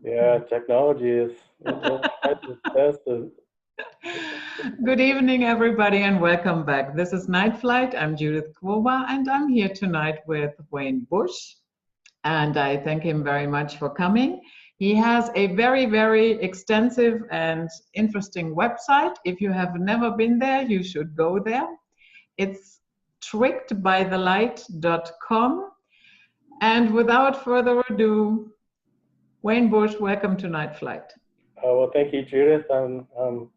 Yeah, technology is its best. Good evening, everybody, and welcome back. This is Night Flight. I'm Judith Kwoba, and I'm here tonight with Waynejbush. And I thank him very much for coming. He has a very, very extensive and interesting website. If you have never been there, you should go there. It's trickedbythelight.com. And without further ado, Waynejbush, welcome to Night Flight. Well, thank you, Judith. I'm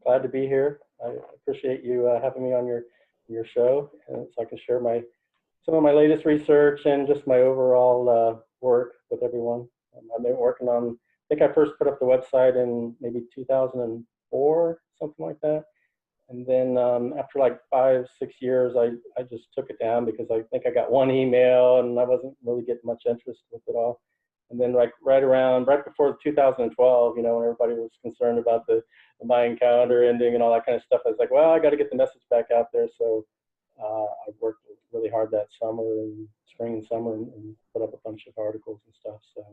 glad to be here. I appreciate you having me on your show, and so I can share some of my latest research and just my overall work with everyone. I've been working on. I think I first put up the website in maybe 2004, something like that. And then after like 5-6 years, I just took it down because I think I got one email and I wasn't really getting much interest with it all. And then right before 2012, when everybody was concerned about the Mayan calendar ending and all that kind of stuff, I was like, well, I got to get the message back out there. So I worked really hard that spring and summer, and put up a bunch of articles and stuff. So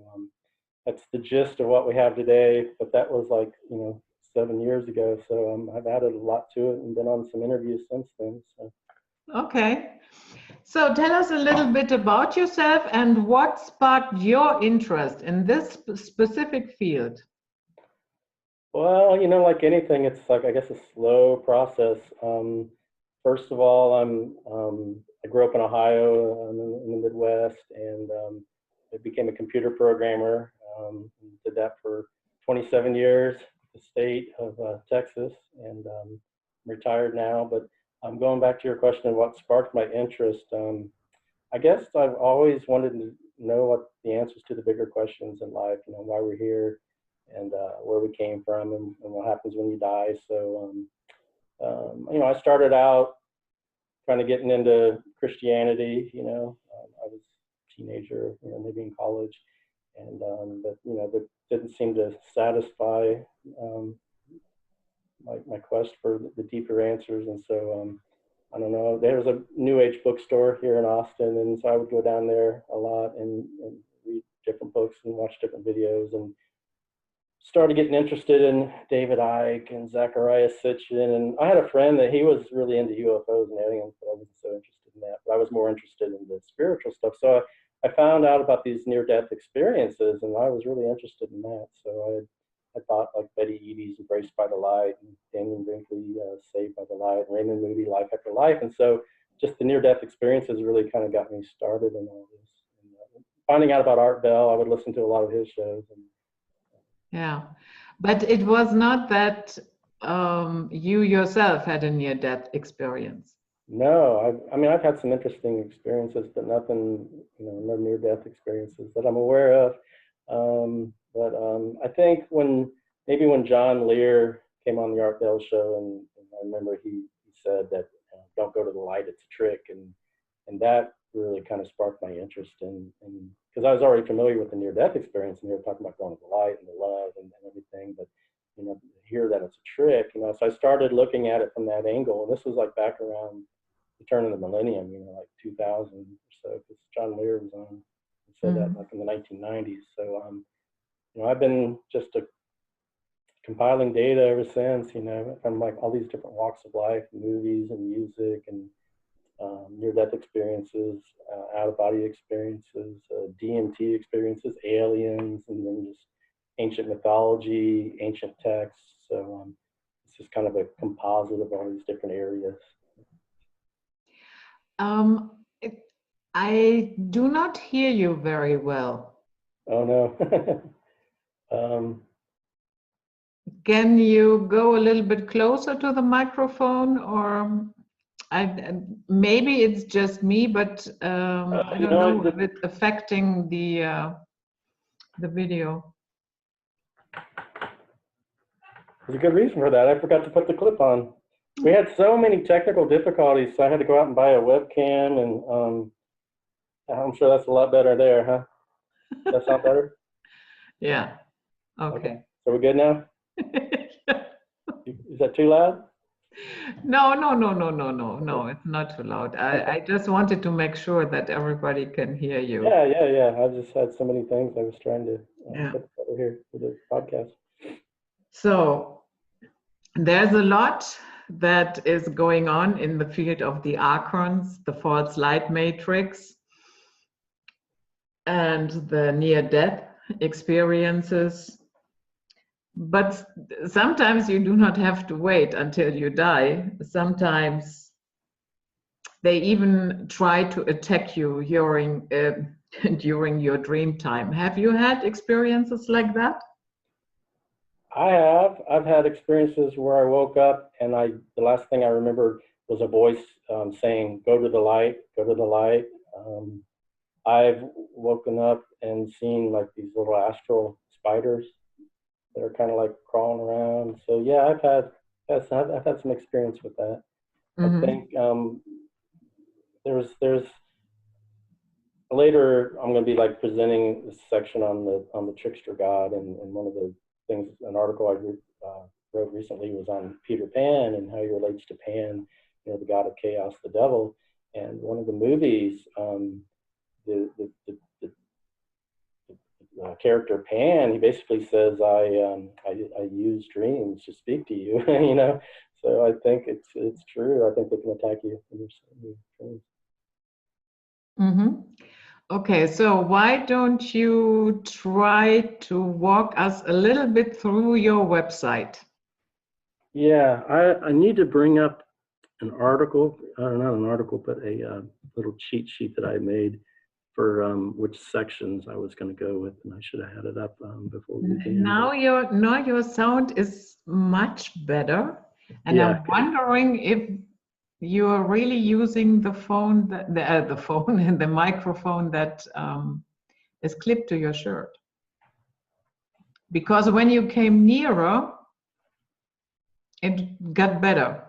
that's the gist of what we have today. But that was like, 7 years ago. So I've added a lot to it and been on some interviews since then. So. Okay. So tell us a little bit about yourself and what sparked your interest in this specific field. Well, like anything, it's like, I guess, a slow process. First of all, I grew up in Ohio, in the Midwest, and I became a computer programmer. Did that for 27 years, the state of Texas, and I'm retired now. But going back to your question of what sparked my interest, I guess I've always wanted to know what the answers to the bigger questions in life, why we're here and where we came from and what happens when you die. So, I started out kind of getting into Christianity, I was a teenager, maybe in college, and but that didn't seem to satisfy my quest for the deeper answers. And so I don't know, there was a New Age bookstore here in Austin, and so I would go down there a lot and read different books and watch different videos, and started getting interested in David Icke and Zachariah Sitchin. And I had a friend that he was really into UFOs and aliens, but I wasn't so interested in that. But I was more interested in the spiritual stuff. So I found out about these near-death experiences, and I was really interested in that. So I thought like Betty Eadie's Embraced by the Light, and Damien Brinkley, Saved by the Light, and Raymond Moody, Life After Life. And so just the near-death experiences really kind of got me started in all this. And, finding out about Art Bell, I would listen to a lot of his shows. Yeah, but it was not that you yourself had a near-death experience. No, I've had some interesting experiences, but nothing, no near-death experiences that I'm aware of. But I think when John Lear came on the Art Bell show, and I remember he said that don't go to the light, it's a trick, and that really kind of sparked my interest in because I was already familiar with the near-death experience, and they were talking about going to the light and the love and everything, but hear that it's a trick, so I started looking at it from that angle. And this was like back around the turn of the millennium, like 2000 or so, because John Lear was on. He said that like in the 1990s. So I've been just compiling data ever since, from like all these different walks of life, movies and music, and near-death experiences, out-of-body experiences, DMT experiences, aliens, and then just ancient mythology, ancient texts. So it's just kind of a composite of all these different areas. I do not hear you very well. Oh no. Can you go a little bit closer to the microphone, or maybe it's just me, but I don't know if it's affecting the video. There's a good reason for that. I forgot to put the clip on. We had so many technical difficulties, so I had to go out and buy a webcam, and I'm sure that's a lot better there, huh? Does that sound better? Yeah. Okay. So we're good now? Is that too loud? No, it's not too loud. I just wanted to make sure that everybody can hear you. Yeah. I just had so many things I was trying to put over here. So there's a lot that is going on in the field of the Archons, the false light matrix, and the near-death experiences. But sometimes you do not have to wait until you die. Sometimes they even try to attack you during during your dream time. Have you had experiences like that? I have. I've had experiences where I woke up and the last thing I remember was a voice saying, "Go to the light, go to the light." I've woken up and seen like these little astral spiders that are kind of like crawling around. So yeah, I've had some experience with that. I think there's later I'm going to be like presenting this section on the trickster god, and one of the things, an article I wrote recently was on Peter Pan and how he relates to Pan, you know, the god of chaos, the devil. And one of the movies, the character Pan, he basically says, I use dreams to speak to you, you know. So I think it's true. I think they can attack you in your dreams. Okay, so why don't you try to walk us a little bit through your website? Yeah, I need to bring up an article, not an article, but a little cheat sheet that I made for which sections I was going to go with, and I should have had it up before we began. Now your sound is much better, and Yeah. I'm wondering if you are really using the phone, the phone and the microphone that is clipped to your shirt. Because when you came nearer, it got better.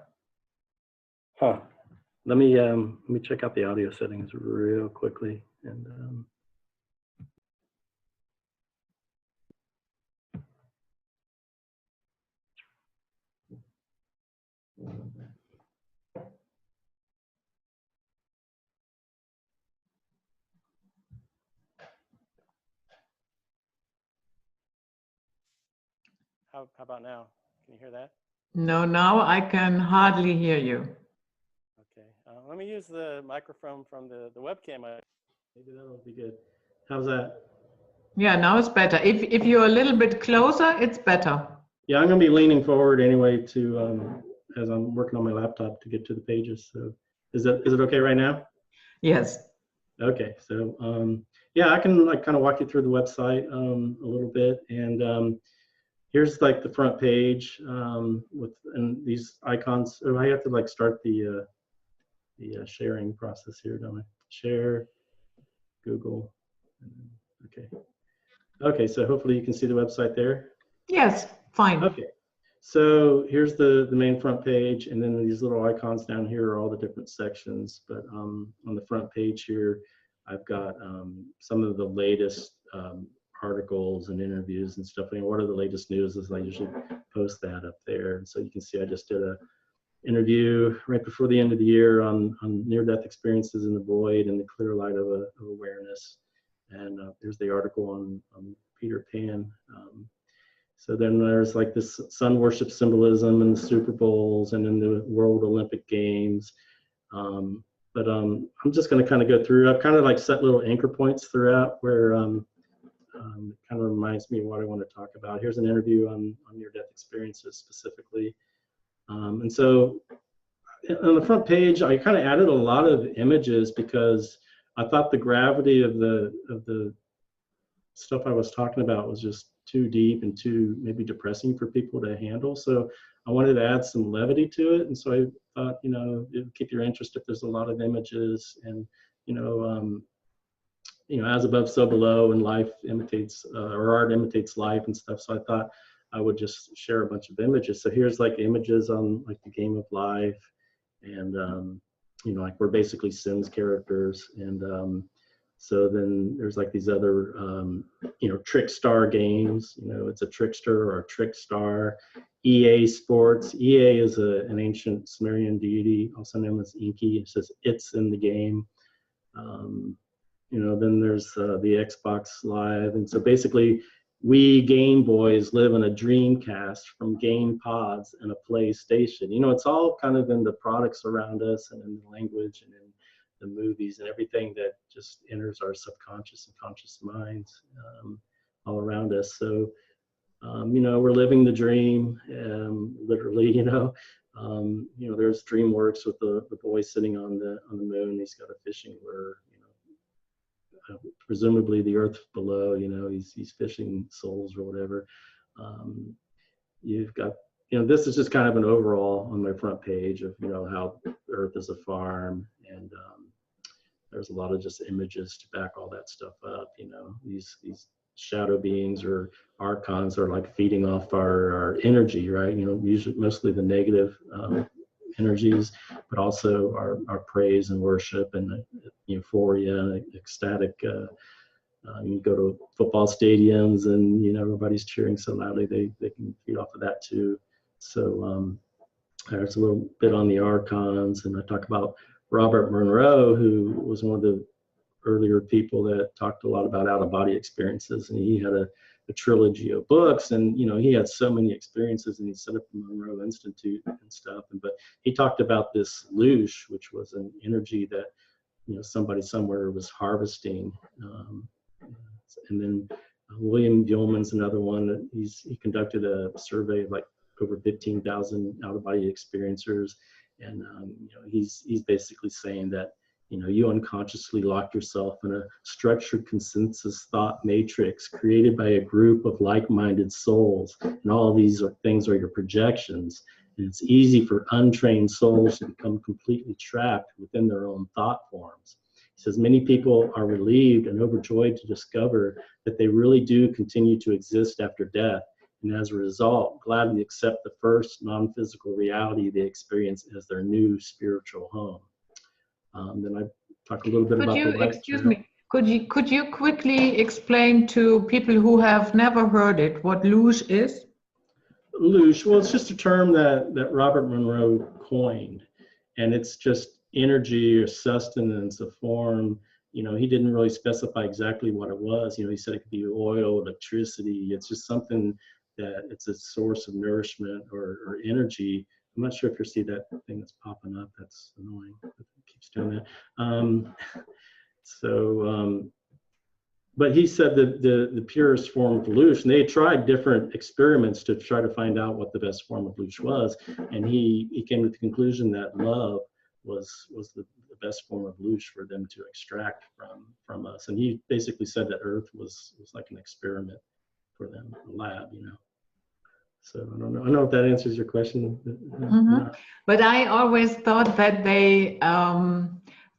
Huh. Let me check out the audio settings real quickly. And how about now? Can you hear that? No, now I can hardly hear you. Okay. Let me use the microphone from the webcam. Maybe that'll be good. How's that? Yeah, now it's better. If you're a little bit closer, it's better. Yeah, I'm going to be leaning forward anyway to as I'm working on my laptop to get to the pages. So is it okay right now? Yes. Okay. So yeah, I can like kind of walk you through the website a little bit, and here's like the front page with and these icons. Oh, I have to like start the sharing process here, don't I? Share, Google. Okay. Okay, so hopefully you can see the website there. Yes, fine. Okay, so here's the main front page, and then these little icons down here are all the different sections. But on the front page here, I've got some of the latest articles and interviews and stuff. And what are the latest news is I usually post that up there. And so you can see I just did a interview right before the end of the year on near-death experiences in the void and the clear light of awareness. And there's the article on Peter Pan. So then there's like this sun worship symbolism in the Super Bowls and in the World Olympic Games. But I'm just going to kind of go through. I've kind of like set little anchor points throughout where it kind of reminds me of what I want to talk about. Here's an interview on near-death experiences specifically. And so on the front page, I kind of added a lot of images because I thought the gravity of the stuff I was talking about was just too deep and too maybe depressing for people to handle. So I wanted to add some levity to it. And so I thought, you know, it would keep your interest if there's a lot of images and, you know, as above, so below, and life imitates, or art imitates life and stuff. So I thought I would just share a bunch of images. So here's like images on like the game of life, and you know, like we're basically Sims characters. And so then there's like these other, you know, trickstar games. You know, it's a trickster or a trickstar. EA Sports. EA is an ancient Sumerian deity, also known as Enki. It says it's in the game. You know, then there's the Xbox Live. And so basically we Game Boys live in a Dreamcast from Game Pods and a PlayStation. You know, it's all kind of in the products around us and in the language and in the movies and everything that just enters our subconscious and conscious minds all around us. So, you know, we're living the dream, literally, you know. You know, there's DreamWorks with the boy sitting on the moon. He's got a fishing lure, you know, presumably the earth below, you know, he's fishing souls or whatever. You've got, you know, this is just kind of an overall on my front page of, you know, how earth is a farm, and there's a lot of just images to back all that stuff up. You know, these shadow beings or archons are like feeding off our energy, right? You know, usually mostly the negative energies, but also our praise and worship and euphoria and ecstatic. You go to football stadiums and, you know, everybody's cheering so loudly, they can feed off of that too. So there's a little bit on the archons, and I talk about Robert Monroe, who was one of the earlier people that talked a lot about out-of-body experiences, and he had a trilogy of books, and you know, he had so many experiences, and he set up the Monroe Institute and stuff. But he talked about this loosh, which was an energy that, you know, somebody somewhere was harvesting. And then William Gilman's another one. He conducted a survey of like over 15,000 out-of-body experiencers, and you know, he's basically saying that, you know, you unconsciously lock yourself in a structured consensus thought matrix created by a group of like-minded souls, and all of these things are your projections. And it's easy for untrained souls to become completely trapped within their own thought forms. He says many people are relieved and overjoyed to discover that they really do continue to exist after death, and as a result, gladly accept the first non-physical reality they experience as their new spiritual home. Then I talk a little bit about the light. Excuse me, could you quickly explain to people who have never heard it what loosh is? Loosh, well, it's just a term that Robert Monroe coined, and it's just energy or sustenance, a form. You know, he didn't really specify exactly what it was. You know, he said it could be oil, electricity. It's just something that it's a source of nourishment or energy. I'm not sure if you see that thing that's popping up. That's annoying. It keeps doing that. But he said that the purest form of loosh, and they had tried different experiments to try to find out what the best form of loosh was, and he came to the conclusion that love was the best form of loosh for them to extract from us. And he basically said that Earth was like an experiment for them, a lab, you know. So I don't know if that answers your question. Mm-hmm. But I always thought that they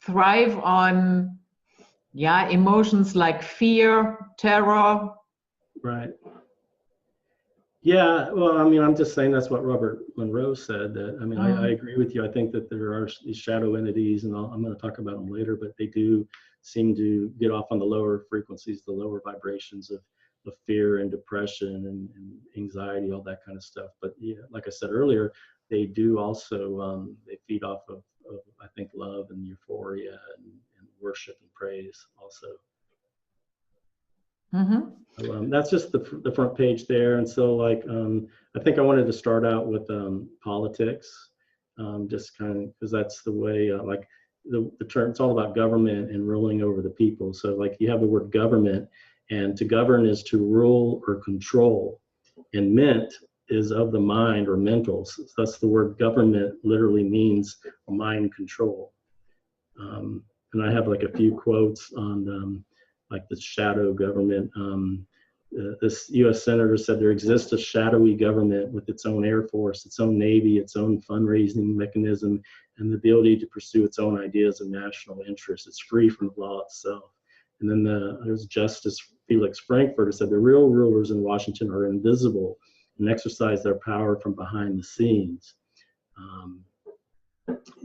thrive on, yeah, emotions like fear, terror. Right. Yeah, well, I mean, I'm just saying that's what Robert Monroe said. That, I mean, I agree with you. I think that there are these shadow entities, and I'm going to talk about them later, but they do seem to get off on the lower frequencies, the lower vibrations of fear and depression and anxiety, all that kind of stuff. But yeah, like I said earlier, they do also, they feed off of I think, love and euphoria and worship and praise also. Mm-hmm. So, that's just the front page there. And so, like, I think I wanted to start out with politics, just kind of because that's the way, like, the term, it's all about government and ruling over the people. So, like, you have the word government, and to govern is to rule or control, and ment is of the mind or mental. So that's the word government literally means mind control. And I have like a few quotes on like the shadow government. This US senator said there exists a shadowy government with its own air force, its own navy, its own fundraising mechanism, and the ability to pursue its own ideas of national interest. It's free from the law itself. And then there's Justice Felix Frankfurter said the real rulers in Washington are invisible and exercise their power from behind the scenes.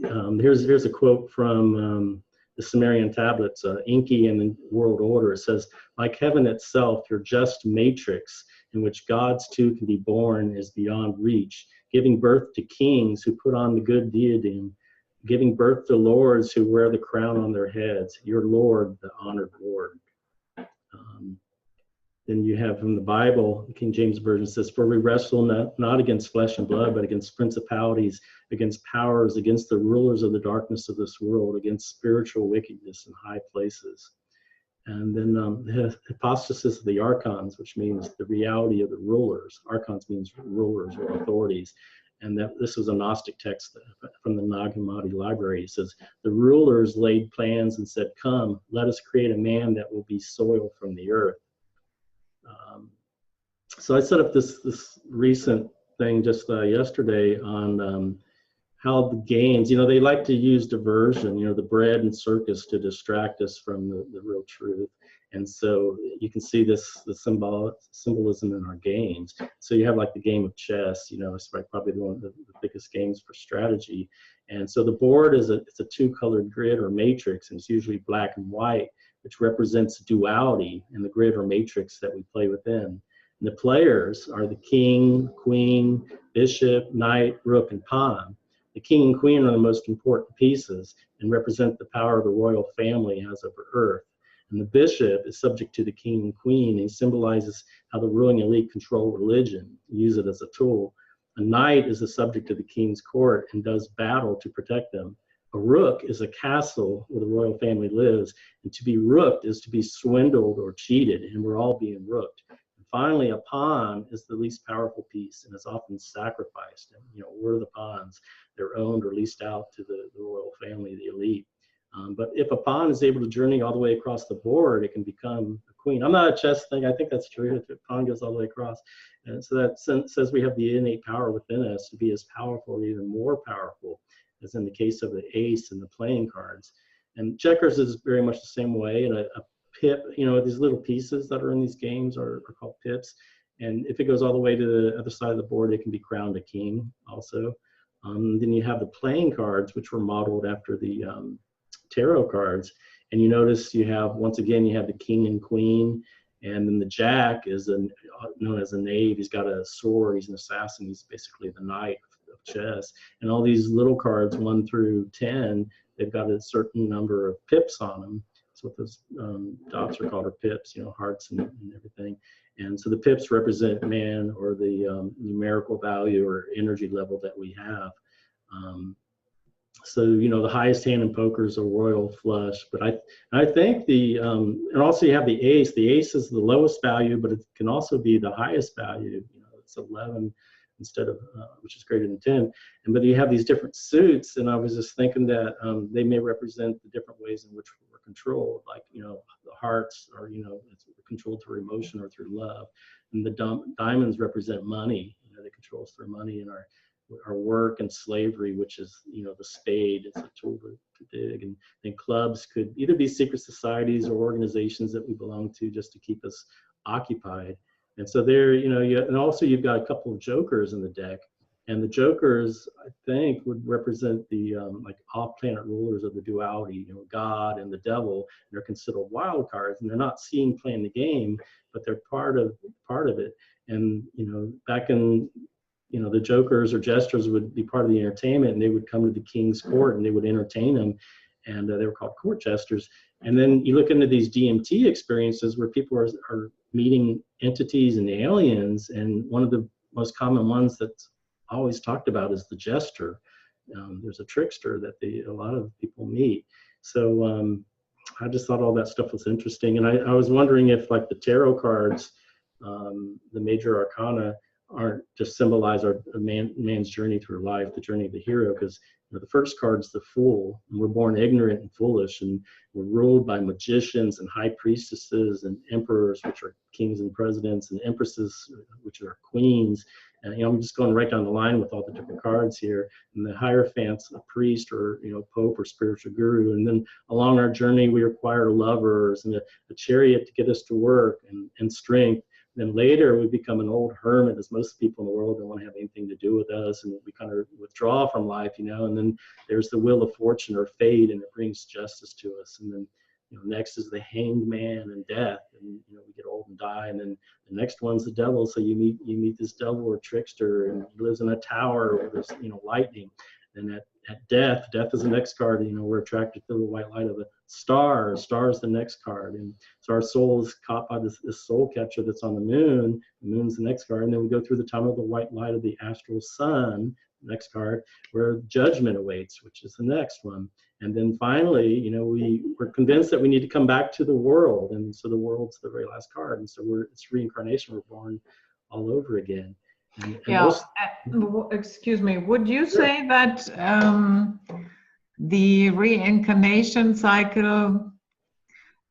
Here's a quote from the Sumerian tablets, Enki and the World Order. It says, like heaven itself, your just matrix in which gods too can be born is beyond reach, giving birth to kings who put on the good diadem, giving birth to lords who wear the crown on their heads, your Lord, the honored Lord. then you have from the Bible, the King James Version says, "For we wrestle not against flesh and blood, but against principalities, against powers, against the rulers of the darkness of this world, against spiritual wickedness in high places." And then the hypostasis of the archons, which means the reality of the rulers. Archons means rulers or authorities. And that this was a Gnostic text from the Nag Hammadi library. It says, "The rulers laid plans and said, 'Come, let us create a man that will be soil from the earth.'" So I set up this recent thing just yesterday on how the games, they like to use diversion, the bread and circus to distract us from the real truth. And so you can see the symbolism in our games. So you have like the game of chess, it's like probably one of the biggest games for strategy. And so the board it's a two-colored grid or matrix, and it's usually black and white, which represents duality in the grid or matrix that we play within. And the players are the king, queen, bishop, knight, rook, and pawn. The king and queen are the most important pieces and represent the power the royal family has over earth. And the bishop is subject to the king and queen. He symbolizes how the ruling elite control religion, use it as a tool. A knight is the subject of the king's court and does battle to protect them. A rook is a castle where the royal family lives, and to be rooked is to be swindled or cheated, and we're all being rooked. And finally, a pawn is the least powerful piece and is often sacrificed. And we're the pawns. They're owned or leased out to the royal family, the elite. But if a pawn is able to journey all the way across the board, it can become a queen. I'm not a chess thing. I think that's true. If a pawn goes all the way across. And so that says we have the innate power within us to be as powerful or even more powerful, as in the case of the ace and the playing cards. And checkers is very much the same way. And a pip, these little pieces that are in these games are called pips. And if it goes all the way to the other side of the board, it can be crowned a king also. Then you have the playing cards, which were modeled after the tarot cards. And you notice once again, you have the king and queen. And then the jack is known as a knave. He's got a sword. He's an assassin. He's basically the knight of chess. And all these little cards, 1 through 10, they've got a certain number of pips on them. That's what those dots are called, or pips, hearts and everything. And so the pips represent man, or the numerical value or energy level that we have. So the highest hand in poker is a royal flush, but I think and also you have the ace. The ace is the lowest value, but it can also be the highest value. It's 11 instead of which is greater than 10. But you have these different suits, and I was just thinking that they may represent the different ways in which we're controlled. Like the hearts are it's controlled through emotion or through love, and the diamonds represent money. They control us through money, and our work and slavery, which is the spade, it's a tool to dig. And then clubs could either be secret societies or organizations that we belong to just to keep us occupied. And so there, and also you've got a couple of jokers in the deck, and the jokers I think would represent the like off-planet rulers of the duality, God and the devil. And they're considered wild cards, and they're not seen playing the game, but they're part of it. And back in the jokers or jesters would be part of the entertainment, and they would come to the king's court and they would entertain them, and they were called court jesters. And then you look into these DMT experiences where people are meeting entities and aliens, and one of the most common ones that's always talked about is the jester. There's a trickster that a lot of people meet. So I just thought all that stuff was interesting, and I was wondering if like the tarot cards, the major arcana, aren't just symbolize a man's journey through life, the journey of the hero, because the first card's the fool, and we're born ignorant and foolish, and we're ruled by magicians and high priestesses and emperors, which are kings and presidents, and empresses, which are queens. And I'm just going right down the line with all the different cards here. And the Hierophant's a priest, or pope or spiritual guru. And then along our journey, we acquire lovers and a chariot to get us to work, and strength. Then later we become an old hermit, as most people in the world don't want to have anything to do with us, and we kind of withdraw from life, and then there's the wheel of fortune or fate, and it brings justice to us. And then next is the hanged man and death, and we get old and die. And then the next one's the devil. So you meet this devil or trickster, and he lives in a tower where there's lightning. And at death is the next card. You know, we're attracted to the white light of a star. A star is the next card. And so our soul is caught by this soul catcher that's on the moon. The moon's the next card. And then we go through the tunnel of the white light of the astral sun, next card, where judgment awaits, which is the next one. And then finally, you know, we're convinced that we need to come back to the world. And so the world's the very last card. And so it's reincarnation. We're born all over again. And yeah. Excuse me. Would you say that the reincarnation cycle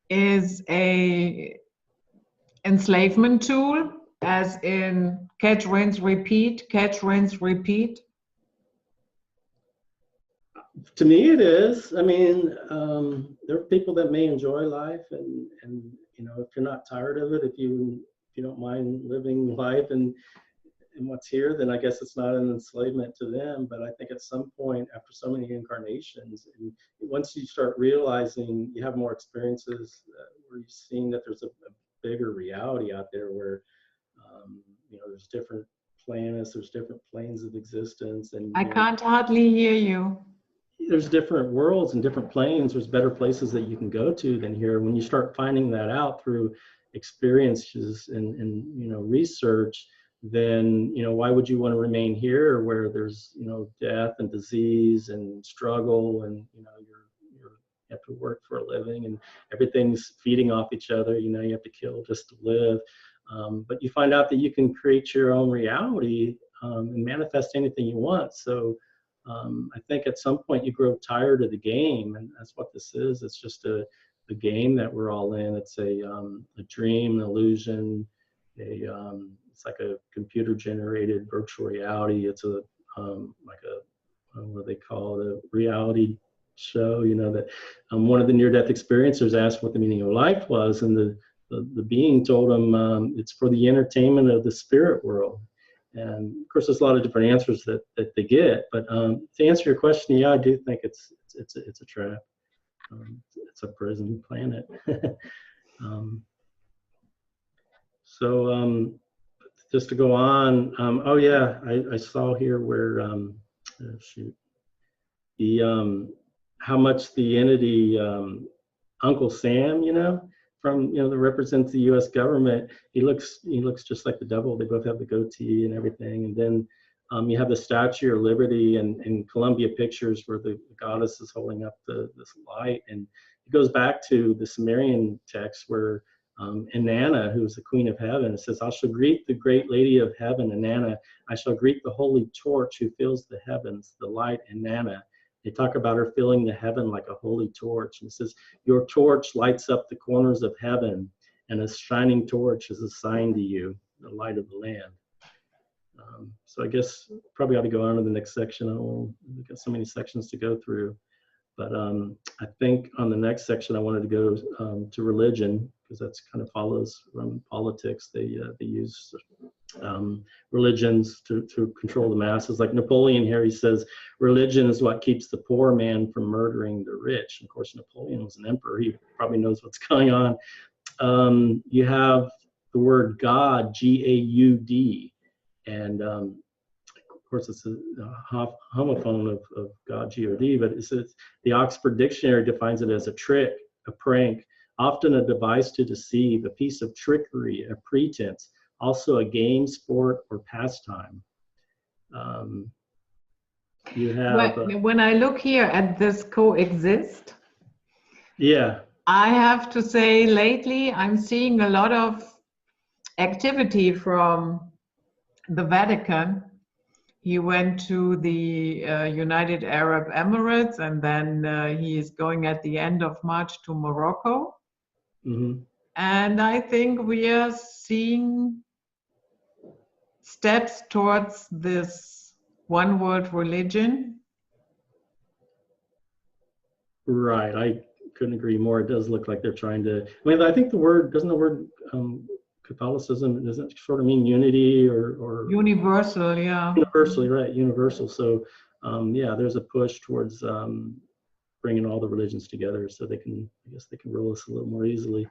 is a enslavement tool, as in catch, rinse, repeat, catch, rinse, repeat? To me, it is. I mean, there are people that may enjoy life, and you know, if you're not tired of it, if you don't mind living life and what's here, then I guess it's not an enslavement to them. But I think at some point, after so many incarnations, and once you start realizing you have more experiences, where you've seen that there's a bigger reality out there, where you know, there's different planets, there's different planes of existence, and I can't hardly hear you. There's different worlds and different planes. There's better places that you can go to than here. When you start finding that out through experiences and you know, research, then, you know, why would you want to remain here where there's, you know, death and disease and struggle, and, you know, you have to work for a living and everything's feeding off each other. You know, you have to kill just to live. But you find out that you can create your own reality and manifest anything you want. So I think at some point you grow tired of the game, and that's what this is. It's just a game that we're all in. It's a dream, an illusion. It's like a computer-generated virtual reality. It's a like a what do they call it, a reality show. You know, that one of the near-death experiencers asked what the meaning of life was, and the being told him it's for the entertainment of the spirit world. And of course, there's a lot of different answers that they get. But to answer your question, yeah, I do think it's a trap. It's a prison planet. So just to go on, oh yeah, I saw here where shoot, the how much the entity Uncle Sam, you know, from, you know, that represents the U.S. government. He looks just like the devil. They both have the goatee and everything. And then you have the Statue of Liberty and Columbia Pictures, where the goddess is holding up this light. And it goes back to the Sumerian text where Inanna, who is the Queen of Heaven, it says, "I shall greet the great Lady of Heaven, Inanna. I shall greet the holy torch who fills the heavens, the light, Inanna." They talk about her filling the heaven like a holy torch. And it says, "Your torch lights up the corners of heaven, and a shining torch is a sign to you, the light of the land." So I guess probably ought to go on to the next section. We've got so many sections to go through. But I think on the next section, I wanted to go to religion, because that's kind of follows from politics. They use religions to control the masses. Like Napoleon here, he says, religion is what keeps the poor man from murdering the rich. And of course, Napoleon was an emperor. He probably knows what's going on. You have the word God, G-A-U-D. And of course, it's a homophone of God, G-O-D, but it says the Oxford Dictionary defines it as a trick, a prank, often a device to deceive, a piece of trickery, a pretense, also a game, sport, or pastime. You have... when I look here at this coexist, yeah, I have to say lately I'm seeing a lot of activity from the Vatican. He went to the United Arab Emirates, and then he is going at the end of March to Morocco. Mm-hmm. And I think we are seeing steps towards this one world religion. Right, I couldn't agree more. It does look like they're trying to, I mean, I think the word, doesn't the word Catholicism, doesn't sort of mean unity or universal, yeah. Universally, right, universal. So yeah, there's a push towards bringing all the religions together so they can, I guess they can rule us a little more easily.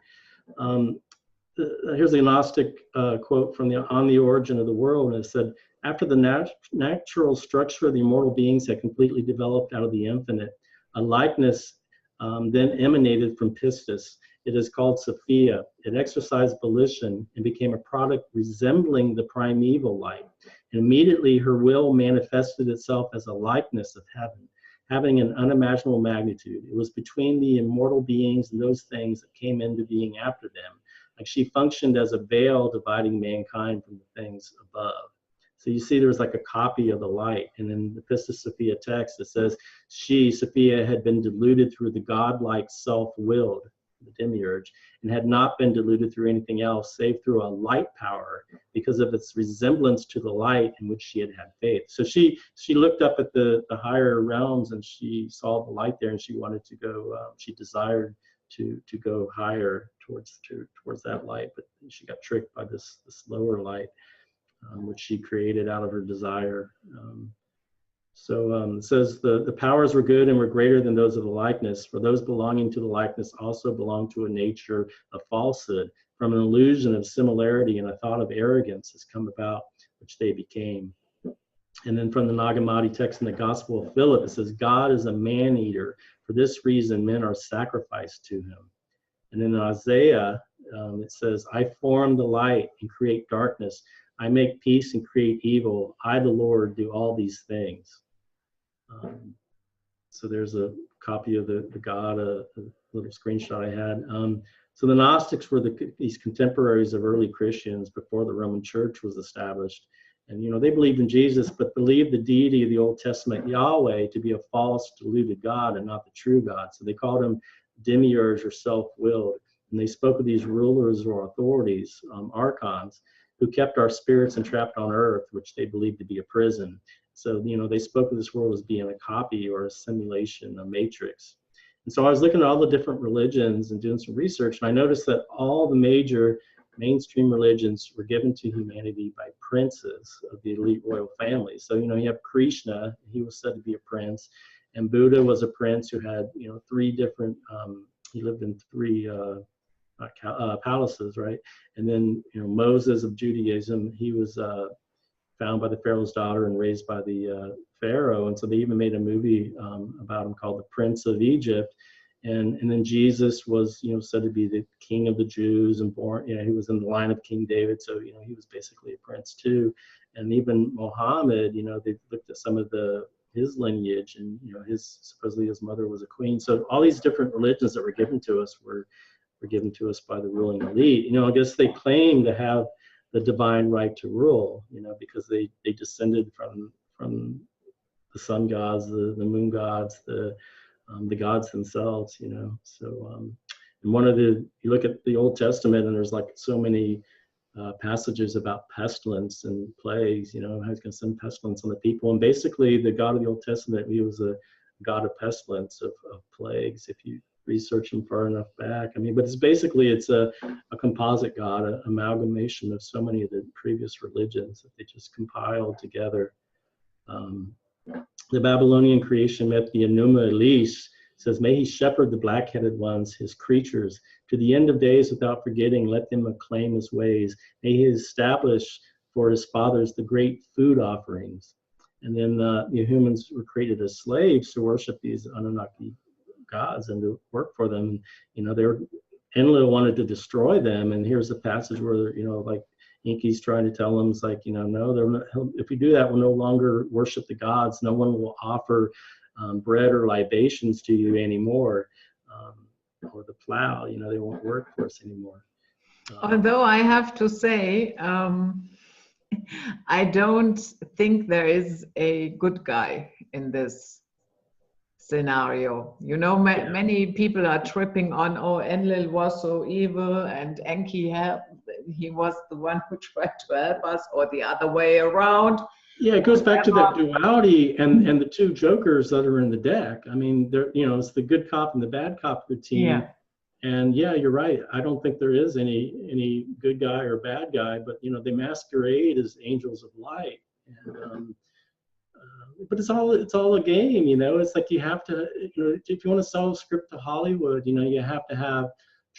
here's a Gnostic quote from On the Origin of the World, and it said, after the natural structure of the immortal beings had completely developed out of the infinite, a likeness then emanated from Pistis. It is called Sophia. It exercised volition and became a product resembling the primeval light. And immediately her will manifested itself as a likeness of heaven, having an unimaginable magnitude. It was between the immortal beings and those things that came into being after them. Like she functioned as a veil dividing mankind from the things above. So you see there's like a copy of the light. And in the Pistis Sophia text, it says, she, Sophia, had been deluded through the godlike self-willed, the demiurge, and had not been deluded through anything else save through a light power because of its resemblance to the light in which she had had faith. So she looked up at the higher realms and she saw the light there, and she wanted to go, she desired to go higher towards that light, but she got tricked by this lower light, which she created out of her desire. It says the powers were good and were greater than those of the likeness, for those belonging to the likeness also belong to a nature of falsehood. From an illusion of similarity and a thought of arrogance has come about, which they became. And then from the Nag Hammadi text in the Gospel of Philip, it says, God is a man-eater. For this reason, men are sacrificed to him. And in Isaiah, it says, I form the light and create darkness. I make peace and create evil. I, the Lord, do all these things. So there's a copy of the God, a little screenshot I had. So the Gnostics were these contemporaries of early Christians before the Roman Church was established. And, you know, they believed in Jesus, but believed the deity of the Old Testament Yahweh to be a false, deluded God and not the true God. So they called him demiurge or self-willed. And they spoke of these rulers or authorities, archons, who kept our spirits entrapped on earth, which they believed to be a prison. So, you know, they spoke of this world as being a copy or a simulation, a matrix. And so I was looking at all the different religions and doing some research, and I noticed that all the major mainstream religions were given to humanity by princes of the elite royal family. So, you know, you have Krishna, he was said to be a prince, and Buddha was a prince who had, you know, three different, he lived in three palaces, right? And then, you know, Moses of Judaism, he was found by the Pharaoh's daughter and raised by the Pharaoh. And so they even made a movie about him called The Prince of Egypt. And then Jesus was, you know, said to be the king of the Jews and born, you know, he was in the line of King David. So, you know, he was basically a prince too. And even Muhammad, you know, they looked at some of his lineage, and, you know, supposedly his mother was a queen. So all these different religions that were given to us were given to us by the ruling elite. You know, I guess they claim to have the divine right to rule, you know, because they descended from the sun gods, the moon gods, the gods themselves, you know. So and you look at the Old Testament, and there's like so many passages about pestilence and plagues, you know, how he's going to send pestilence on the people. And basically the God of the Old Testament, he was a God of pestilence, of plagues, if you research him far enough back. I mean, but it's a composite God, an amalgamation of so many of the previous religions that they just compiled together. The Babylonian creation myth, the Enuma Elish, says, may he shepherd the black-headed ones, his creatures, to the end of days without forgetting, let them acclaim his ways. May he establish for his fathers the great food offerings. And then the humans were created as slaves to worship these Anunnaki gods and to work for them. You know, Enlil wanted to destroy them, and here's a passage where, you know, like Inky's trying to tell them, it's like, you know, no, if we do that, we'll no longer worship the gods. No one will offer bread or libations to you anymore, or the plow, you know, they won't work for us anymore. Although I have to say, I don't think there is a good guy in this scenario. You know, many people are tripping on, oh, Enlil was so evil and Enki he was the one who tried to help us, or the other way around. Yeah, it goes back to that duality and the two jokers that are in the deck. I mean, you know, it's the good cop and the bad cop routine. Yeah. And yeah, you're right. I don't think there is any good guy or bad guy, but, you know, they masquerade as angels of light. And, but it's all a game, you know. It's like you have to, you know, if you want to sell a script to Hollywood, you know, you have to have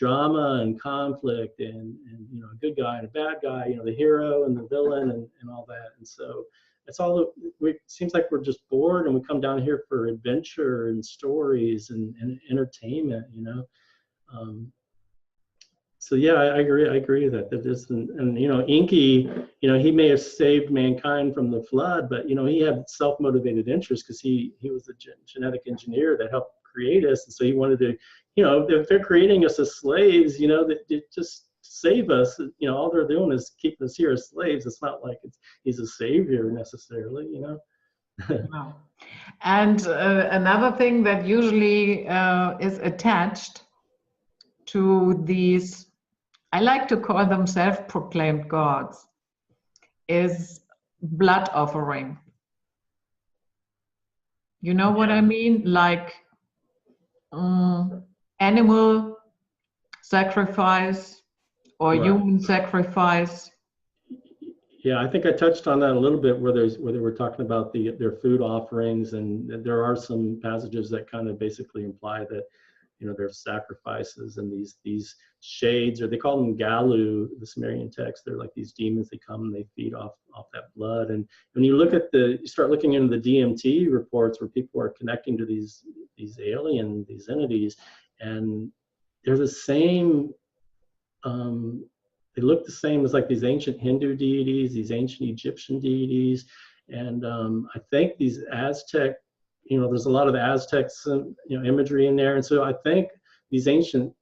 drama and conflict and you know, a good guy and a bad guy, you know, the hero and the villain and all that. And so it's all, it seems like we're just bored and we come down here for adventure and stories and entertainment, you know. So yeah, I agree that this, and you know, Inky, you know, he may have saved mankind from the flood, but you know, he had self-motivated interest because he was a genetic engineer that helped create us, and so he wanted to, you know, if they're creating us as slaves, you know, that just save us, you know, all they're doing is keeping us here as slaves. It's not like he's a savior necessarily, you know. No. And another thing that usually is attached to these, I like to call them self-proclaimed gods, is blood offering. You know what I mean? Like animal sacrifice or human sacrifice. Yeah, I think I touched on that a little bit where they were talking about their food offerings, and there are some passages that kind of basically imply that, you know, there's sacrifices and these shades, or they call them Galu, the Sumerian text. They're like these demons. They come and they feed off that blood. And when you look at you start looking into the DMT reports where people are connecting to these alien, these entities, and they're the same. They look the same as like these ancient Hindu deities, these ancient Egyptian deities, and I think these Aztec, you know, there's a lot of the Aztecs, you know, imagery in there, and so I think these ancient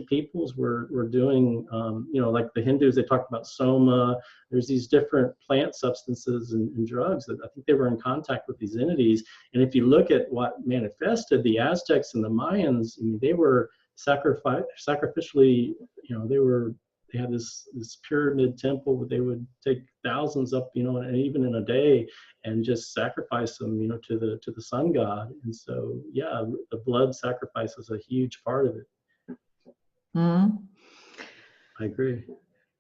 peoples were doing, you know, like the Hindus, they talked about soma. There's these different plant substances and drugs that I think they were in contact with these entities. And if you look at what manifested, the Aztecs and the Mayans, I mean, they were sacrificially, you know, they had this pyramid temple where they would take thousands up, you know, and even in a day, and just sacrifice them, you know, to the sun god. And so, yeah, the blood sacrifice is a huge part of it. Mm-hmm. I agree.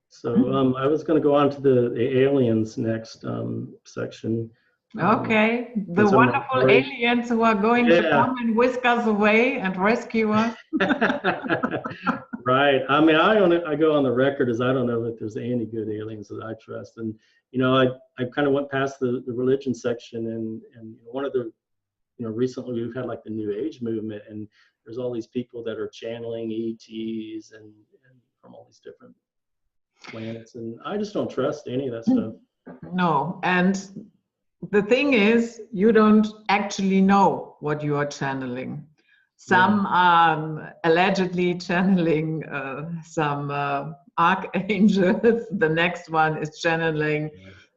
So I was going to go on to the aliens next section. Okay, the wonderful aliens who are going to come and whisk us away and rescue us. Right. I mean, I go on the record as I don't know if there's any good aliens that I trust. And you know, I kind of went past the religion section, and one of the, you know, recently we've had like the New Age movement, and there's all these people that are channeling ETs and from all these different planets, and I just don't trust any of that stuff. No, and the thing is, you don't actually know what you are channeling. Some are allegedly channeling some archangels. The next one is channeling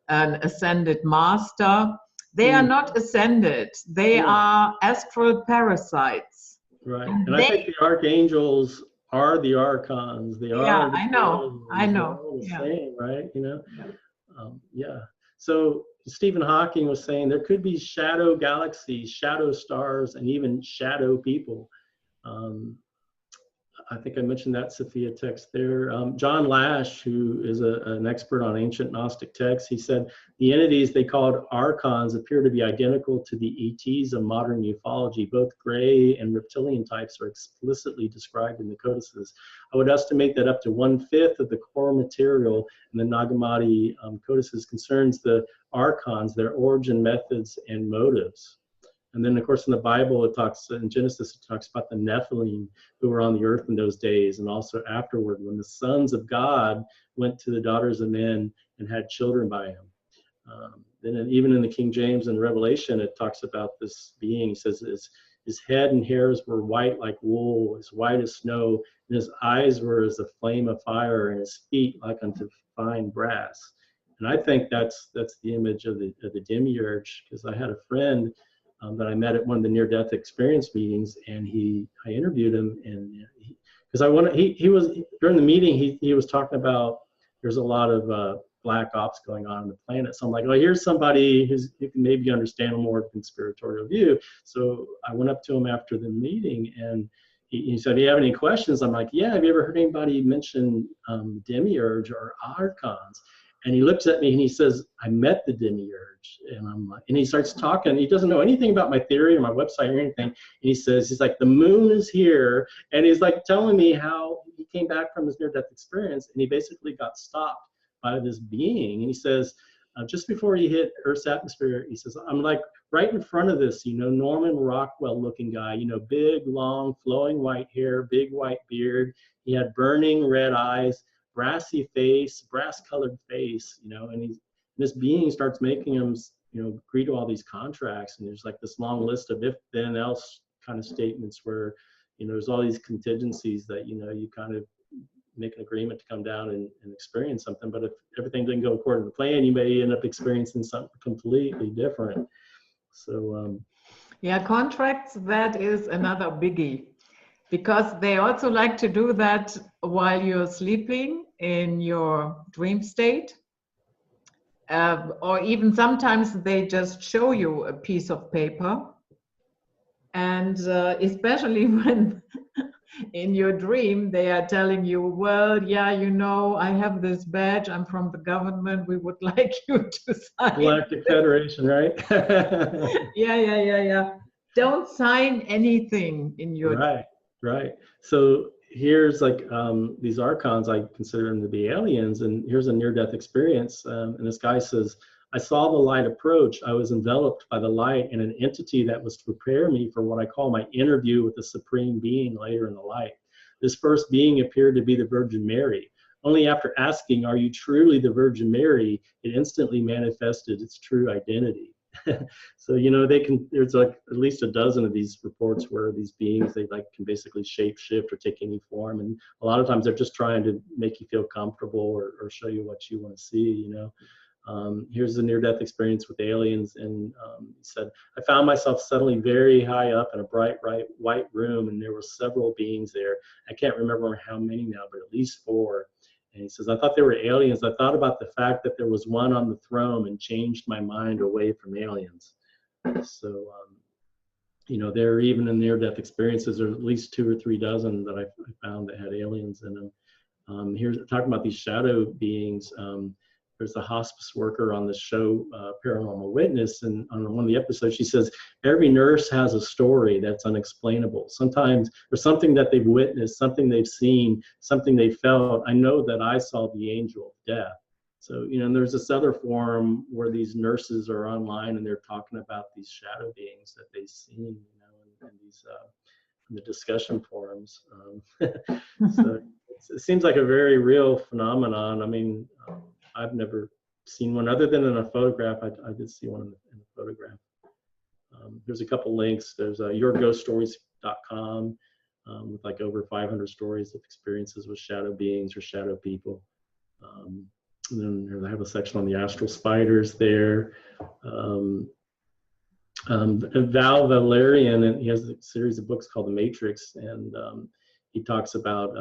an ascended master. They are not ascended. They are astral parasites. Right. And I think the archangels are the archons. They are. Yeah, I know. They're all the same, right? You know. Yeah. So Stephen Hawking was saying there could be shadow galaxies, shadow stars, and even shadow people. I think I mentioned that Sophia text there. John Lash, who is an expert on ancient Gnostic texts, he said the entities they called archons appear to be identical to the ETs of modern ufology. Both gray and reptilian types are explicitly described in the codices. I would estimate that up to 1/5 of the core material in the Nag Hammadi codices concerns the archons, their origin, methods, and motives. And then, of course, in the Bible, it talks, in Genesis, it talks about the Nephilim who were on the earth in those days, and also afterward when the sons of God went to the daughters of men and had children by him. Then even in the King James and Revelation, it talks about this being. He says his head and hairs were white like wool, as white as snow, and his eyes were as a flame of fire, and his feet like unto fine brass. And I think that's the image of the demiurge, because I had a friend that I met at one of the near-death experience meetings, and I interviewed him, and because he was during the meeting he was talking about there's a lot of black ops going on the planet. So I'm like, well, here's somebody who can maybe understand a more conspiratorial view. So I went up to him after the meeting, and he said, do you have any questions? I'm like, yeah, have you ever heard anybody mention demiurge or archons? And he looks at me and he says, I met the demiurge. And I'm like, and he starts talking. He doesn't know anything about my theory or my website or anything. And he's like, the moon is here. And he's like telling me how came back from his near-death experience, and he basically got stopped by this being. And he says, just before he hit Earth's atmosphere, he says, I'm like right in front of this, Norman Rockwell looking guy, big, long, flowing white hair, big white beard. He had burning red eyes, brassy face, brass colored face, and this being starts making him, agree to all these contracts. And there's like this long list of if then else kind of statements where, there's all these contingencies that, you kind of make an agreement to come down and experience something. But if everything didn't go according to plan, you may end up experiencing something completely different. So, yeah, contracts, that is another biggie, because they also like to do that while you're sleeping in your dream state. Or even sometimes they just show you a piece of paper. And especially when in your dream they are telling you, well, yeah, I have this badge, I'm from the government, we would like you to sign. Galactic Federation, right? Yeah. Don't sign anything in your dream. Right. So here's like these archons, I consider them to be aliens, and here's a near-death experience. And this guy says, I saw the light approach. I was enveloped by the light and an entity that was to prepare me for what I call my interview with the Supreme Being later in the light. This first being appeared to be the Virgin Mary. Only after asking, are you truly the Virgin Mary, it instantly manifested its true identity. So, there's like at least a dozen of these reports where these beings, they like can basically shape shift or take any form. And a lot of times they're just trying to make you feel comfortable or show you what you want to see, Here's the near-death experience with aliens, and he said, I found myself suddenly very high up in a bright white room, and there were several beings there. I can't remember how many now, but at least 4. And he says, I thought they were aliens. I thought about the fact that there was one on the throne and changed my mind away from aliens. So, there are even in near-death experiences, there are at least 2 or 3 dozen that I found that had aliens in them. Here's talking about these shadow beings. There's a hospice worker on the show, Paranormal Witness, and on one of the episodes, she says, every nurse has a story that's unexplainable. Sometimes there's something that they've witnessed, something they've seen, something they felt. I know that I saw the angel of death. So, and there's this other forum where ththese nurses are online and they're talking about these shadow beings that they've seen, in these in the discussion forums. So it seems like a very real phenomenon. I mean, I've never seen one other than in a photograph. I did see one in a photograph. There's a couple links. There's yourghoststories.com with like over 500 stories of experiences with shadow beings or shadow people. And then I have a section on the astral spiders there. Val Valerian, and he has a series of books called The Matrix, and he talks about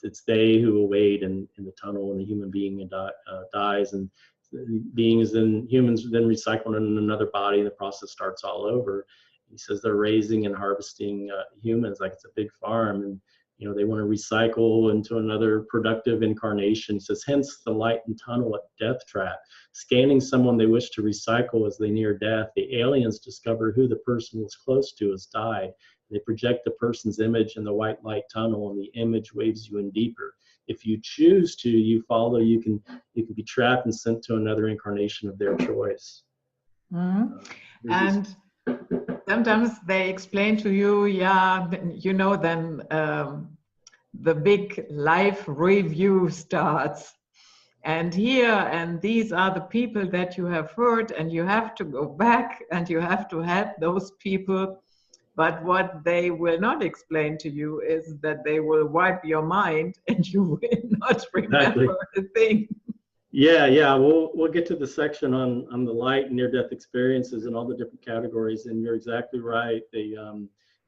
it's they who await in the tunnel, and the human being dies, and beings and humans then recycle in another body, and the process starts all over. He says they're raising and harvesting humans like it's a big farm, and they want to recycle into another productive incarnation. He says, hence the light and tunnel at death trap. Scanning someone they wish to recycle as they near death, the aliens discover who the person was close to has died. They project the person's image in the white light tunnel, and the image waves you in deeper. If you choose to, you follow, you can be trapped and sent to another incarnation of their choice. Mm-hmm. And sometimes they explain to you, then the big life review starts. And these are the people that you have heard, and you have to go back and you have to help those people. But what they will not explain to you is that they will wipe your mind and you will not remember a thing. Yeah. We'll get to the section on the light and near-death experiences and all the different categories. And you're exactly right.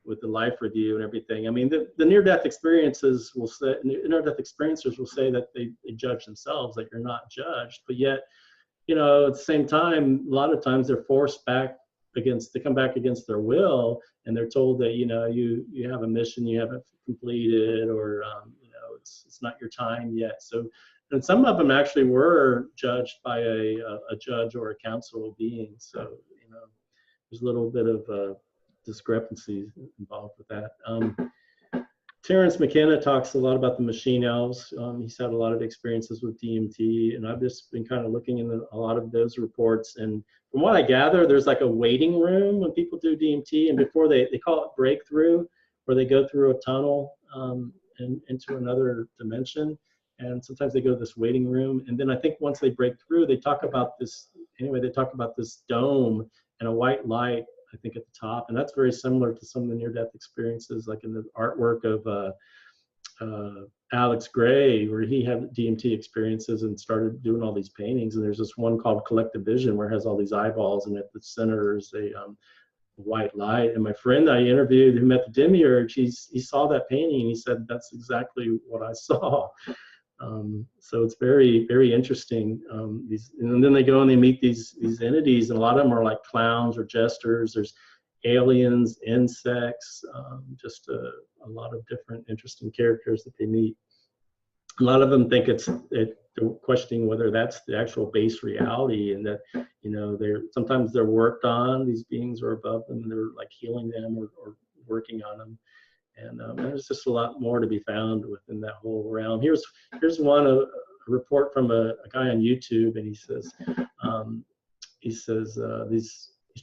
With the life review and everything. I mean, the near-death experiences will say, near-death experiencers will say that they judge themselves, that you're not judged. But yet, at the same time, a lot of times they're forced they come back against their will, and they're told that you have a mission you haven't completed, or it's not your time yet. So, and some of them actually were judged by a judge or a council being. So there's a little bit of discrepancies involved with that. Terrence McKenna talks a lot about the machine elves. He's had a lot of experiences with DMT, and I've just been kind of looking in a lot of those reports. And from what I gather, there's like a waiting room when people do DMT, and before they call it breakthrough, where they go through a tunnel and into another dimension. And sometimes they go to this waiting room, and then I think once they break through, they talk about this. Anyway, they talk about this dome and a white light, I think, at the top, and that's very similar to some of the near-death experiences, like in the artwork of Alex Gray, where he had DMT experiences and started doing all these paintings. And there's this one called Collective Vision, where it has all these eyeballs, and at the center is a white light. And my friend I interviewed, who met the demiurge, he saw that painting, and he said, "That's exactly what I saw." So it's very, very interesting. And then they go and they meet these entities, and a lot of them are like clowns or jesters. There's aliens, insects, just a lot of different interesting characters that they meet. A lot of them think they're questioning whether that's the actual base reality, and that, you know, sometimes they're worked on. These beings are above them, and they're like healing them or working on them. And there's just a lot more to be found within that whole realm. Here's one a report from a guy on YouTube, and he says he's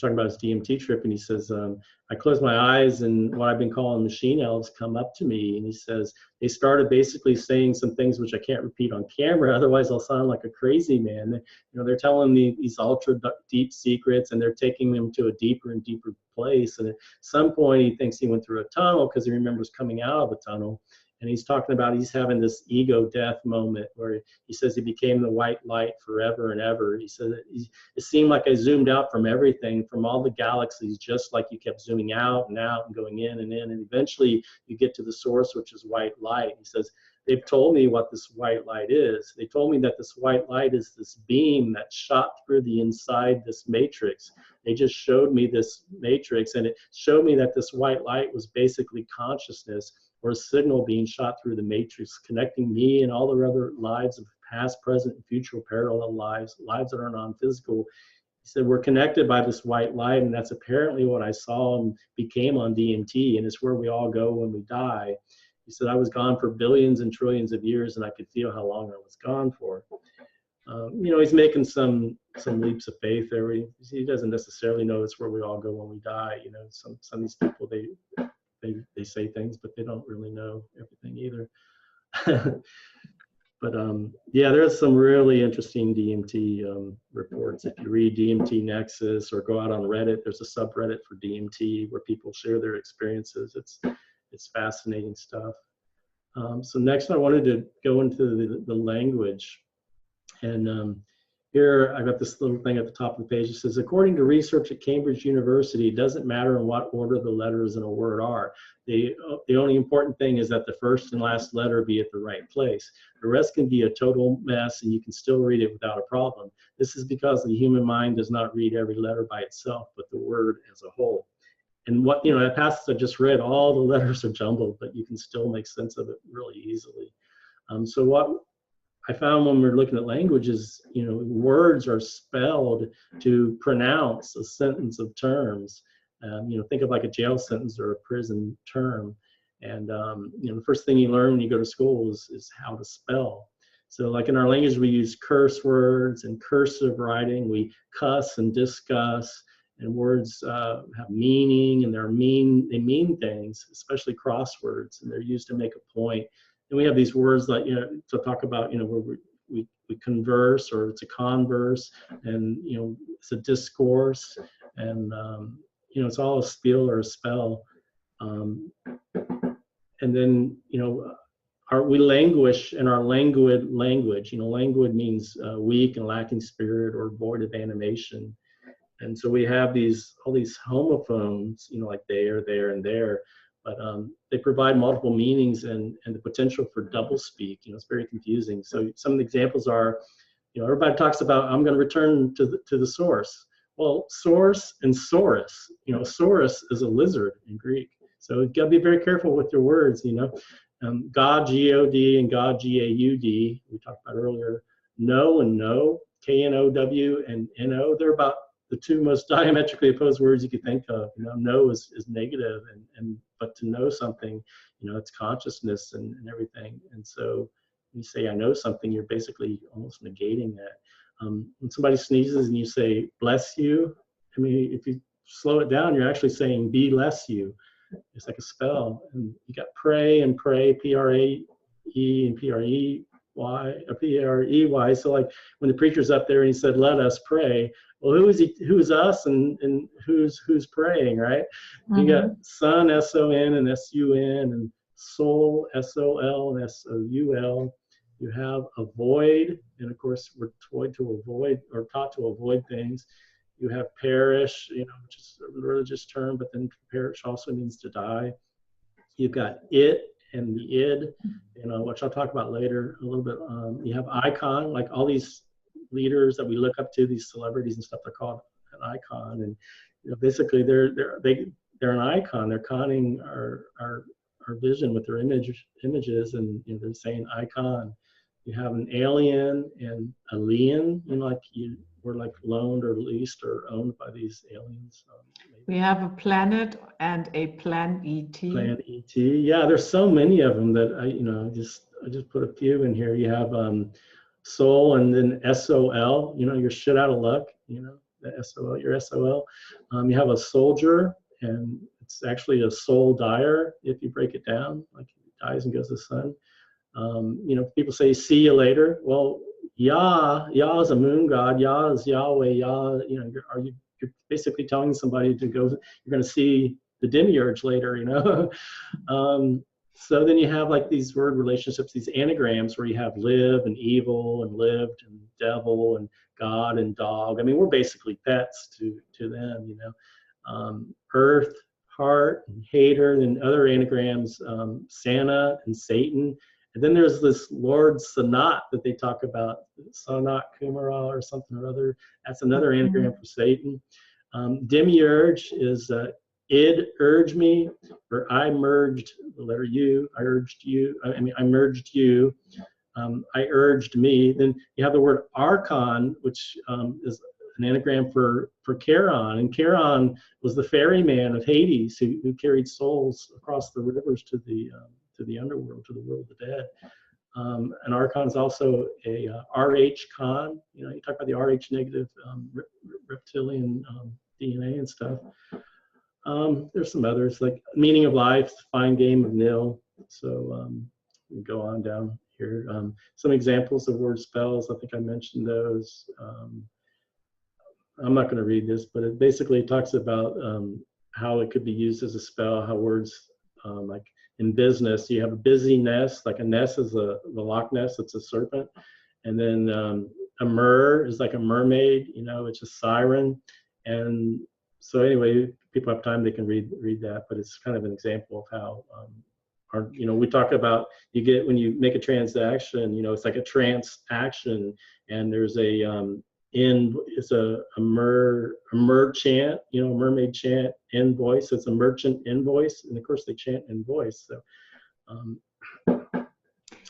talking about his DMT trip, and he says, I close my eyes, and what I've been calling machine elves come up to me, and he says they started basically saying some things which I can't repeat on camera, otherwise I'll sound like a crazy man. You know, they're telling me these ultra deep secrets, and they're taking them to a deeper and deeper place. And at some point, he thinks he went through a tunnel because he remembers coming out of a tunnel. And he's talking about he's having this ego death moment where he says he became the white light forever and ever. He said it seemed like I zoomed out from everything, from all the galaxies, just like you kept zooming out and out and going in. And eventually you get to the source, which is white light. He says, they've told me what this white light is. They told me that this white light is this beam that shot through the inside this matrix. They just showed me this matrix, and it showed me that this white light was basically consciousness, or a signal being shot through the matrix, connecting me and all the other lives of past, present, and future parallel lives that are non-physical. He said, we're connected by this white light, and that's apparently what I saw and became on DMT, and it's where we all go when we die. He said, I was gone for billions and trillions of years, and I could feel how long I was gone for. You know, he's making some leaps of faith there. He doesn't necessarily know it's where we all go when we die. You know, some of these people, they say things, but they don't really know everything either. But yeah, there's some really interesting DMT reports. If you read DMT Nexus or go out on Reddit, there's a subreddit for DMT where people share their experiences. It's fascinating stuff. So next I wanted to go into the language. And here I got this little thing at the top of the page. It says, according to research at Cambridge University, it doesn't matter in what order the letters in a word are. The only important thing is that the first and last letter be at the right place. The rest can be a total mess, and you can still read it without a problem. This is because the human mind does not read every letter by itself, but the word as a whole. And what, you know, that passage I just read, all the letters are jumbled, but you can still make sense of it really easily. So what I found when we're looking at languages, you know, words are spelled to pronounce a sentence of terms. You know, think of like a jail sentence or a prison term. And, you know, the first thing you learn when you go to school is how to spell. So like in our language, we use curse words and cursive writing. We cuss and discuss, and words have meaning, and they mean things, especially crosswords, and they're used to make a point. And we have these words like, you know, to talk about, you know, where we converse, or it's a converse, and, you know, it's a discourse, and, you know, it's all a spiel or a spell. And then, you know, we languish in our languid language. You know, languid means weak and lacking spirit or void of animation. And so we have all these homophones, you know, like there, and there. But they provide multiple meanings and the potential for double speak. You know, it's very confusing. So some of the examples are, you know, everybody talks about, I'm going to return to the source. Well, source and saurus, you know, saurus is a lizard in Greek. So you got to be very careful with your words, you know. God, G-O-D, and God, G-A-U-D, we talked about earlier. Know and know, K-N-O-W and N-O, they're about the two most diametrically opposed words you could think of. You know, know is negative, but to know something, you know, it's consciousness and everything. And so when you say I know something, you're basically almost negating that. When somebody sneezes and you say bless you, I mean, if you slow it down, you're actually saying be less you. It's like a spell. And you got pray and pray, P-R-A-E and P-R-E-Y, or P-R-E-Y. So like when the preacher's up there and he said, let us pray. Well, who's us and who's praying, right? Mm-hmm. You got son, S-O-N and S-U-N, and soul, S-O-L and S-O-U-L. You have avoid, and of course we're taught to avoid or taught to avoid things. You have perish, you know, which is a religious term, but then perish also means to die. You've got it and the id, you know, which I'll talk about later a little bit. You have icon, like all these leaders that we look up to, these celebrities and stuff, they're called an icon, and you know, basically they're an icon. They're conning our vision with their images, and you know, they're saying icon. You have an alien and a lien, you know, like we're like loaned or leased or owned by these aliens. We have a planet and a plan ET. Plan ET, yeah. There's so many of them that I just put a few in here. You have soul and then SOL. You know, you're shit out of luck. You know, the SOL, your SOL. You have a soldier, and it's actually a soul dyer if you break it down. Like he dies and goes to the sun. You know, people say, see you later. Well, Yah is a moon god. Yah is Yahweh. Yah, you know, you're basically telling somebody to go, you're going to see the demiurge later, you know. So then you have like these word relationships, these anagrams where you have live and evil and lived and devil and God and dog. I mean, we're basically pets to them, you know. Earth, heart, and hater, and other anagrams, Santa and Satan. And then there's this Lord Sanat that they talk about, Sanat Kumara or something or other. That's another anagram for Satan. Demiurge is id, urge me, or I merged, the letter U, I urged you, I merged you, I urged me. Then you have the word archon, which is an anagram for Charon. And Charon was the ferryman of Hades who carried souls across the rivers to the underworld, to the world of the dead. An archon is also a RH con. You know, you talk about the RH negative reptilian DNA and stuff. There's some others like meaning of life, fine game of nil. So we go on down here. Some examples of word spells. I think I mentioned those. I'm not going to read this, but it basically talks about how it could be used as a spell. How words like in business, you have a busyness, like a ness is the Loch Ness, it's a serpent. And then a mer is like a mermaid, you know, it's a siren. And so anyway, people have time, they can read that, but it's kind of an example of how, you know, we talk about, you get, when you make a transaction, you know, it's like a transaction, and there's it's a merchant, you know, mermaid chant invoice. It's a merchant invoice, and of course they chant invoice.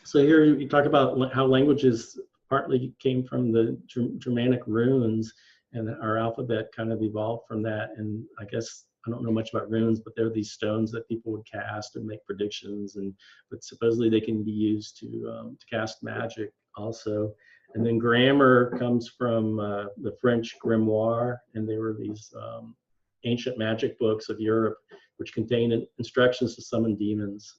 So here you talk about how languages partly came from the Germanic runes, and our alphabet kind of evolved from that. And I guess I don't know much about runes, but they're these stones that people would cast and make predictions, but supposedly they can be used to cast magic also. And then grammar comes from the French grimoire, and they were these ancient magic books of Europe, which contain instructions to summon demons.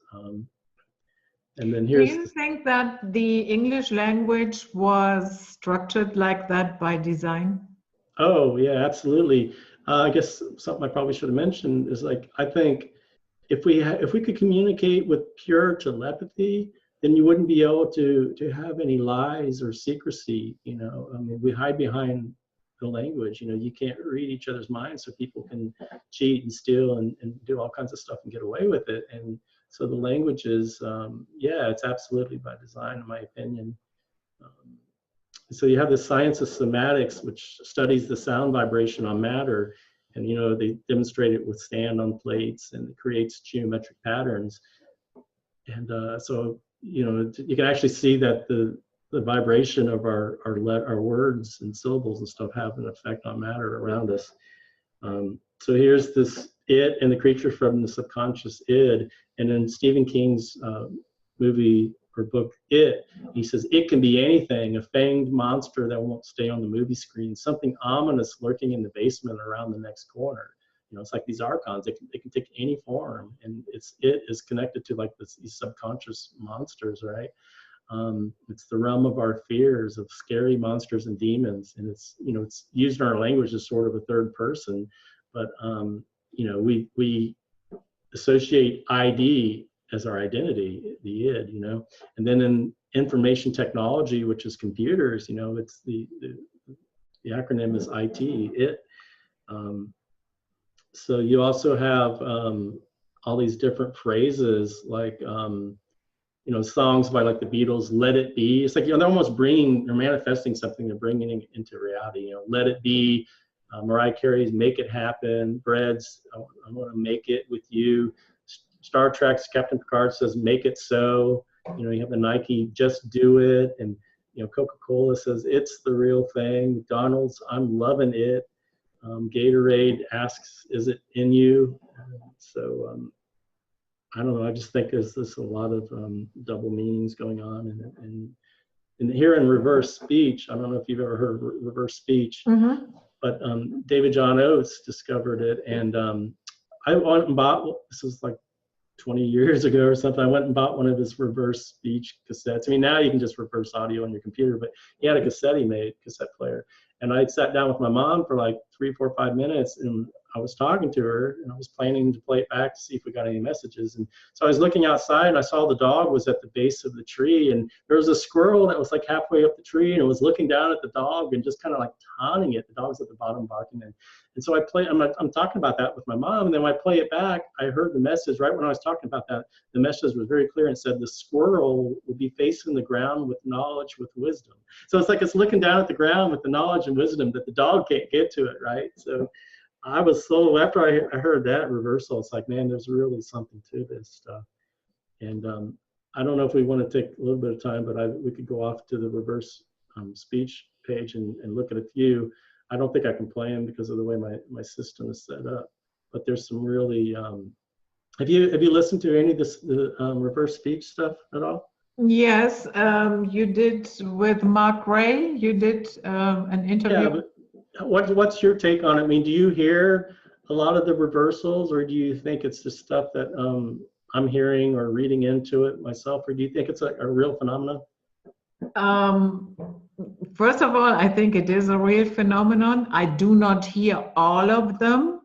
And then here's. Do you think that the English language was structured like that by design? Oh yeah, absolutely. I guess something I probably should have mentioned is, like, I think if we could communicate with pure telepathy, then you wouldn't be able to have any lies or secrecy. You know, I mean, we hide behind the language. You know, you can't read each other's minds, so people can cheat and steal and do all kinds of stuff and get away with it. And so the language is, yeah, it's absolutely by design, in my opinion. So you have the science of somatics, which studies the sound vibration on matter, and you know, they demonstrate it with stand on plates, and it creates geometric patterns. And so, you know, you can actually see that the the vibration of our words and syllables and stuff have an effect on matter around us. So here's this it and the creature from the subconscious id, and in Stephen King's movie or book It, he says it can be anything, a fanged monster that won't stay on the movie screen, something ominous lurking in the basement around the next corner. You know, it's like these archons, they can take any form, and it is connected to like these subconscious monsters, right? It's the realm of our fears, of scary monsters and demons, and it's, you know, it's used in our language as sort of a third person, but you know, we associate ID as our identity, the id, you know, and then in information technology, which is computers, you know, it's the acronym is IT, it. So you also have all these different phrases like, you know, songs by like the Beatles, Let It Be. It's like, you know, they're manifesting something, they're bringing it into reality. You know, Let It Be, Mariah Carey's Make It Happen, Bread's I Want to Make It With You. Star Trek's Captain Picard says, Make It So. You know, you have the Nike, Just Do It. And, you know, Coca-Cola says, It's the real thing. McDonald's, I'm loving it. Gatorade asks, is it in you? So I don't know, I just think there's a lot of double meanings going on. And here in reverse speech, I don't know if you've ever heard of reverse speech, but David John Oates discovered it. And I went and bought, this was like 20 years ago or something, I went and bought one of his reverse speech cassettes. I mean, now you can just reverse audio on your computer, but he had a cassette he made, cassette player. And I sat down with my mom for like 3, 4, 5 minutes, and I was talking to her, and I was planning to play it back to see if we got any messages. And so I was looking outside, and I saw the dog was at the base of the tree, and there was a squirrel that was like halfway up the tree, and it was looking down at the dog and just kind of like taunting it. The dog's at the bottom barking. And so I'm talking about that with my mom, and then when I play it back, I heard the message right when I was talking about that. The message was very clear and said, the squirrel will be facing the ground with knowledge, with wisdom. So it's like it's looking down at the ground with the knowledge and wisdom that the dog can't get to it, right? So I was so, after I heard that reversal, it's like, man, there's really something to this stuff. And I don't know if we want to take a little bit of time, but we could go off to the reverse speech page and look at a few. I don't think I can play them because of the way my system is set up. But there's some really, have you listened to any of this reverse speech stuff at all? Yes, you did with Mark Ray. You did an interview. Yeah, but what's your take on it? I mean, do you hear a lot of the reversals, or do you think it's just stuff that I'm hearing or reading into it myself, or do you think it's a real phenomenon? First of all, I think it is a real phenomenon. I do not hear all of them,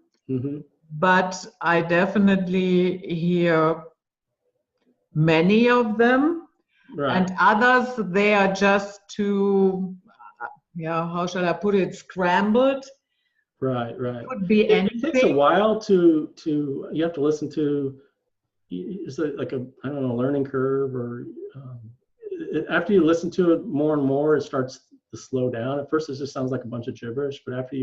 but I definitely hear many of them. Right. And others, they are just too, how shall I put it, scrambled. Right. Could be anything. It takes a while to you have to listen to, is it like a, I don't know, learning curve, or after you listen to it more and more, it starts to slow down. At first, it just sounds like a bunch of gibberish, but after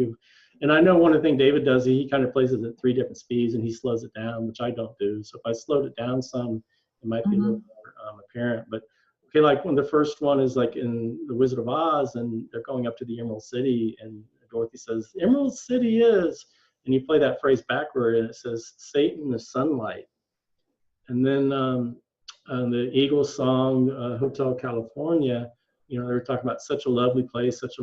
and I know one of the things David does, he kind of plays it at 3 different speeds, and he slows it down, which I don't do. So if I slowed it down some, it might be a little more apparent. But okay, like when the first one is like in The Wizard of Oz, and they're going up to the Emerald City, and Dorothy says, Emerald City is, and you play that phrase backward, and it says, Satan is sunlight. And then the Eagles song, Hotel California, you know, they were talking about such a lovely place, and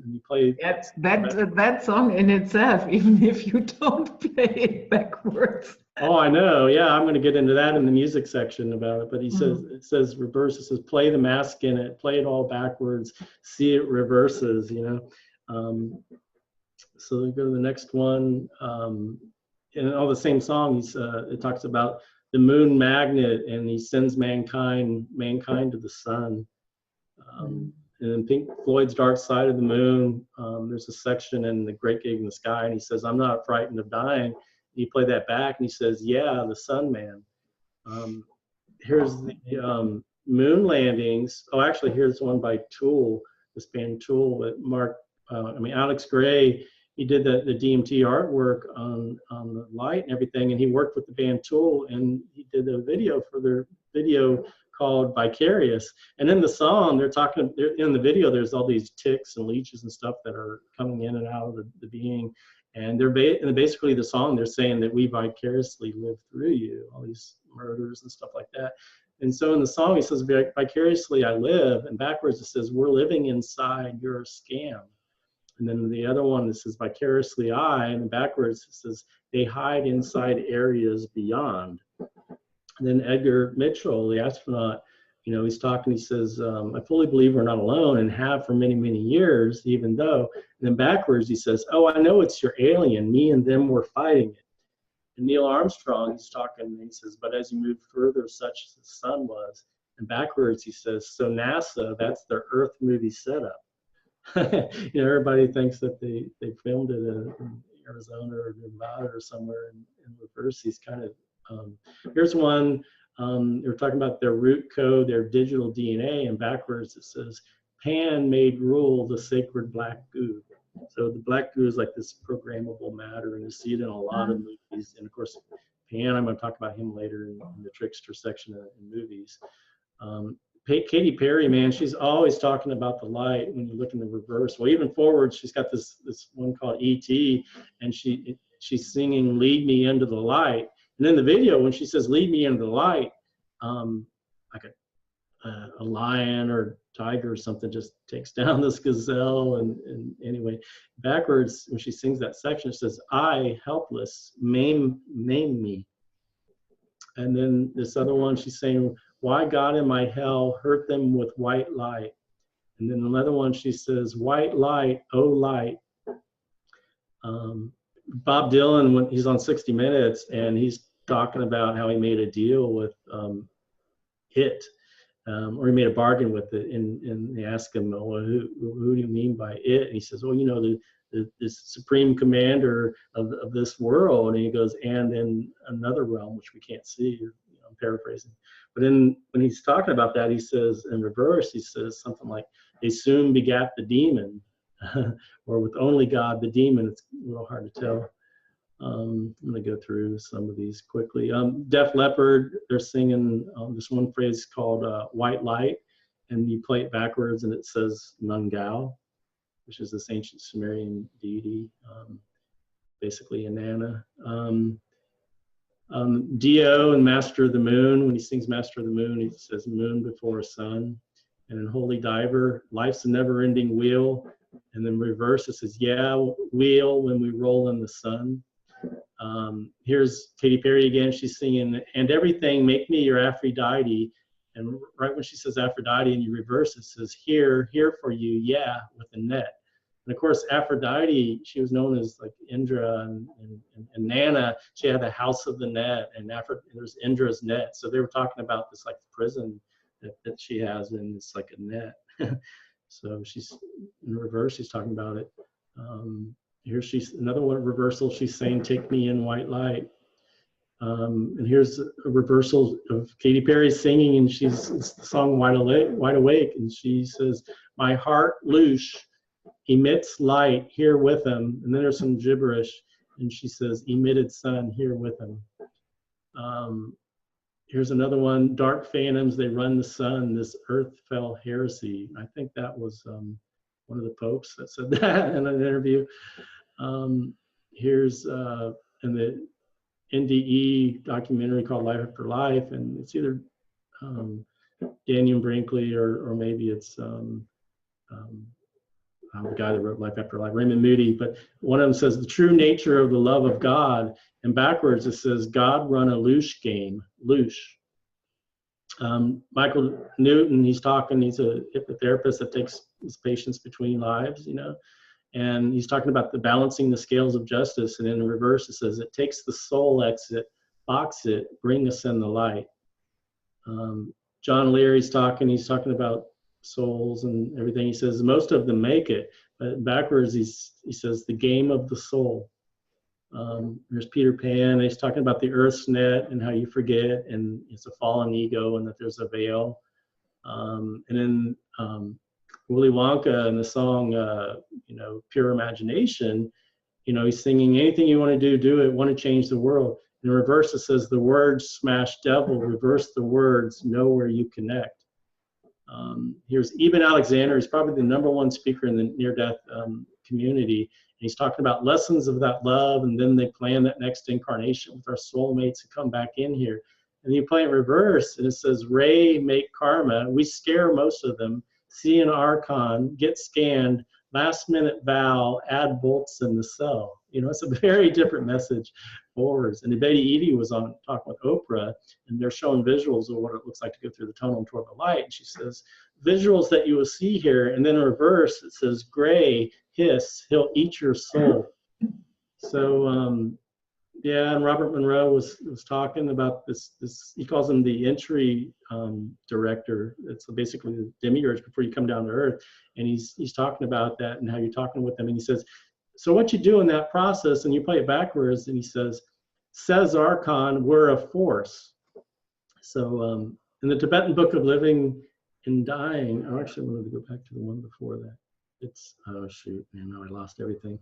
you play that song in itself, even if you don't play it backwards. Oh, I know. Yeah, I'm going to get into that in the music section about it. But he says, it says reverse. It says play the mask in it, play it all backwards, see it reverses. You know. So we go to the next one. In all the same songs, it talks about the moon magnet, and he sends mankind to the sun. And in Pink Floyd's Dark Side of the Moon, there's a section in The Great Gig in the Sky, and he says, I'm not frightened of dying. You play that back, and he says, yeah, the Sun Man. Here's the moon landings. Oh, actually, here's one by Tool, this band Tool, that Alex Gray, he did the DMT artwork on the light and everything, and he worked with the band Tool, and he did a video for their video called Vicarious. And in the song, in the video, there's all these ticks and leeches and stuff that are coming in and out of the being. And and basically the song, they're saying that we vicariously live through you, all these murders and stuff like that. And so in the song, he says, vicariously I live, and backwards it says, we're living inside your scam. And then the other one, it says vicariously I, and backwards it says, they hide inside areas beyond. And then Edgar Mitchell, the astronaut, he's talking, he says, I fully believe we're not alone and have for many, many years, even though, and then backwards he says, oh, I know it's your alien, me and them were fighting it. And Neil Armstrong, he's talking, and he says, but as you move further, such as the sun was. And backwards he says, so NASA, that's their Earth movie setup. Everybody thinks that they filmed it in Arizona or Nevada or somewhere in reverse. He's kind of, here's one, they're talking about their root code, their digital DNA, and backwards it says, Pan made rule the sacred black goo. So the black goo is like this programmable matter, and you see it in a lot of movies. And of course, Pan, I'm going to talk about him later in the trickster section in movies. Katy Perry, man, she's always talking about the light when you look in the reverse. Well, even forward, she's got this one called E.T., and she's singing "Lead Me Into the Light." And in the video, when she says "Lead Me into the light," like a lion or tiger or something just takes down this gazelle. And anyway, backwards, when she sings that section, it says, I, helpless, maim me. And then this other one, she's saying, why God in my hell hurt them with white light. And then another one, she says, white light, oh light. Bob Dylan, when he's on 60 Minutes, and he's talking about how he made a deal with it. Or he made a bargain with it, and they ask him, well, who do you mean by it? And he says, well, the supreme commander of this world. And he goes, and in another realm, which we can't see. I'm paraphrasing. But when he's talking about that, he says, in reverse, he says something like, they soon begat the demon, or with only God, the demon. It's a little hard to tell. I'm going to go through some of these quickly. Def Leppard, they're singing this one phrase called White Light, and you play it backwards and it says Nungao, which is this ancient Sumerian deity, basically Inanna. Dio and Master of the Moon, when he sings Master of the Moon, he says moon before a sun. And in Holy Diver, life's a never-ending wheel. And then reverse, it says, yeah, wheel when we roll in the sun. Here's Katy Perry again. She's singing, and everything, make me your Aphrodite. And right when she says Aphrodite and you reverse, it says, here for you, yeah, with a net. And of course, Aphrodite, she was known as like Indra, and Nana, she had the house of the net, and there's Indra's net. So they were talking about this like prison that she has, and it's like a net. So she's in reverse, she's talking about it. Here she's another one reversal. She's saying, take me in white light. And here's a reversal of Katy Perry singing, and it's the song Wide Awake. And she says, my heart loose emits light here with him. And then there's some gibberish, and she says, emitted sun here with him. Here's another one, dark phantoms, they run the sun, this earth fell heresy. I think that was one of the popes that said that in an interview. Here's in the NDE documentary called Life After Life, and it's either Daniel Brinkley or maybe it's the guy that wrote Life After Life, Raymond Moody. But one of them says the true nature of the love of God, and backwards it says God run a loosh game, loosh. Michael Newton, he's talking, he's a hypnotherapist that takes his patients between lives, and he's talking about the balancing the scales of justice. And in the reverse, it says, it takes the soul exit, box it, bring us in the light. John Leary's talking, he's talking about souls and everything. He says, most of them make it, but backwards, he says, the game of the soul. There's Peter Pan, and he's talking about the earth's net and how you forget, and it's a fallen ego, and that there's a veil. And then Willy Wonka in the song, Pure Imagination, he's singing, anything you want to do it, want to change the world. In reverse, it says the words smash devil, reverse the words, know where you connect. Here's Eben Alexander. He's probably the #1 speaker in the near-death community. And he's talking about lessons of that love, and then they plan that next incarnation with our soulmates to come back in here. And you play it reverse, and it says, Ray, make karma. We scare most of them. See an archon, get scanned, last minute vow, add bolts in the cell. You know, it's a very different message forwards. And Betty Edie was on talking with Oprah, and they're showing visuals of what it looks like to go through the tunnel and toward the light. And she says, visuals that you will see here, and then in reverse, it says, gray, hiss, he'll eat your soul. So, yeah, and Robert Monroe was talking about this, he calls him the entry director. It's basically the demiurge before you come down to earth. And he's talking about that and how you're talking with them. And he says, so what you do in that process, and you play it backwards, and he says Archon, we're a force. So in the Tibetan Book of Living and Dying, I actually wanted to go back to the one before that. It's, oh shoot, man, now I lost everything.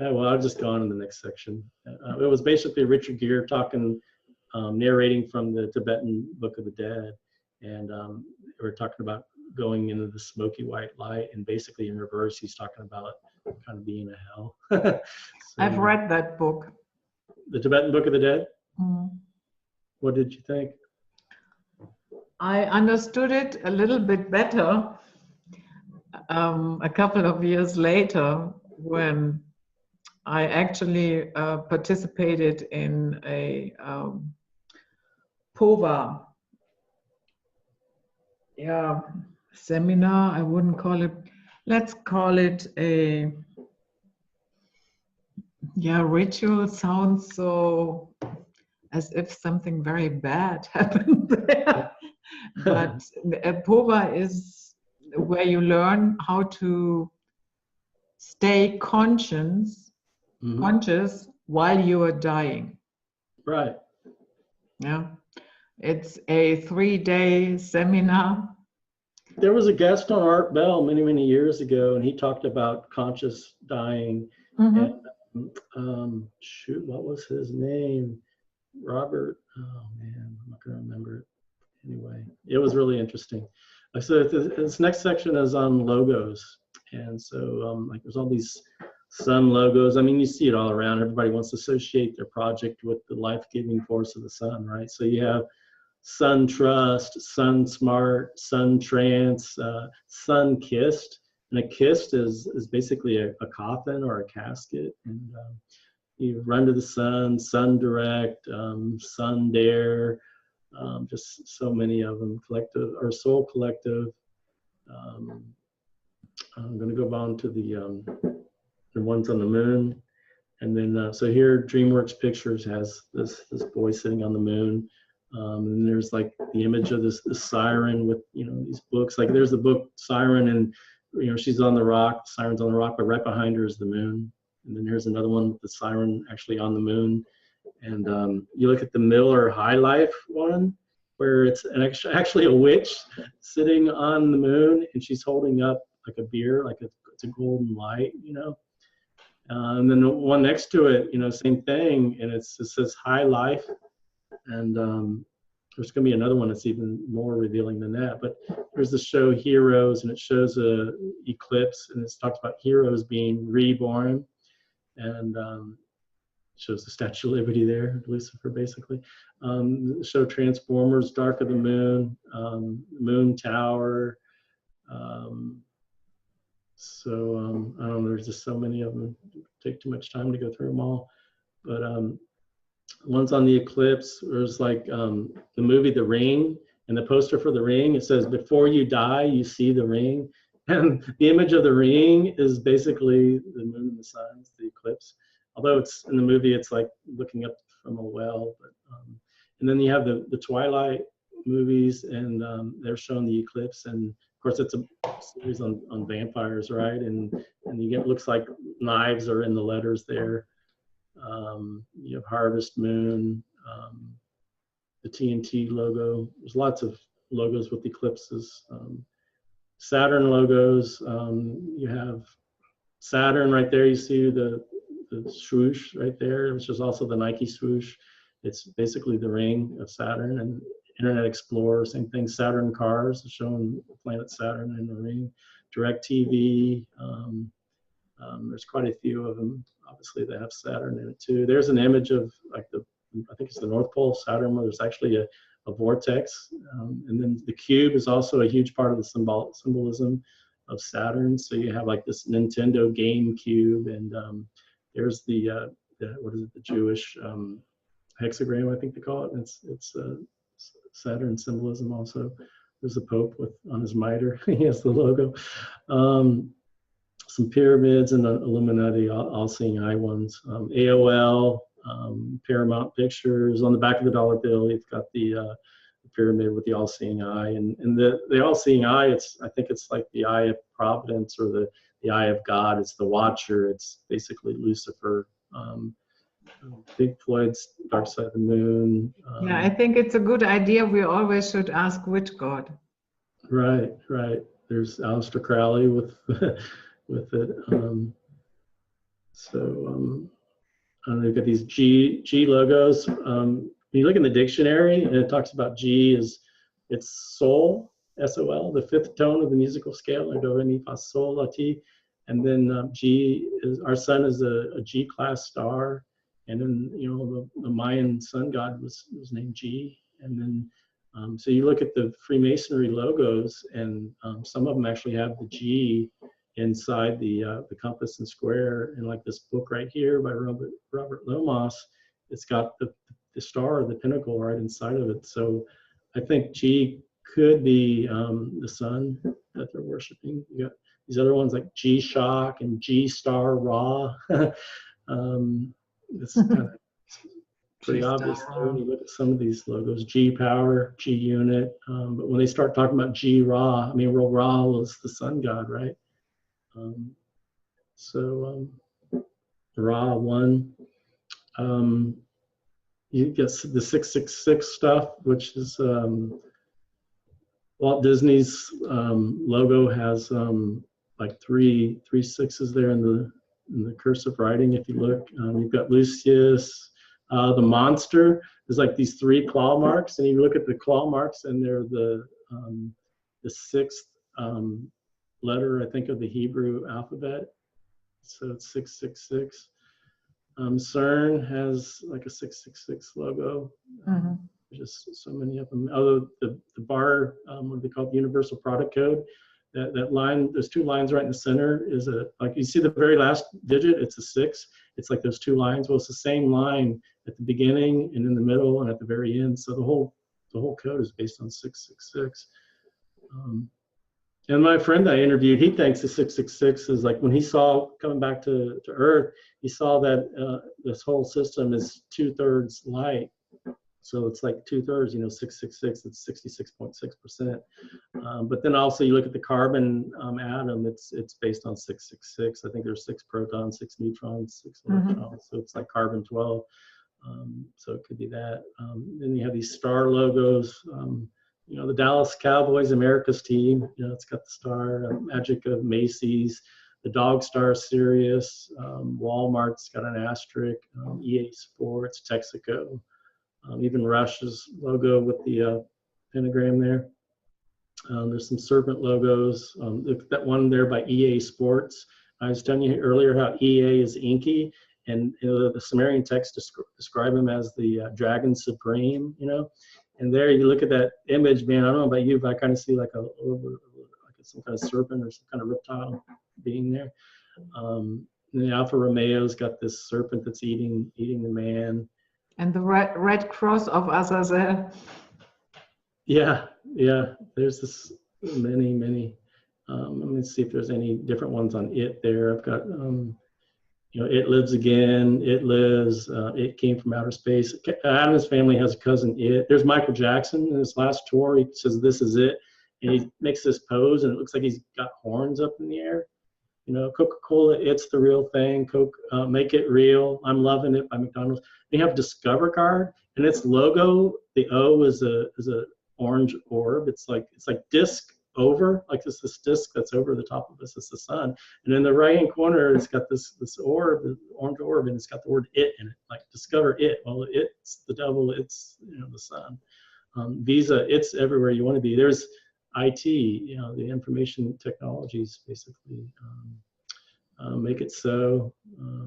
Well, I'll just go on in the next section. It was basically Richard Gere talking, narrating from the Tibetan Book of the Dead. And we're talking about going into the smoky white light, and basically in reverse, he's talking about kind of being a hell. So, I've read that book. The Tibetan Book of the Dead? Mm. What did you think? I understood it a little bit better a couple of years later, when I actually participated in a POVA seminar. I wouldn't call it, let's call it a ritual. Sounds so as if something very bad happened there. But a POVA is where you learn how to stay conscious while you are dying. Right. Yeah. It's a 3-day seminar. There was a guest on Art Bell many, many years ago, and he talked about conscious dying. And shoot, what was his name? Robert, oh man, I'm not gonna remember it. Anyway, it was really interesting. So this next section is on logos. And so like there's all these sun logos. I mean, you see it all around. Everybody wants to associate their project with the life-giving force of the sun, right? So you have Sun Trust, Sun Smart, Sun Trance, Sun Kissed. And a kissed is basically a coffin or a casket. And you run to the sun, Sun Direct, Sun Dare, just so many of them. Collective or Soul Collective. I'm going to go on to the ones on the moon. And then, so here DreamWorks Pictures has this boy sitting on the moon. And there's like the image of this siren with, you know, these books. Like there's the book Siren, and, you know, she's on the rock, the siren's on the rock, but right behind her is the moon. And then here's another one with the siren actually on the moon. And you look at the Miller High Life one, where it's actually a witch sitting on the moon, and she's holding up like a beer, like it's a golden light, you know. And then the one next to it, you know, same thing, and it says High Life. And there's going to be another one that's even more revealing than that. But there's the show Heroes, and it shows a eclipse, and it talks about heroes being reborn, and shows the Statue of Liberty there, Lucifer, basically. The show Transformers, Dark of the Moon, Moon Tower. So I don't know, there's just so many of them. It'd take too much time to go through them all. But one's on the eclipse. There's like the movie The Ring, and the poster for The Ring, it says, before you die, you see the ring. And the image of the ring is basically the moon and the sun, the eclipse. Although it's in the movie, it's like looking up from a well. But, and then you have the Twilight movies, and they're showing the eclipse. And of course, it's a series on vampires, right? And you get, looks like knives are in the letters there. You have Harvest Moon, the TNT logo. There's lots of logos with eclipses. Saturn logos. You have Saturn right there. You see the the swoosh right there, which is also the Nike swoosh. It's basically the ring of Saturn. And Internet Explorer, same thing. Saturn cars showing planet Saturn in the ring. DirecTV. There's quite a few of them, obviously, that have Saturn in it too. There's an image of like I think it's the North Pole of Saturn, where there's actually a vortex. And then the cube is also a huge part of the symbolism of Saturn. So you have like this Nintendo game cube, and there's the what is it, the Jewish hexagram, I think they call it. And it's Saturn symbolism also. There's the Pope on his mitre. He has the logo. Some pyramids and the Illuminati, all-seeing eye ones. AOL, Paramount Pictures. On the back of the dollar bill, you've got the pyramid with the all-seeing eye. And the all-seeing eye, I think it's like the eye of providence, or the eye of God. It's the watcher. It's basically Lucifer. Pink Floyd's Dark Side of the Moon. Yeah, I think it's a good idea. We always should ask which God. Right. There's Aleister Crowley with with it. They've got these G logos. When you look in the dictionary, and it talks about G it's Sol, S-O-L, the fifth tone of the musical scale, do, re, mi, fa, sol, la, ti. And then G is, our sun is a G-class star. And then, the Mayan sun god was named G. And then, so you look at the Freemasonry logos, and some of them actually have the G inside the compass and square. And like this book right here by Robert Lomas, it's got the star, the pinnacle, right inside of it. So I think G could be the sun that they're worshiping. You got these other ones like G-Shock and G-Star Ra. It's kind of pretty obvious when you look at some of these logos. G-Power, G-Unit. But when they start talking about G-Ra, Ra was the sun god, right? Ra 1. You get the 666 stuff, which is Walt Disney's logo has like three sixes there in the cursive writing. If you look, you've got Lucius. The monster is like these 3 claw marks, and you look at the claw marks, and they're the 6th letter, I think, of the Hebrew alphabet. So it's 666. CERN has like a 666 logo. Just so many of them. Although the bar, what they call it, the Universal Product Code, that line, there's 2 lines right in the center, is like you see the very last digit, it's a 6. It's like those 2 lines. Well, it's the same line at the beginning and in the middle and at the very end. So the whole code is based on 666. And my friend I interviewed, he thinks the 666 is like when he saw coming back to Earth, he saw that this whole system is 2/3 light. So it's like 2/3, 666, it's 66.6%. But then also you look at the carbon atom, it's based on 666. I think there's 6 protons, 6 neutrons, 6 electrons. So it's like carbon 12. So it could be that. Then you have these star logos. The Dallas Cowboys, America's team, it's got the star, Magic of Macy's, the Dog Star Sirius, Walmart's got an asterisk, EA Sports, Texaco, even Rush's logo with the pentagram there. There's some serpent logos. That one there by EA Sports. I was telling you earlier how EA is inky, and the Sumerian texts describe him as the dragon supreme, And there you look at that image, man, I don't know about you, but I kind of see like some kind of serpent or some kind of reptile being there. And the Alfa Romeo's got this serpent that's eating the man. And the red cross of Azazel. Yeah. There's this many. Let me see if there's any different ones on it there. I've got, It Lives Again, It Lives, It Came from Outer Space. Adam's family has a cousin, It. There's Michael Jackson in his last tour. He says, "This is it." And he makes this pose, and it looks like he's got horns up in the air. Coca-Cola, It's the Real Thing. Coke, Make It Real. I'm Loving It by McDonald's. You have Discover Card, and its logo, the O is a orange orb. It's like disc over, like this disc that's over the top of us, it's the sun. And in the right-hand corner, it's got this orb, the orange orb, and it's got the word it in it, like discover it. Well, it's the devil, it's, you know, the sun. Visa, it's everywhere you want to be. There's IT, you know, the information technologies, basically. Make it so,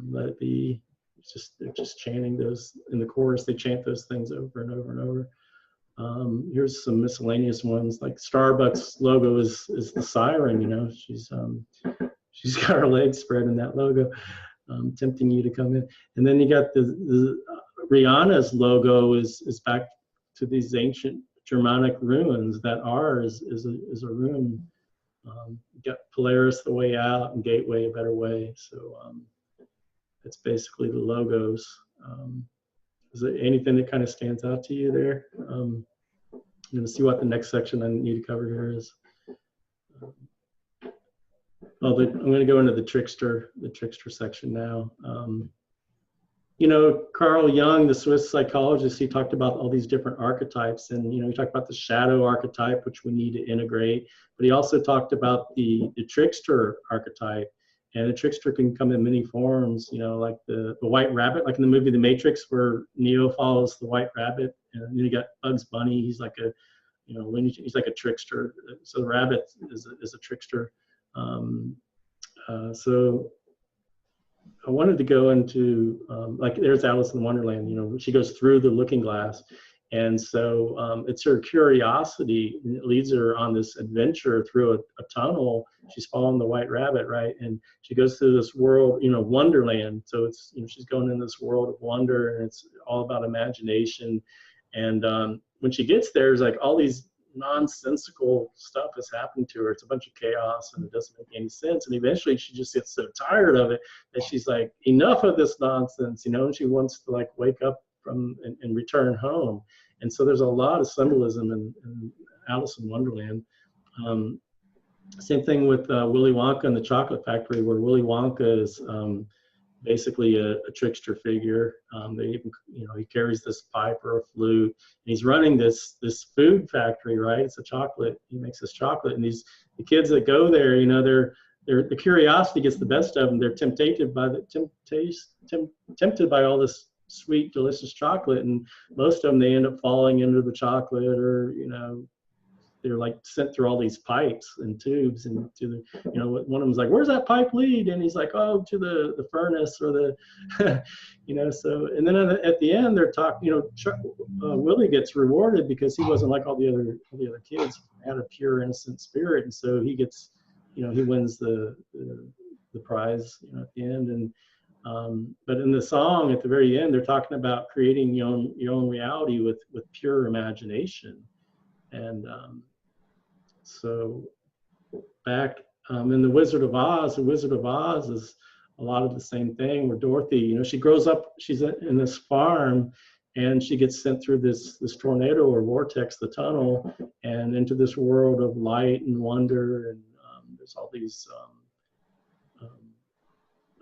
let it be. It's just, they're just chanting those in the chorus. They chant those things over and over and over. Here's some miscellaneous ones, like Starbucks logo is the siren, you know, she's got her legs spread in that logo, tempting you to come in. And then you got the Rihanna's logo is back to these ancient Germanic ruins. That R is a rune. You got Polaris, the way out, and Gateway, a better way. So it's basically the logos. Is there anything that kind of stands out to you there? I'm going to see what the next section I need to cover here is. I'm going to go into the trickster section now. You know, Carl Jung, the Swiss psychologist, he talked about all these different archetypes, and, you know, he talked about the shadow archetype, which we need to integrate, but he also talked about the trickster archetype. And the trickster can come in many forms, you know, like the white rabbit, like in the movie The Matrix, where Neo follows the white rabbit, and then you got Bugs Bunny. He's like a, you know, he's like a trickster. So the rabbit is a trickster. So I wanted to go into like there's Alice in Wonderland. You know, she goes through the looking glass. And so it's her curiosity that leads her on this adventure through a tunnel. She's following the white rabbit, right? And she goes through this world, you know, Wonderland. So it's, you know, she's going in this world of wonder, and it's all about imagination. And when she gets there, there's like all these nonsensical stuff is happening to her. It's a bunch of chaos, and it doesn't make any sense. And eventually she just gets so tired of it that she's like, enough of this nonsense, you know, and she wants to like wake up from and return home. And so there's a lot of symbolism in Alice in Wonderland. Same thing with Willy Wonka and the Chocolate Factory, where Willy Wonka is basically a trickster figure. They even, you know, he carries this pipe or a flute, and he's running this food factory, right? It's a chocolate. He makes this chocolate, and the kids that go there, you know, the curiosity gets the best of them. They're tempted by all this sweet, delicious chocolate, and most of them, they end up falling into the chocolate, or, you know, they're like sent through all these pipes and tubes, and to the, you know, one of them's like, where's that pipe lead? And he's like, oh, to the furnace, or the you know. So, and then at the end they're talking, you know, Willie gets rewarded because he wasn't like all the other kids, he had a pure, innocent spirit, and so he gets, you know, he wins the prize, you know, at the end. And but in the song at the very end, they're talking about creating your own reality with pure imagination. And so back in the Wizard of Oz is a lot of the same thing, where Dorothy, you know, she grows up, she's in this farm, and she gets sent through this tornado or vortex, the tunnel, and into this world of light and wonder. And there's all these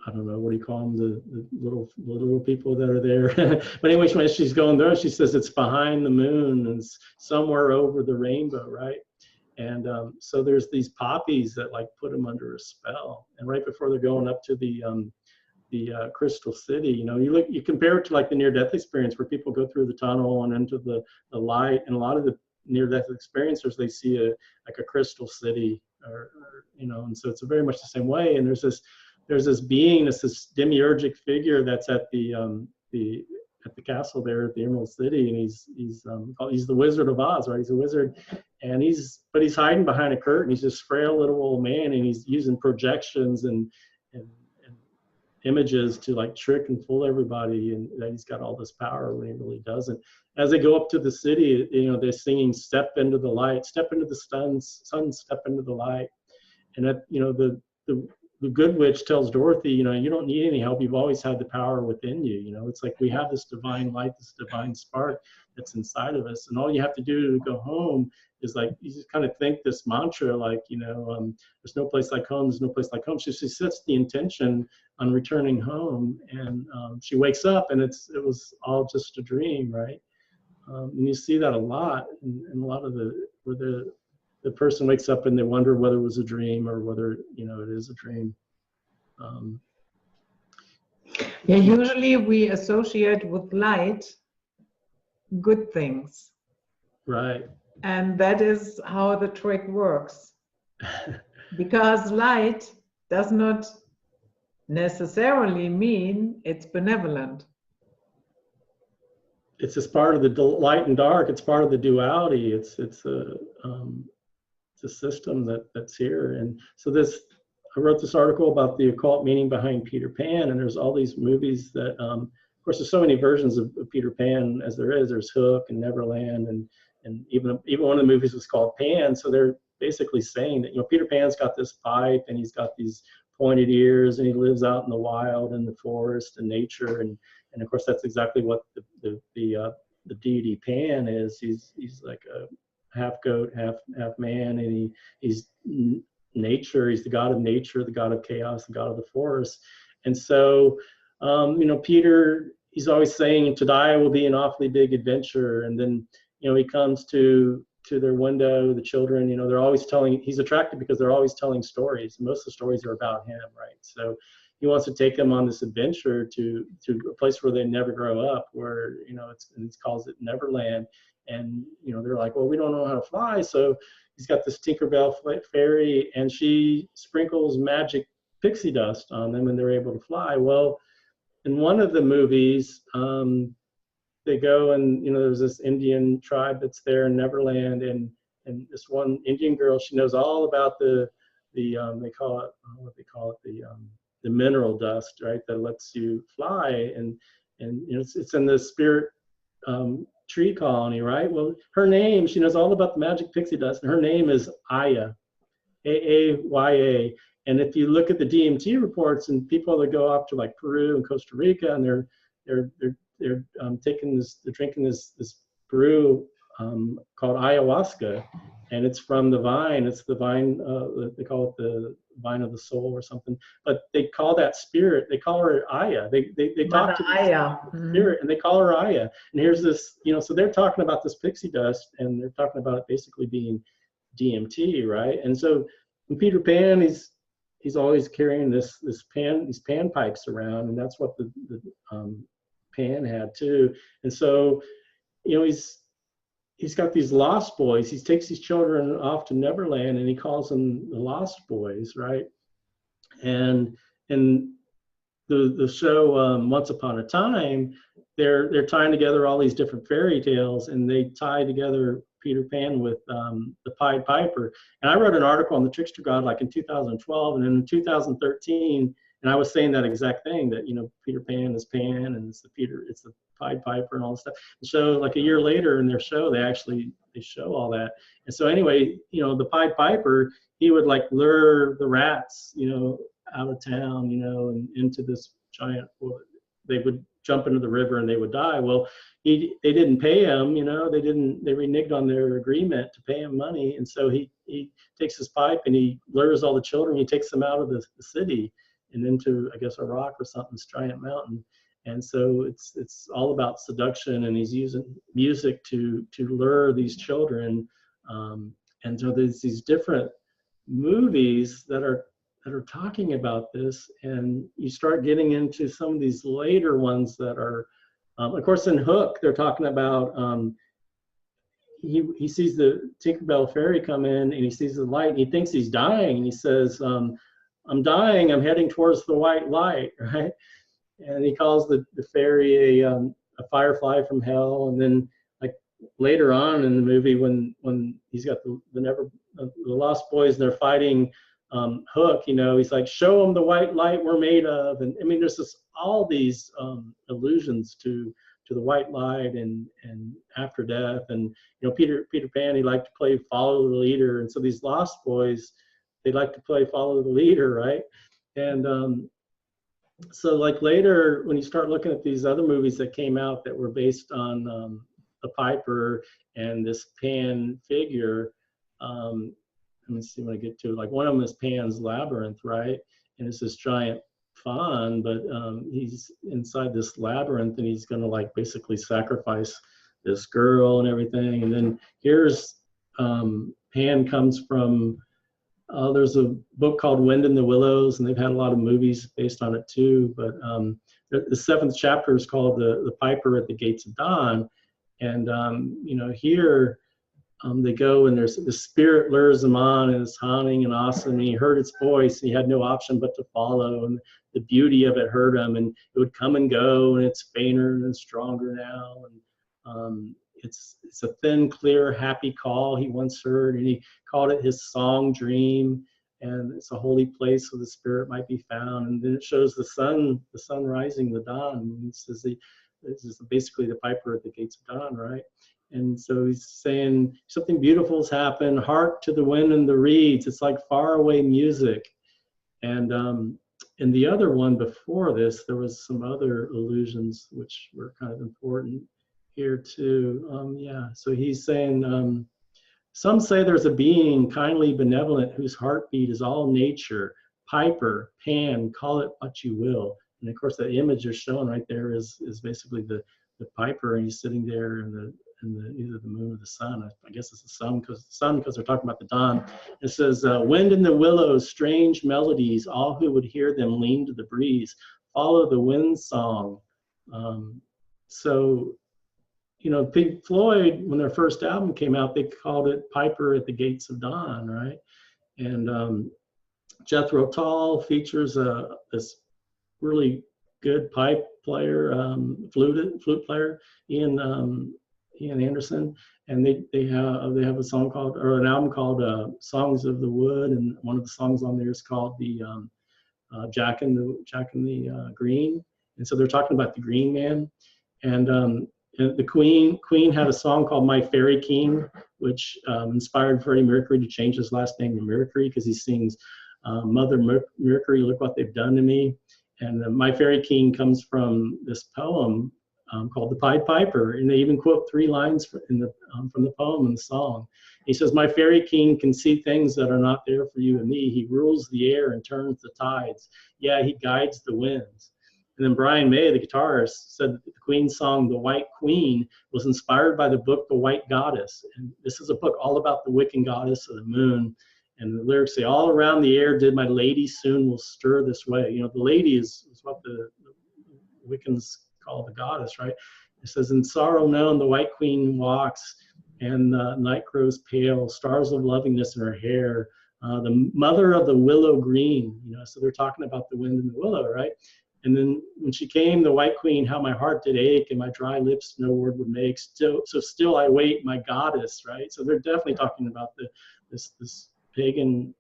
I don't know, what do you call them, the little people that are there. But anyway, when she's going there, she says it's behind the moon and it's somewhere over the rainbow, right? And so there's these poppies that like put them under a spell. And right before they're going up to the Crystal City, you know, you compare it to like the near-death experience, where people go through the tunnel and into the light, and a lot of the near-death experiencers, they see a crystal city, or you know, and so it's very much the same way. And there's this being, this demiurgic figure that's at the castle there at the Emerald City, and he's the Wizard of Oz, right? He's a wizard, and he's hiding behind a curtain. He's this frail little old man, and he's using projections and images to like trick and fool everybody, and that he's got all this power when he really doesn't. As they go up to the city, you know, they're singing "Step into the light, step into the sun, step into the light," and that, you know, the good witch tells Dorothy, you know, you don't need any help. You've always had the power within you. You know, it's like we have this divine light, this divine spark that's inside of us. And all you have to do to go home is like, you just kind of think this mantra, like, you know, there's no place like home, there's no place like home. She sets the intention on returning home, and she wakes up, and it was all just a dream, right? And you see that a lot in a lot of where the person wakes up and they wonder whether it was a dream or whether, you know, it is a dream. Yeah, usually we associate with light good things. Right. And that is how the trick works. Because light does not necessarily mean it's benevolent. It's just part of the light and dark. It's part of the duality. It's a system that's here. And so I wrote this article about the occult meaning behind Peter Pan, and there's all these movies that, of course, there's so many versions of Peter Pan as there is. There's Hook and Neverland, and even one of the movies was called Pan. So they're basically saying that, you know, Peter Pan's got this pipe and he's got these pointed ears and he lives out in the wild and the forest and nature, and of course that's exactly what the deity Pan is. He's like a half goat, half man, and he's nature. He's the god of nature, the god of chaos, the god of the forest. And so, you know, Peter, he's always saying, to die will be an awfully big adventure. And then, you know, he comes to their window, the children, you know, they're always telling, he's attracted because they're always telling stories. Most of the stories are about him, right? So he wants to take them on this adventure to a place where they never grow up, where, you know, he calls it Neverland. And, you know, they're like, well, we don't know how to fly. So he's got this Tinkerbell fairy, and she sprinkles magic pixie dust on them and they're able to fly. Well, in one of the movies, they go and, you know, there's this Indian tribe that's there in Neverland, and this one Indian girl, she knows all about the they call it, the mineral dust, right, that lets you fly, and you know, it's in the spirit tree colony, right? Well, her name, she knows all about the magic pixie dust, and her name is Aya, Aaya. And if you look at the DMT reports and people that go off to like Peru and Costa Rica, and they're drinking this brew called ayahuasca, and it's from the vine. It's the vine, they call it the vine of the soul or something. But they call that spirit, they call her Aya. They talk to the spirit, and they call her Aya. And here's this, you know, so they're talking about this pixie dust, and they're talking about it basically being DMT, right? And so in Peter Pan, he's always carrying these pan pipes around, and that's what the Pan had too. And so, you know, he's got these lost boys. He takes these children off to Neverland, and he calls them the Lost Boys, right? And in the show Once Upon a Time, they're tying together all these different fairy tales, and they tie together Peter Pan with the Pied Piper. And I wrote an article on the Trickster God like in 2012, and then in 2013, and I was saying that exact thing, that, you know, Peter Pan is Pan, and it's the Pied Piper and all this stuff. And so like a year later in their show, they show all that. And so anyway, you know, the Pied Piper, he would like lure the rats, you know, out of town, you know, and into this giant, well, they would jump into the river and they would die. Well, they didn't pay him, you know, they reneged on their agreement to pay him money. And so he takes his pipe and he lures all the children, he takes them out of the city and into, I guess, a rock or something, this giant mountain. And so it's all about seduction, and he's using music to lure these children. And so there's these different movies that are talking about this, and you start getting into some of these later ones that are, of course, in Hook, they're talking about, he sees the Tinkerbell fairy come in, and he sees the light, and he thinks he's dying, and he says, I'm dying, I'm heading towards the white light, right? And he calls the fairy a firefly from hell. And then like later on in the movie, when he's got the Lost Boys and they're fighting Hook, you know, he's like, show them the white light we're made of. And I mean, there's all these allusions to the white light and after death. And, you know, Peter Pan, he liked to play follow the leader. And so these Lost Boys, they like to play follow the leader, right? And so like later, when you start looking at these other movies that came out that were based on the Piper and this Pan figure, let me see when I get to it. Like one of them is Pan's Labyrinth, right? And it's this giant faun, but he's inside this labyrinth, and he's gonna like basically sacrifice this girl and everything. And then here's Pan comes from, there's a book called Wind in the Willows, and they've had a lot of movies based on it too. But the 7th chapter is called the Piper at the Gates of Dawn. And, you know, here they go and there's the spirit lures him on and it's haunting and awesome. And he heard its voice and he had no option but to follow. And the beauty of it hurt him, and it would come and go, and it's fainter and stronger now. And it's a thin, clear, happy call he once heard, and he called it his song dream. And it's a holy place where the spirit might be found. And then it shows the sun rising, the dawn. And he says this is basically the Piper at the Gates of Dawn, right? And so he's saying something beautiful has happened. Hark to the wind and the reeds. It's like faraway music. And in the other one before this, there was some other allusions which were kind of important here too. Yeah, so he's saying, some say there's a being kindly benevolent whose heartbeat is all nature. Piper, Pan, call it what you will. And of course, the image you're showing right there is basically the Piper, and he's sitting there in either the moon or the sun. I guess it's the sun because they're talking about the dawn. It says, wind in the willows, strange melodies, all who would hear them lean to the breeze, follow the wind song. So, you know, Pink Floyd, when their first album came out, they called it Piper at the Gates of Dawn, right? And Jethro Tull features this really good pipe player, flute player, Ian Anderson, and they have a song called, or an album called Songs of the Wood, and one of the songs on there is called the Jack and the Green, and so they're talking about the Green Man, and the Queen had a song called My Fairy King, which inspired Freddie Mercury to change his last name to Mercury, because he sings Mother Mercury, look what they've done to me. And My Fairy King comes from this poem called The Pied Piper, and they even quote 3 lines from the poem and the song. He says, my fairy king can see things that are not there for you and me. He rules the air and turns the tides. Yeah, he guides the winds. And then Brian May, the guitarist, said that the Queen song, The White Queen, was inspired by the book The White Goddess. And this is a book all about the Wiccan goddess of the moon. And the lyrics say, all around the air did my lady soon will stir this way. You know, the lady is what the Wiccans call the goddess, right? It says, in sorrow known, the White Queen walks, and night grows pale, stars of lovingness in her hair. The mother of the willow green, you know, so they're talking about the wind and the willow, right? And then when she came, the White Queen, how my heart did ache, and my dry lips no word would make. Still I wait, my goddess, right? So they're definitely talking about this pagan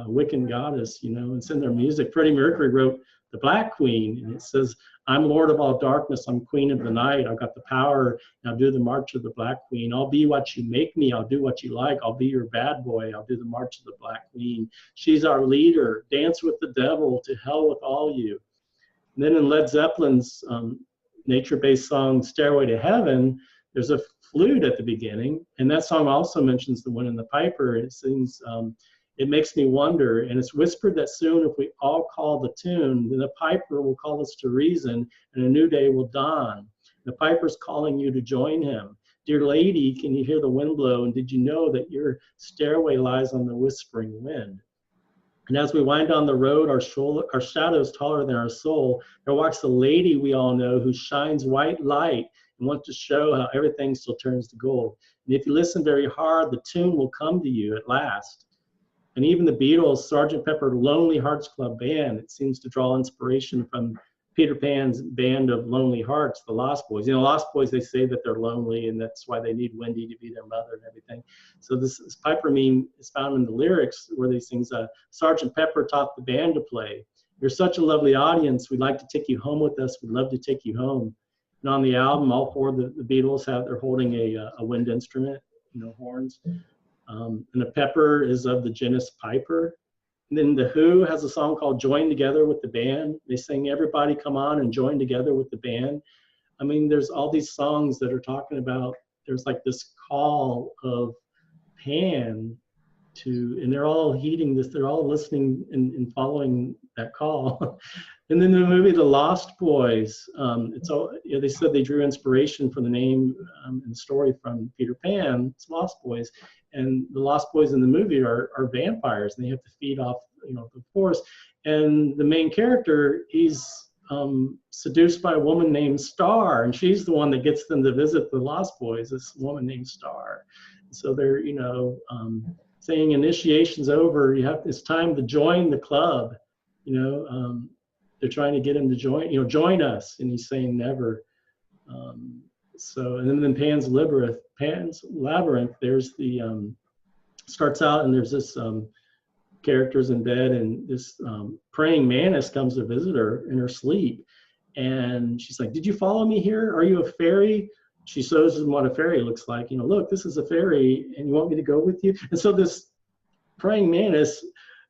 Wiccan goddess, you know, and it's in their music. Freddie Mercury wrote The Black Queen, and it says, I'm Lord of all darkness, I'm Queen of the night, I've got the power, and I'll do the march of the Black Queen. I'll be what you make me, I'll do what you like, I'll be your bad boy, I'll do the march of the Black Queen. She's our leader, dance with the devil, to hell with all you. And then in Led Zeppelin's nature-based song, Stairway to Heaven, there's a flute at the beginning, and that song also mentions the wind and the piper. It sings, it makes me wonder, and it's whispered that soon if we all call the tune, then the piper will call us to reason, and a new day will dawn. The piper's calling you to join him. Dear lady, can you hear the wind blow, and did you know that your stairway lies on the whispering wind? And as we wind down the road, our shadow is taller than our soul. There walks the lady we all know who shines white light and wants to show how everything still turns to gold. And if you listen very hard, the tune will come to you at last. And even the Beatles' Sgt. Pepper Lonely Hearts Club Band, it seems to draw inspiration from Peter Pan's band of lonely hearts, the Lost Boys. You know, Lost Boys, they say that they're lonely, and that's why they need Wendy to be their mother and everything. So this Piper meme is found in the lyrics where they sings, Sgt. Pepper taught the band to play. You're such a lovely audience. We'd like to take you home with us. We'd love to take you home. And on the album, all 4 of the Beatles they're holding a wind instrument, you know, horns. And the pepper is of the genus Piper. And then The Who has a song called Join Together with the Band. They sing, everybody come on and join together with the band. I mean, there's all these songs that are talking about, there's like this call of Pan to, and they're all heeding this, they're all listening and following that call. And then the movie The Lost Boys, it's all, you know, they said they drew inspiration from the name and the story from Peter Pan, it's Lost Boys. and the Lost Boys in the movie are vampires, and they have to feed off, you know, the forest. And the main character, he's seduced by a woman named Star, and she's the one that gets them to visit the Lost Boys, this woman named Star. So they're, you know, saying initiation's over, it's time to join the club, you know. They're trying to get him to join, you know, join us, and he's saying never. So, and then Pan's Labyrinth, there's the, starts out and there's this character's in bed, and this praying mantis comes to visit her in her sleep. And she's like, did you follow me here? Are you a fairy? She shows him what a fairy looks like. You know, look, this is a fairy, and you want me to go with you? And so this praying mantis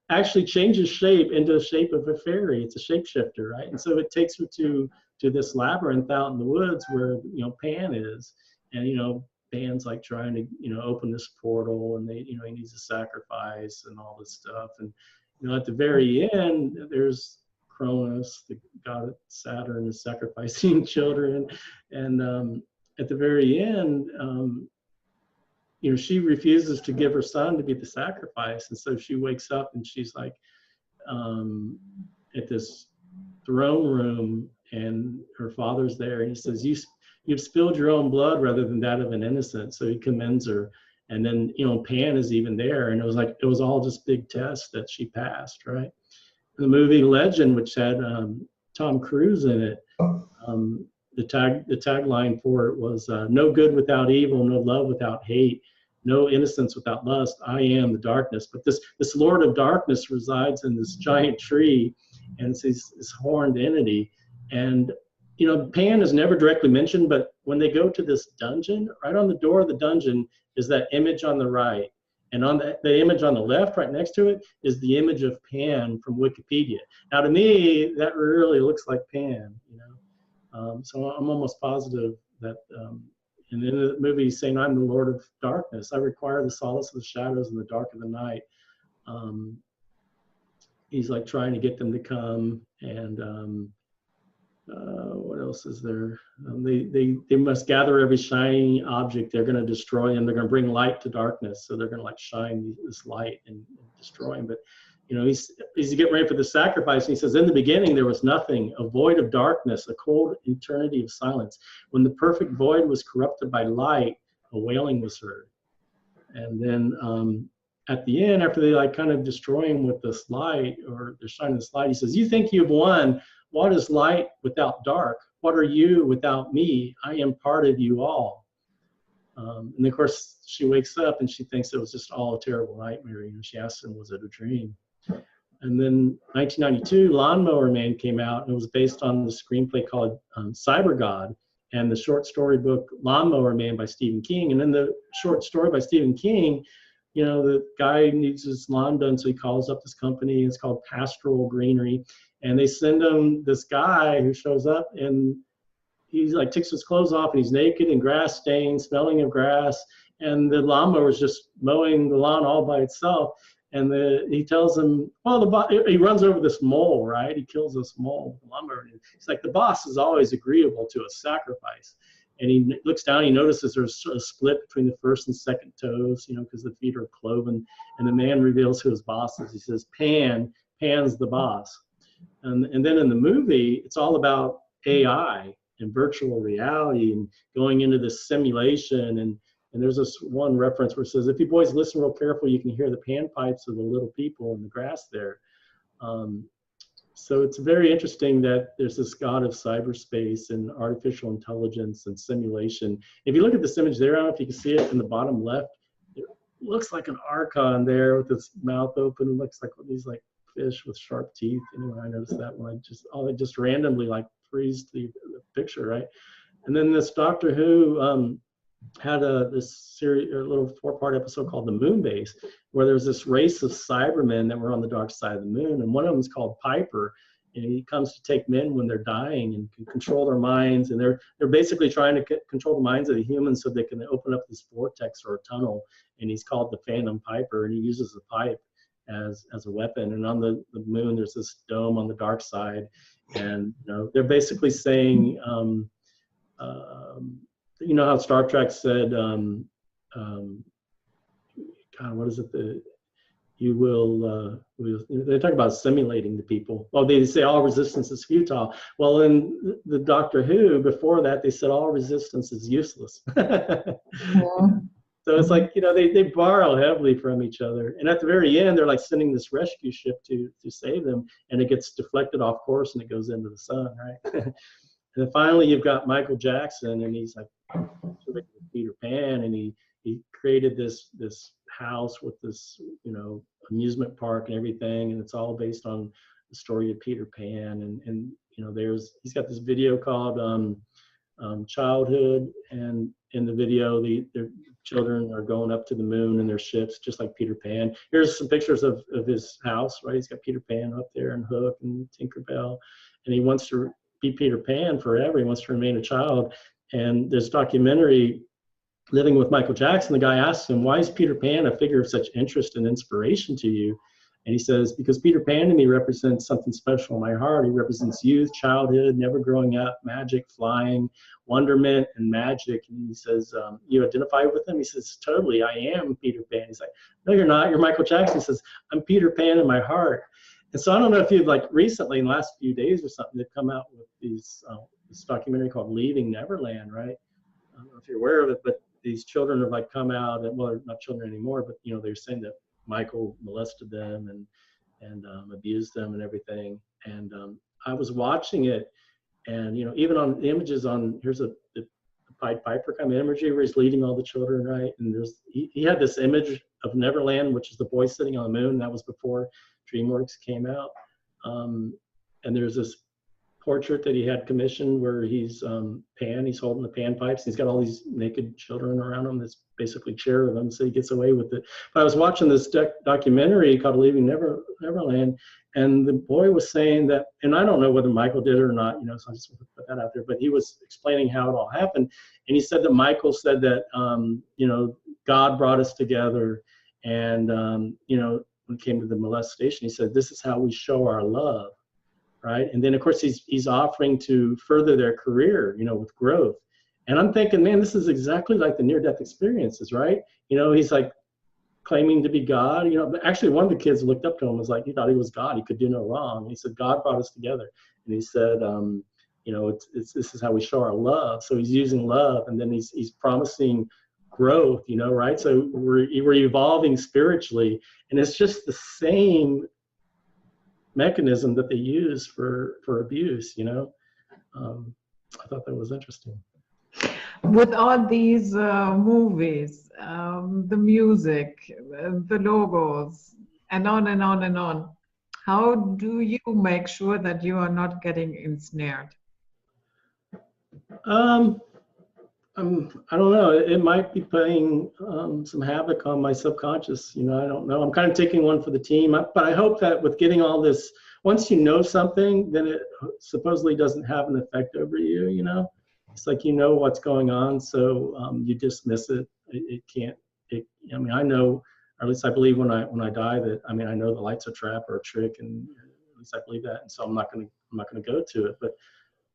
actually changes shape into the shape of a fairy. It's a shapeshifter, right? And so it takes her to this labyrinth out in the woods where, you know, Pan is. And, you know, Pan's like trying to, you know, open this portal, and they, you know, he needs a sacrifice and all this stuff. And, you know, at the very end, there's Cronus, the god of Saturn, is sacrificing children. And at the very end, you know, she refuses to give her son to be the sacrifice. And so she wakes up and she's like at this throne room, and her father's there, and he says, you've spilled your own blood rather than that of an innocent. So he commends her. And then, you know, Pan is even there, and it was all just big tests that she passed, right? The movie Legend, which had Tom Cruise in it, the tagline for it was no good without evil, no love without hate, no innocence without lust. I am the darkness. But this Lord of Darkness resides in this giant tree, and it's this horned entity. And, you know, Pan is never directly mentioned, but when they go to this dungeon, right on the door of the dungeon is that image on the right. And on the image on the left, right next to it, is the image of Pan from Wikipedia. Now, to me, that really looks like Pan, you know. So I'm almost positive that, and in the movie, he's saying, I'm the Lord of Darkness. I require the solace of the shadows in the dark of the night. He's like trying to get them to come, and what else is there? They must gather every shiny object. They're going to destroy him. They're going to bring light to darkness. So they're going to like shine this light and destroy him. But, you know, he's getting ready for the sacrifice. And he says, in the beginning, there was nothing, a void of darkness, a cold eternity of silence. When the perfect void was corrupted by light, a wailing was heard. And then at the end, after they like kind of destroy him with this light, or they're shining this light, he says, you think you've won. What is light without dark? What are you without me? I am part of you all. And of course, she wakes up and she thinks it was just all a terrible nightmare. You know, she asks him, was it a dream? And then 1992, Lawnmower Man came out, and it was based on the screenplay called Cyber God, and the short story book Lawnmower Man by Stephen King. And in the short story by Stephen King, you know, the guy needs his lawn done, so he calls up this company. It's called Pastoral Greenery. And they send him this guy who shows up, and he's like takes his clothes off, and he's naked and grass stained, smelling of grass. And the lawnmower is just mowing the lawn all by itself. And he tells him, well, he runs over this mole, right? He kills this mole, the lawnmower. He's like, the boss is always agreeable to a sacrifice. And he looks down, he notices there's a split between the first and second toes, you know, because the feet are cloven. And the man reveals who his boss is. He says, Pan's the boss. And then in the movie, it's all about AI and virtual reality and going into this simulation. And there's this one reference where it says, if you boys listen real careful, you can hear the panpipes of the little people in the grass there. So it's very interesting that there's this god of cyberspace and artificial intelligence and simulation. If you look at this image there, I don't know if you can see it in the bottom left, it looks like an archon there with its mouth open. It looks like these like fish with sharp teeth. Anyway, I noticed that when I just randomly like freeze the picture, right? And then this Doctor Who had this series, a little 4-part episode called The Moon Base, where there's this race of Cybermen that were on the dark side of the moon, and one of them is called Piper, and he comes to take men when they're dying and can control their minds, and they're basically trying to control the minds of the humans so they can open up this vortex or a tunnel, and he's called the Phantom Piper, and he uses a pipe as a weapon. And on the moon, there's this dome on the dark side, and you know, they're basically saying, you know how Star Trek said, God, what is it? You will, they talk about simulating the people. Well, they say all resistance is futile. Well, in the Doctor Who, before that, they said all resistance is useless. So it's like, they borrow heavily from each other. And at the very end, they're like sending this rescue ship to save them, and it gets deflected off course and it goes into the sun, right? And then finally you've got Michael Jackson, and he's like Peter Pan, and he created this house with this, amusement park and everything, and it's all based on the story of Peter Pan. And he's got this video called Childhood, and in the video their children are going up to the moon in their ships just like Peter Pan. Here's some pictures of his house, right? He's got Peter Pan up there and Hook and Tinkerbell, and he wants to be Peter Pan forever. He wants to remain a child. And there's a documentary, Living with Michael Jackson. The guy asks him, why is Peter Pan a figure of such interest and inspiration to you? And he says, because Peter Pan to me represents something special in my heart. He represents youth, childhood, never growing up, magic, flying, wonderment, and magic. And he says, you identify with him? He says, totally, I am Peter Pan. He's like, no, you're not. You're Michael Jackson. He says, I'm Peter Pan in my heart. And so I don't know if you've, like, recently, in the last few days or something, they've come out with this documentary called Leaving Neverland, right? I don't know if you're aware of it, but these children have, like, come out, and, well, they're not children anymore, but, they're saying that Michael molested them and abused them and everything. And I was watching it, and even on the images here's the Pied Piper kind of imagery where he's leading all the children, right? And he had this image of Neverland, which is the boy sitting on the moon. That was before DreamWorks came out. And there's this portrait that he had commissioned where he's he's holding the panpipes. He's got all these naked children around him. That's basically cherubim, so he gets away with it. But I was watching this documentary called Leaving Neverland, and the boy was saying that, and I don't know whether Michael did it or not, so I just want to put that out there, but he was explaining how it all happened. And he said that Michael said that, God brought us together, and, when it came to the molestation, he said, this is how we show our love. Right. And then, of course, he's offering to further their career, with growth. And I'm thinking, man, this is exactly like the near-death experiences, right? He's like claiming to be God. But actually, one of the kids looked up to him, was like, he thought he was God. He could do no wrong. He said, God brought us together. And he said, this is how we show our love. So he's using love, and then he's promising growth, right? So we're evolving spiritually, and it's just the same mechanism that they use for abuse. I thought that was interesting. With all these movies, the music, the logos, and on and on and on, how do you make sure that you are not getting ensnared? I don't know. It might be playing some havoc on my subconscious. I don't know. I'm kind of taking one for the team. But I hope that with getting all this, once you know something, then it supposedly doesn't have an effect over you. It's like what's going on, so you dismiss it. It can't. I know, or at least I believe when I die that I know the light's a trap or a trick, and at least I believe that, and so I'm not gonna go to it. But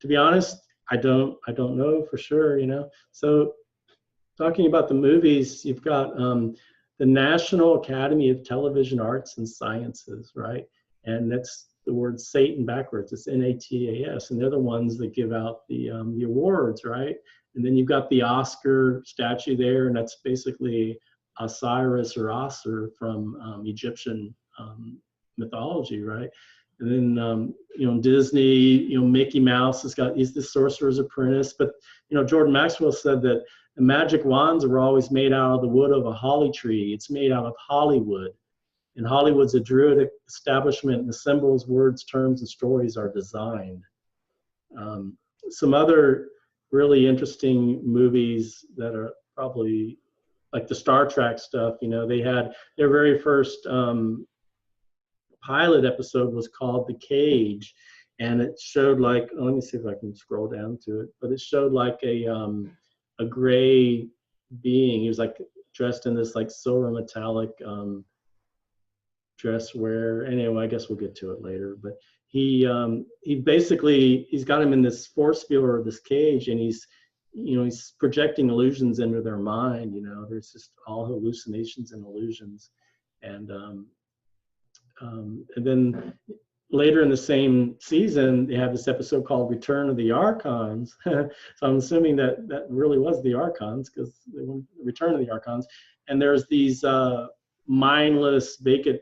to be honest, I don't know for sure, So talking about the movies, you've got the National Academy of Television Arts and Sciences, right? And that's the word Satan backwards. It's NATAS, and they're the ones that give out the awards, right? And then you've got the Oscar statue there, and that's basically Osiris or Osir from Egyptian mythology, right? And then, Disney, Mickey Mouse he's the Sorcerer's Apprentice. But, Jordan Maxwell said that the magic wands were always made out of the wood of a holly tree. It's made out of Hollywood. And Hollywood's a druidic establishment, and the symbols, words, terms, and stories are designed. Some other really interesting movies that are probably like the Star Trek stuff, they had their very first pilot episode was called The Cage, and it showed like, let me see if I can scroll down to it, but it showed like a gray being. He was like dressed in this like silver metallic dress wear. Anyway, I guess we'll get to it later, but he basically, he's got him in this force field or this cage, and he's he's projecting illusions into their mind. There's just all hallucinations and illusions. And then later in the same season, they have this episode called Return of the Archons. So I'm assuming that really was the Archons, because they went Return of the Archons. And there's these mindless, vacant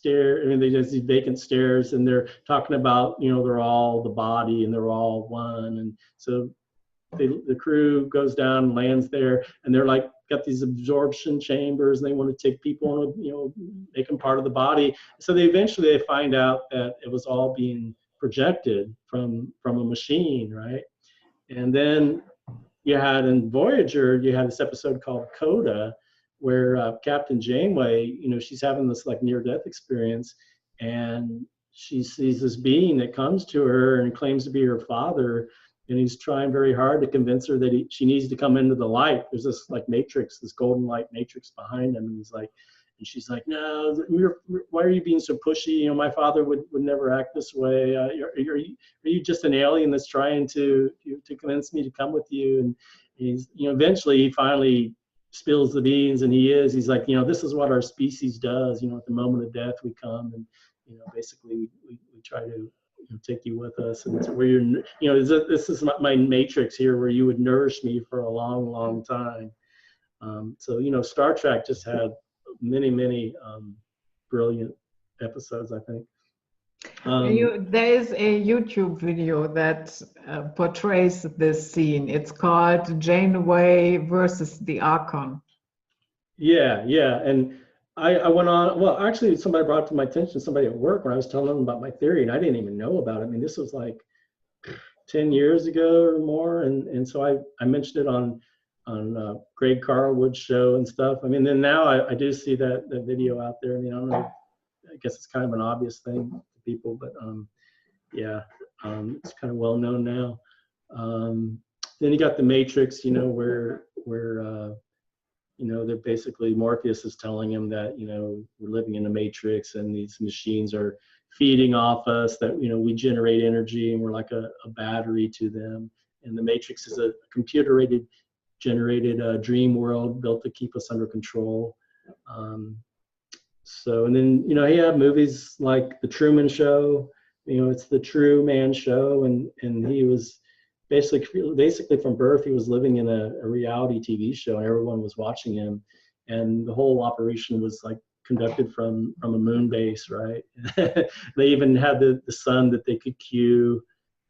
there's these vacant stares, and they're talking about, they're all the body and they're all one. And so the crew goes down and lands there, and they're like got these absorption chambers, and they want to take people and make them part of the body. So they eventually find out that it was all being projected from a machine, right? And then you had in Voyager, you had this episode called Coda, where Captain Janeway, she's having this like near-death experience, and she sees this being that comes to her and claims to be her father, and he's trying very hard to convince her that she needs to come into the light. There's this like matrix, this golden light matrix behind him, and she's like, no, why are you being so pushy? My father would never act this way. Are you just an alien that's trying to convince me to come with you? And he's, eventually he finally spills the beans, and he's like, this is what our species does. At the moment of death, we come and, basically we try to take you with us, and it's where this is my matrix here, where you would nourish me for a long, long time. So Star Trek just had many brilliant episodes, I think. There is a YouTube video that portrays this scene. It's called Janeway versus the Archon. Yeah, and I went on. Well, actually, somebody brought it to my attention. Somebody at work, when I was telling them about my theory, and I didn't even know about it. I mean, this was like 10 years ago or more, and so I mentioned it on Greg Carlwood's show and stuff. I mean, then now I do see that video out there. I mean, I don't know. I guess it's kind of an obvious thing to people, but it's kind of well known now. Then you got the Matrix, where they're basically, Morpheus is telling him that, we're living in a matrix, and these machines are feeding off us, that, we generate energy, and we're like a battery to them. And the matrix is a computer generated dream world built to keep us under control. So, and then, you have movies like The Truman Show, it's the true man show, and he was basically from birth, he was living in a reality TV show, and everyone was watching him, and the whole operation was like conducted from a moon base, right? They even had the sun that they could cue.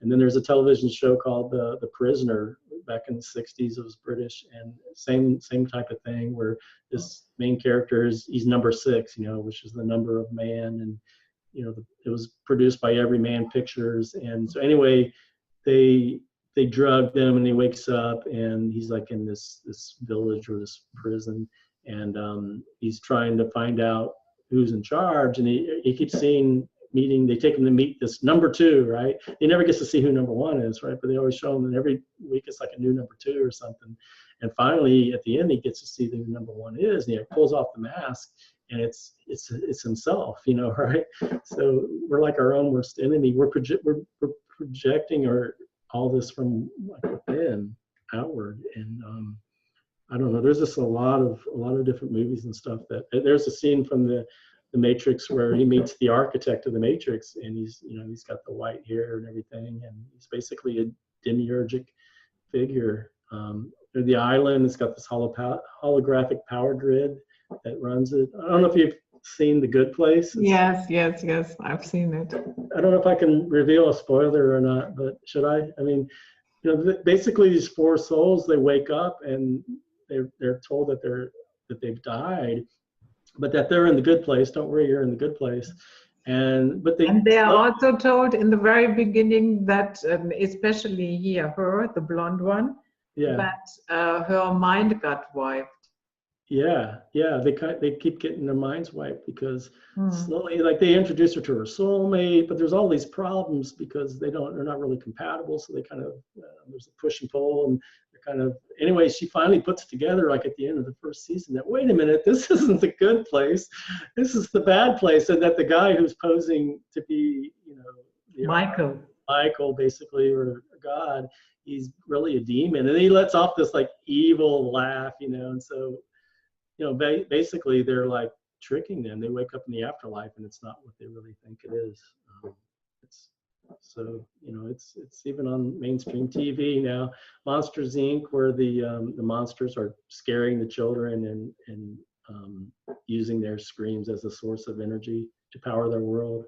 And then there's a television show called The Prisoner back in the 60s. It was British, and same type of thing, where this main character he's number 6, which is the number of man, and it was produced by Everyman Pictures. And so anyway, they drugged him, and he wakes up, and he's like in this village or this prison, and he's trying to find out who's in charge, and he keeps they take him to meet this number 2, right? He never gets to see who number 1 is, right? But they always show him, and every week it's like a new number 2 or something. And finally, at the end, he gets to see who number 1 is, and he pulls off the mask, and it's himself, right? So we're like our own worst enemy. We're projecting all this from like within outward, and I don't know. There's just a lot of different movies and stuff. There's a scene from the Matrix where he meets the architect of the Matrix, and he's got the white hair and everything, and he's basically a demiurgic figure. The island, it's got this holographic power grid that runs it. I don't know if you've seen The Good Place. Yes, I've seen it. I don't know if I can reveal a spoiler or not, but should I? I mean, basically these 4 souls, they wake up and they're told that they've died, but that they're in the good place. Don't worry, you're in the good place. And they are also told in the very beginning that, especially her, the blonde one, that her mind got wiped. Yeah, they keep getting their minds wiped because slowly, like, they introduce her to her soulmate, but there's all these problems because they're not really compatible. So they kind of there's a push and pull, and anyway, she finally puts together, like at the end of the first season, that wait a minute, this isn't the good place, this is the bad place, and that the guy who's posing to be, Michael basically, or God, he's really a demon. And he lets off this like evil laugh, you know. And so, you know, basically they're like tricking them. They wake up in the afterlife and it's not what they really think it is. So, you know, it's even on mainstream TV now. Monsters Inc., where the monsters are scaring the children and using their screams as a source of energy to power their world.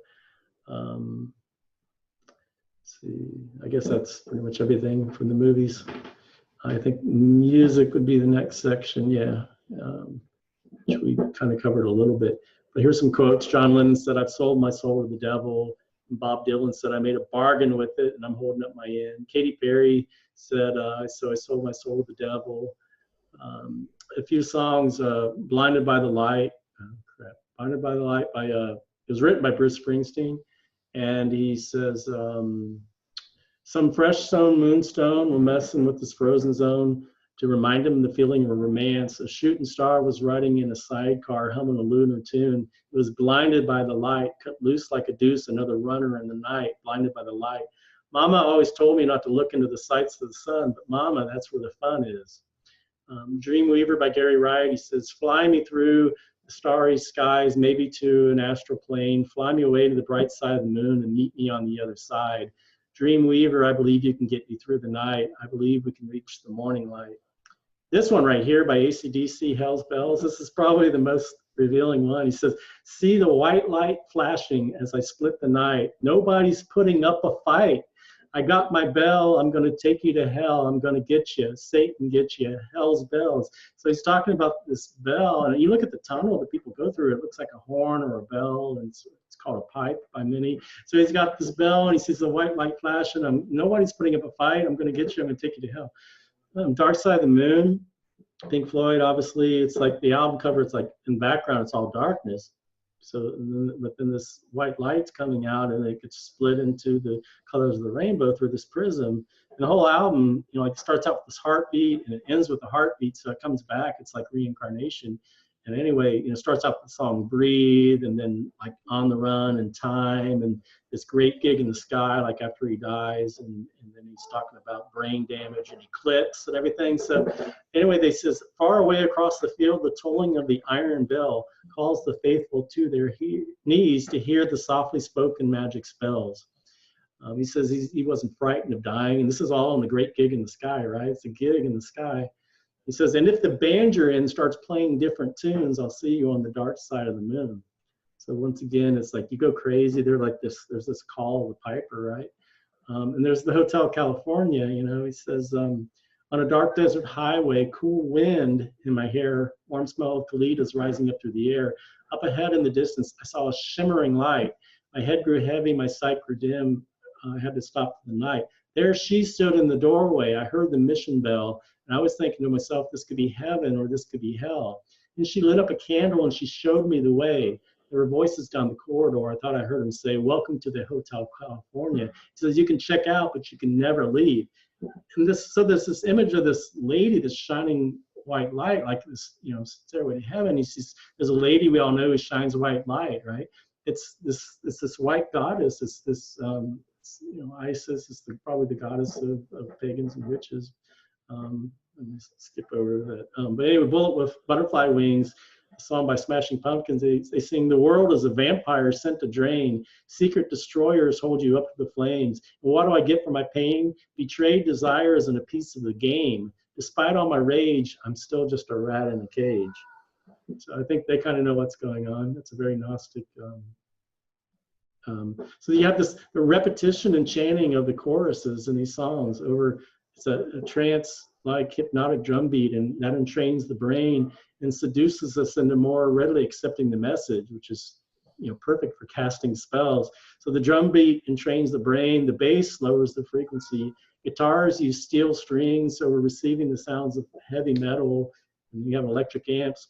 Let's see, I guess that's pretty much everything from the movies. I think music would be the next section, yeah, which we kind of covered a little bit. But here's some quotes. John Lennon said, "I've sold my soul to the devil." And Bob Dylan said, "I made a bargain with it and I'm holding up my end." Katy Perry said, "So I sold my soul to the devil." A few songs, "Blinded by the Light." "Blinded by the Light" it was written by Bruce Springsteen. And he says, "Some fresh stone moonstone will messing with this frozen zone to remind him the feeling of romance. A shooting star was riding in a sidecar, humming a lunar tune. It was blinded by the light, cut loose like a deuce, another runner in the night, blinded by the light. Mama always told me not to look into the sights of the sun, but Mama, that's where the fun is." Dreamweaver by Gary Wright, he says, "Fly me through the starry skies, maybe to an astral plane. Fly me away to the bright side of the moon and meet me on the other side. Dreamweaver, I believe you can get me through the night. I believe we can reach the morning light." This one right here by AC/DC, "Hell's Bells," this is probably the most revealing one. He says, "See the white light flashing as I split the night. Nobody's putting up a fight. I got my bell, I'm going to take you to hell. I'm going to get you, Satan get you, hell's bells." So he's talking about this bell, and you look at the tunnel that people go through, it looks like a horn or a bell, and it's called a pipe by many. So he's got this bell, and he sees the white light flashing. Nobody's putting up a fight. I'm going to get you, I'm going to take you to hell. Dark Side of the Moon, Pink Floyd, obviously, it's like the album cover, it's like in background, it's all darkness. So, but then this white light's coming out and it gets split into the colors of the rainbow through this prism. And the whole album, you know, like it starts out with this heartbeat and it ends with a heartbeat. So it comes back, it's like reincarnation. And anyway, you know, starts out with the song Breathe, and then like On the Run and Time, and this great gig in the sky, like after he dies, and then he's talking about brain damage and eclipse and everything. So anyway, they says, "Far away across the field, the tolling of the iron bell calls the faithful to their knees to hear the softly spoken magic spells." He says he wasn't frightened of dying, and this is all in the great gig in the sky, right? It's a gig in the sky. He says, "And if the band you're in starts playing different tunes, I'll see you on the dark side of the moon." So once again, it's like you go crazy. They're like this. There's this call of the piper, right? And there's the Hotel California. You know, he says, "On a dark desert highway, cool wind in my hair, warm smell of colitas rising up through the air. Up ahead in the distance, I saw a shimmering light. My head grew heavy, my sight grew dim. I had to stop for the night. There she stood in the doorway. I heard the mission bell. And I was thinking to myself, this could be heaven or this could be hell. And she lit up a candle and she showed me the way. There were voices down the corridor. I thought I heard him say, 'Welcome to the Hotel California.' He says, 'You can check out, but you can never leave.'" And so there's this image of this lady, this shining white light, like this, you know, stairway to heaven. He sees there's a lady we all know who shines white light, right? It's this white goddess. It's this, you know, Isis is probably the goddess of pagans and witches. Let me skip over that. But anyway, "Bullet with Butterfly Wings," a song by Smashing Pumpkins. They sing, "The world is a vampire sent to drain. Secret destroyers hold you up to the flames. And what do I get for my pain? Betrayed desires and a piece of the game. Despite all my rage, I'm still just a rat in a cage." So I think they kind of know what's going on. It's a very Gnostic. So you have the repetition and chanting of the choruses in these songs over. It's a trance-like hypnotic drum beat, and that entrains the brain and seduces us into more readily accepting the message, which is, you know, perfect for casting spells. So the drum beat entrains the brain, the bass lowers the frequency. Guitars use steel strings, so we're receiving the sounds of heavy metal, and you have electric amps.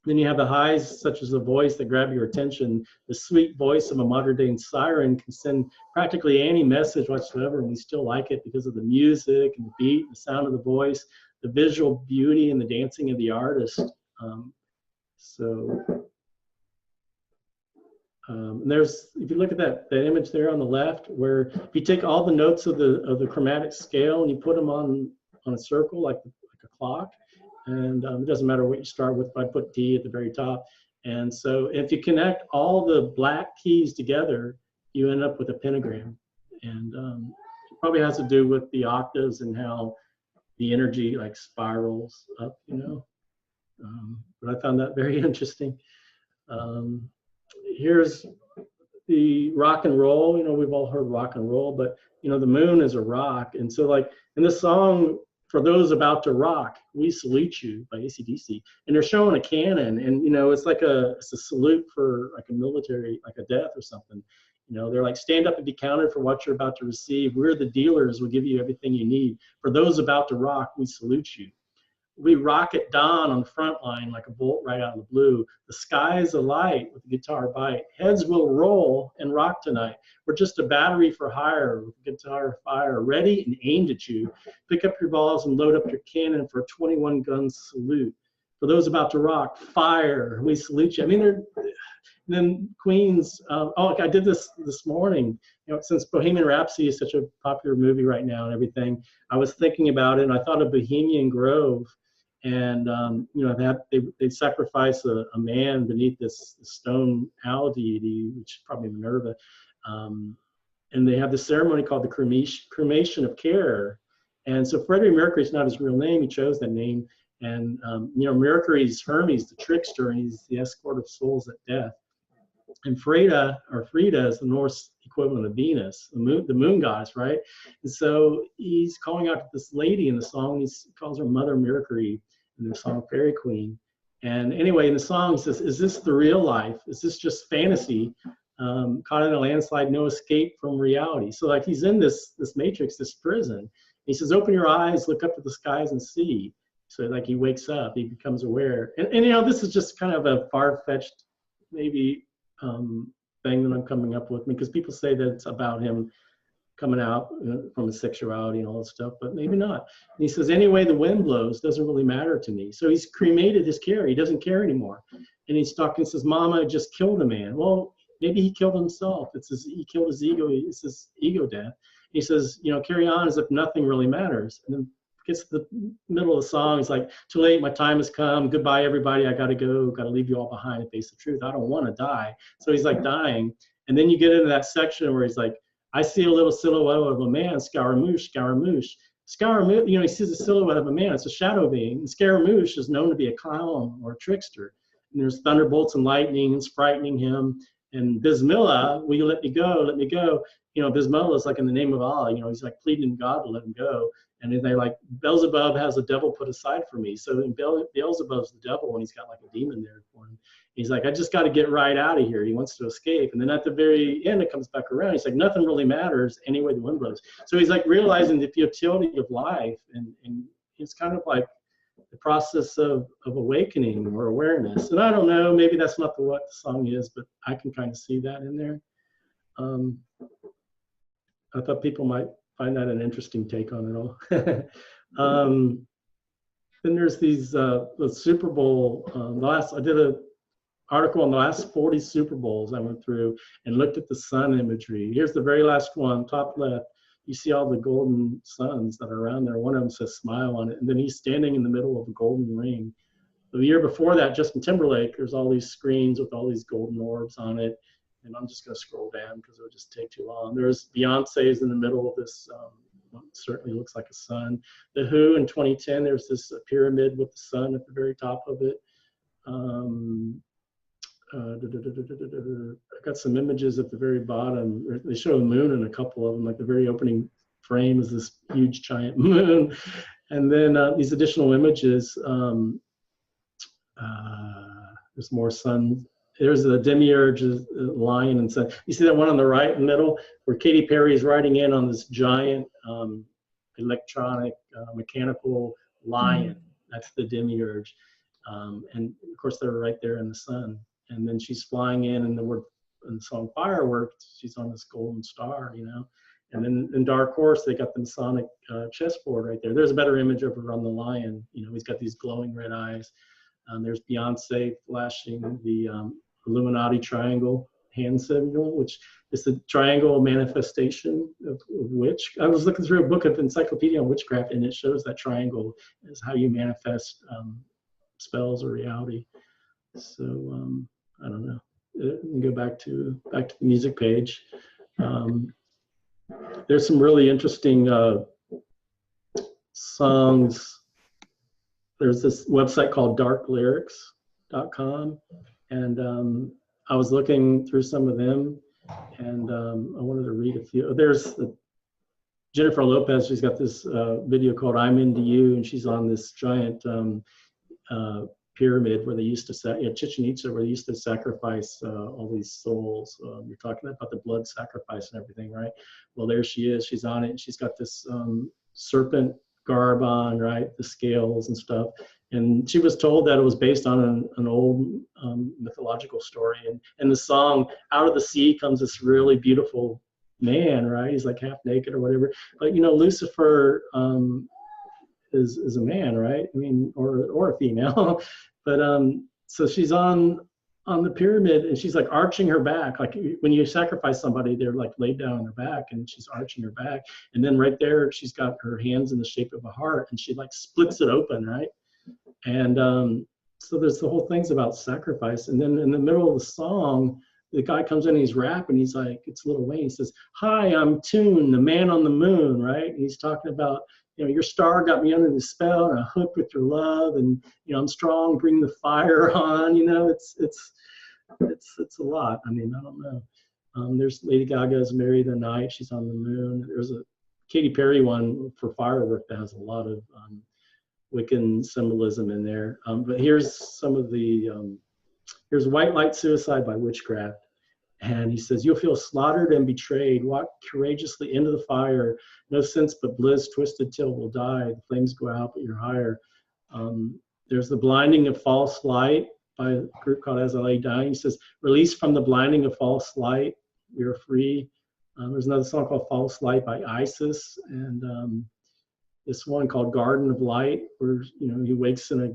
Then you have the highs, such as the voice that grab your attention. The sweet voice of a modern-day siren can send practically any message whatsoever, and we still like it because of the music and the beat, the sound of the voice, the visual beauty, and the dancing of the artist. And there's, if you look at that image there on the left, where if you take all the notes of the chromatic scale and you put them on a circle like a clock, and it doesn't matter what you start with, but I put D at the very top. And so if you connect all the black keys together, you end up with a pentagram. And it probably has to do with the octaves and how the energy like spirals up, you know. But I found that very interesting. Here's the rock and roll. You know, we've all heard rock and roll, but you know, the moon is a rock. And so like in this song, for those about to rock, we salute you by AC/DC. And they're showing a cannon, and you know, it's a salute for like a military, like a death or something. You know, they're like, stand up and be counted for what you're about to receive. We're the dealers, we'll give you everything you need. For those about to rock, we salute you. We rock at dawn on the front line like a bolt right out of the blue. The sky's alight with a guitar bite. Heads will roll and rock tonight. We're just a battery for hire with a guitar fire, ready and aimed at you. Pick up your balls and load up your cannon for a 21-gun salute. For those about to rock, fire, we salute you. I mean, then Queen's, I did this morning, you know, since Bohemian Rhapsody is such a popular movie right now and everything, I was thinking about it, and I thought of Bohemian Grove. And you know, they sacrifice a man beneath this stone owl deity, which is probably Minerva, and they have this ceremony called the cremation of care. And so Freddie Mercury's not his real name; he chose that name. And you know, Mercury's Hermes, the trickster, and he's the escort of souls at death. And Frida is the Norse equivalent of Venus, the moon goddess, right? And so he's calling out to this lady in the song. He calls her Mother Mercury in the song Fairy Queen. And anyway, in the song, he says, "Is this the real life? Is this just fantasy? Caught in a landslide, no escape from reality." So like he's in this matrix, this prison. He says, "Open your eyes, look up to the skies and see." So like he wakes up, he becomes aware. And you know, this is just kind of a far-fetched, maybe, thing that I'm coming up with, because people say that it's about him coming out from his sexuality and all that stuff, but maybe not. And he says, "Anyway, the wind blows, doesn't really matter to me." So he's cremated his care. He doesn't care anymore. And he's talking, says, "Mama just killed a man." Well, maybe he killed himself. He killed his ego. It's his ego death. He says, you know, carry on as if nothing really matters. And then gets to the middle of the song. He's like, "Too late, my time has come. Goodbye, everybody. I got to go. Got to leave you all behind and face the truth. I don't want to die." So he's like dying. And then you get into that section where he's like, "I see a little silhouette of a man, Scaramouche, Scaramouche." Scaramouche, you know, he sees a silhouette of a man. It's a shadow being. And Scaramouche is known to be a clown or a trickster. And there's thunderbolts and lightning and frightening him. And Bismillah, will you let me go? Let me go. You know, Bismillah is like in the name of Allah. You know, he's like pleading God to let him go. And then they're like, "Beelzebub has a devil put aside for me." So Beelzebub's the devil, and he's got like a demon there for him. He's like, "I just got to get right out of here." He wants to escape. And then at the very end, it comes back around. He's like, "Nothing really matters anyway the wind blows." So he's like realizing the futility of life. And it's kind of like the process of awakening or awareness. And I don't know, maybe that's not what the song is, but I can kind of see that in there. I thought people might find that an interesting take on it all. Then there's these, the Super Bowl, I did an article on the last 40 Super Bowls I went through and looked at the sun imagery. Here's the very last one, top left. You see all the golden suns that are around there. One of them says "smile" on it, and then he's standing in the middle of a golden ring. The year before that, Justin Timberlake, there's all these screens with all these golden orbs on it. And I'm just going to scroll down because it would just take too long. There's Beyonce's in the middle of this, what certainly looks like a sun. The Who in 2010, there's this pyramid with the sun at the very top of it. I got some images at the very bottom. They show a moon in a couple of them, like the very opening frame is this huge giant moon. And then these additional images, there's more sun. There's the demiurge lion and sun. You see that one on the right in the middle where Katy Perry is riding in on this giant electronic mechanical lion. That's the demiurge. And of course they're right there in the sun. And then she's flying in the word in the song Fireworks, she's on this golden star, you know. And then in Dark Horse, they got the Masonic chessboard right there. There's a better image of her on the lion. You know, he's got these glowing red eyes. There's Beyonce flashing the Illuminati triangle, hand symbol, which is the triangle manifestation of witch. I was looking through a book of encyclopedia on witchcraft, and it shows that triangle is how you manifest spells or reality. So I don't know. Go back to the music page. There's some really interesting songs. There's this website called darklyrics.com, and I was looking through some of them, and I wanted to read a few. There's Jennifer Lopez. She's got this video called "I'm Into You," and she's on this giant pyramid where they used to Chichen Itza, where they used to sacrifice all these souls. You're talking about the blood sacrifice and everything, right? Well, there she is. She's on it, and she's got this serpent garb on, right? The scales and stuff. And she was told that it was based on an old mythological story. And the song, "Out of the Sea Comes This Really Beautiful Man," right? He's like half naked or whatever. But you know, Lucifer is a man, right? I mean, or a female. But so she's on the pyramid, and she's like arching her back. Like when you sacrifice somebody, they're like laid down on their back, and she's arching her back. And then right there, she's got her hands in the shape of a heart, and she like splits it open, right? And so there's the whole thing's about sacrifice. And then in the middle of the song, the guy comes in and he's rapping. He's like, it's Lil Wayne. He says, "Hi, I'm Toon, the man on the moon," right? And he's talking about, you know, your star got me under the spell, and I'm hooked with your love, and you know, I'm strong, bring the fire on. You know, it's a lot. I mean, I don't know. There's Lady Gaga's "Marry the Night." She's on the moon. There's a Katy Perry one for firework that has a lot of Wiccan symbolism in there. But here's some of the here's "White Light Suicide" by Witchcraft. And he says, "You'll feel slaughtered and betrayed. Walk courageously into the fire. No sense but bliss, twisted till we'll die. The flames go out, but you're higher." There's "The Blinding of False Light" by a group called "As I Lay Dying." He says, "Released from the blinding of false light, we are free." There's another song called "False Light" by Isis. And this one called "Garden of Light," where, you know, he wakes in a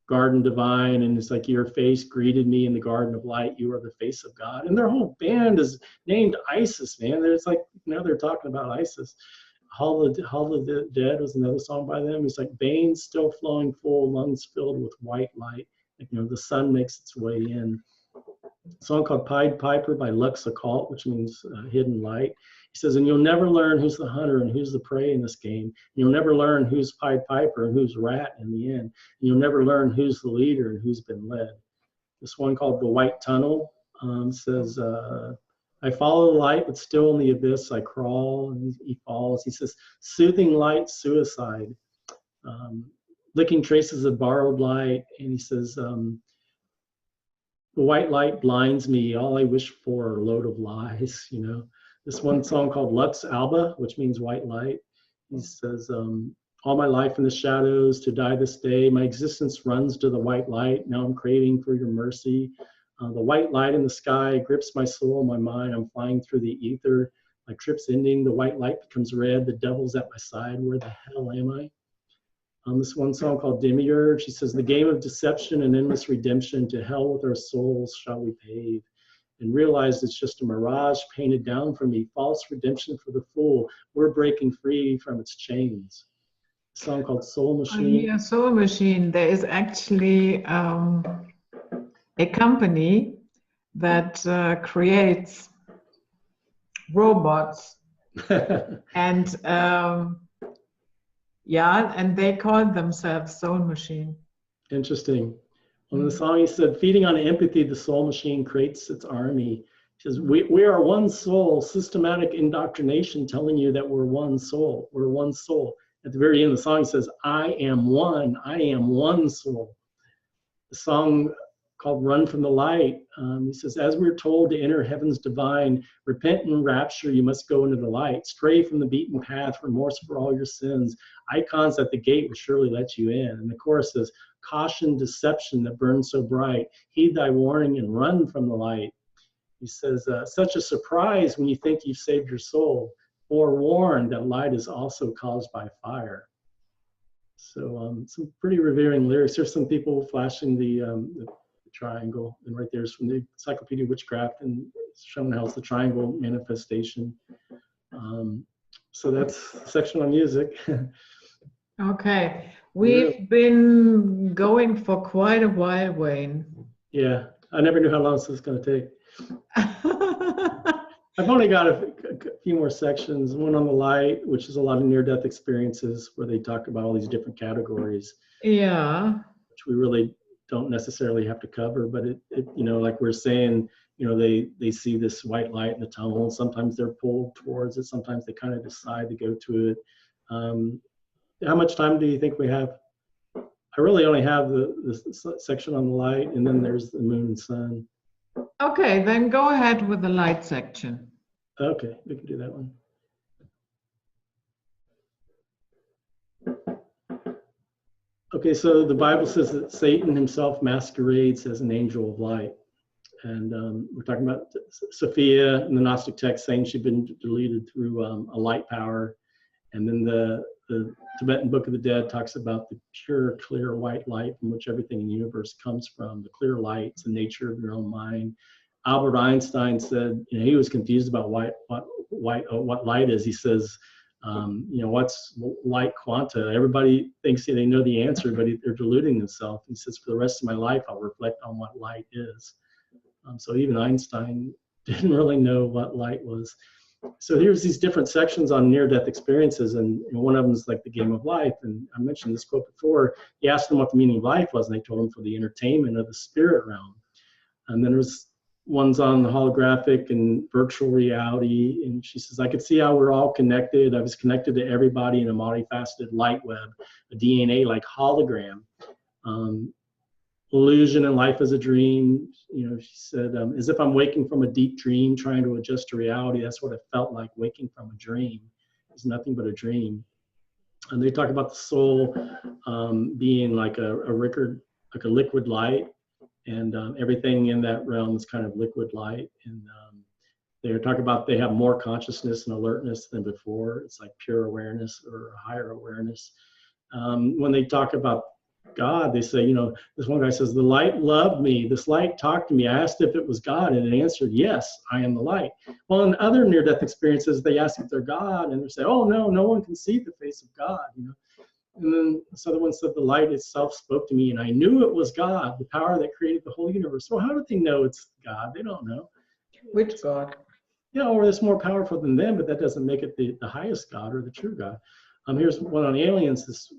garden divine, and it's like, "Your face greeted me in the garden of light. You are the face of God." And their whole band is named Isis, man. It's like, you know, they're talking about Isis. Hall of the Dead" was another song by them. It's like, "Veins still flowing full, lungs filled with white light." Like, you know, the sun makes its way in. A song called "Pied Piper" by Lux Occult, which means hidden light. He says, "And you'll never learn who's the hunter and who's the prey in this game. You'll never learn who's Pied Piper and who's rat in the end. And you'll never learn who's the leader and who's been led." This one called "The White Tunnel" says, "I follow the light, but still in the abyss I crawl," and he falls. He says, "Soothing light, suicide. Licking traces of borrowed light." And he says, "The white light blinds me. All I wish for are a load of lies," you know. This one song called "Lux Alba," which means white light. He says, "All my life in the shadows, to die this day. My existence runs to the white light. Now I'm craving for your mercy. The white light in the sky grips my soul, my mind. I'm flying through the ether. My trip's ending. The white light becomes red. The devil's at my side. Where the hell am I?" This one song called "Demiurge." She says, "The game of deception and endless redemption. To hell with our souls shall we pave. And realize it's just a mirage painted down for me. False redemption for the fool. We're breaking free from its chains." A song called "Soul Machine." Yeah, Soul Machine. There is actually a company that creates robots, and yeah, and they call themselves Soul Machine. Interesting. On the song, he said, "Feeding on empathy, the soul machine creates its army." He says, we are one soul, systematic indoctrination telling you that we're one soul. We're one soul." At the very end of the song, he says, I am one soul." The song called "Run from the Light," he says, "As we're told to enter heaven's divine, repent and rapture, you must go into the light. Stray from the beaten path, remorse for all your sins. Icons at the gate will surely let you in." And the chorus says, "Caution, deception that burns so bright. Heed thy warning and run from the light." He says, "Such a surprise when you think you've saved your soul. Forewarned that light is also caused by fire." So some pretty revering lyrics. There's some people flashing the triangle, and right there's from the Encyclopedia of Witchcraft, and shown how it's the triangle manifestation. So that's the section on music. Okay, we've been going for quite a while, Wayne. Yeah, I never knew how long this was going to take. I've only got a few more sections. One on the light, which is a lot of near-death experiences where they talk about all these different categories. Yeah. Which we really don't necessarily have to cover, but it you know, like we're saying, you know, they see this white light in the tunnel, and sometimes they're pulled towards it, sometimes they kind of decide to go to it. How much time do you think we have? I really only have the section on the light, and then there's the moon and sun. Okay, then go ahead with the light section. Okay, we can do that one. Okay, so the Bible says that Satan himself masquerades as an angel of light. And we're talking about Sophia in the Gnostic text saying she'd been deleted through a light power. And then the Tibetan Book of the Dead talks about the pure, clear, white light from which everything in the universe comes from. The clear light, it's the nature of your own mind. Albert Einstein said, you know, he was confused about what light is. He says, you know, what's light quanta? Everybody thinks they know the answer, but they're deluding themselves. He says, for the rest of my life, I'll reflect on what light is. So even Einstein didn't really know what light was. So here's these different sections on near-death experiences, and one of them is like the game of life. And I mentioned this quote before. He asked them what the meaning of life was, and they told him for the entertainment of the spirit realm. And then there's one's on the holographic and virtual reality, and she says, I could see how we're all connected. I was connected to everybody in a multifaceted light web, a DNA-like hologram. Illusion and life as a dream. You know, she said, as if I'm waking from a deep dream, trying to adjust to reality. That's what it felt like, waking from a dream. It's nothing but a dream. And they talk about the soul being like a liquid light, and everything in that realm is kind of liquid light. And they talk about they have more consciousness and alertness than before. It's like pure awareness or higher awareness. When they talk about God, they say, you know, this one guy says, the light loved me. This light talked to me. I asked if it was God, and it answered, yes, I am the light. Well, in other near-death experiences, they ask if they're God, and they say, oh, no, no one can see the face of God, you know. And then this other one said, the light itself spoke to me, and I knew it was God, the power that created the whole universe. Well, how do they know it's God? They don't know. Which God? Yeah, or it's more powerful than them, but that doesn't make it the highest God or the true God. Here's one on aliens. This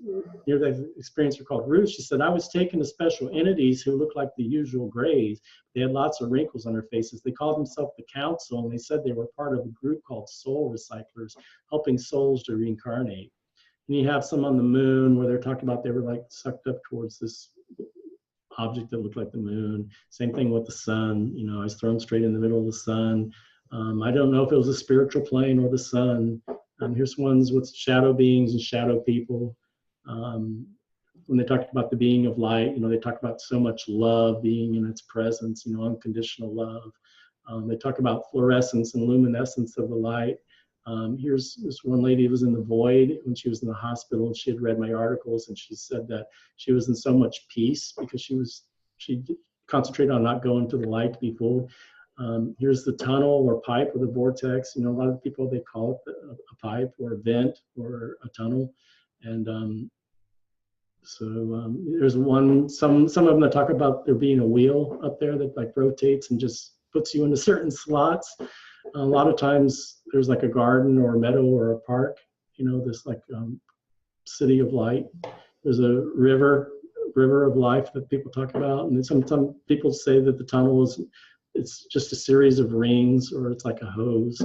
near-death experiencer called Ruth. She said, I was taken to special entities who looked like the usual grays. They had lots of wrinkles on their faces. They called themselves the Council, and they said they were part of a group called Soul Recyclers, helping souls to reincarnate. And you have some on the moon where they're talking about they were like sucked up towards this object that looked like the moon. Same thing with the sun. You know, I was thrown straight in the middle of the sun. I don't know if it was a spiritual plane or the sun. Here's ones with shadow beings and shadow people. When they talked about the being of light, you know, they talk about so much love being in its presence, you know, unconditional love. They talk about fluorescence and luminescence of the light. Here's this one lady who was in the void when she was in the hospital, and she had read my articles, and she said that she was in so much peace because she concentrated on not going to the light to be fooled. Here's the tunnel or pipe or the vortex. You know, a lot of people, they call it a pipe or a vent or a tunnel. And there's one, some of them that talk about there being a wheel up there that like rotates and just puts you into certain slots. A lot of times there's like a garden or a meadow or a park, you know, this like city of light. There's a river of life that people talk about. And some people say that the tunnel it's just a series of rings, or it's like a hose.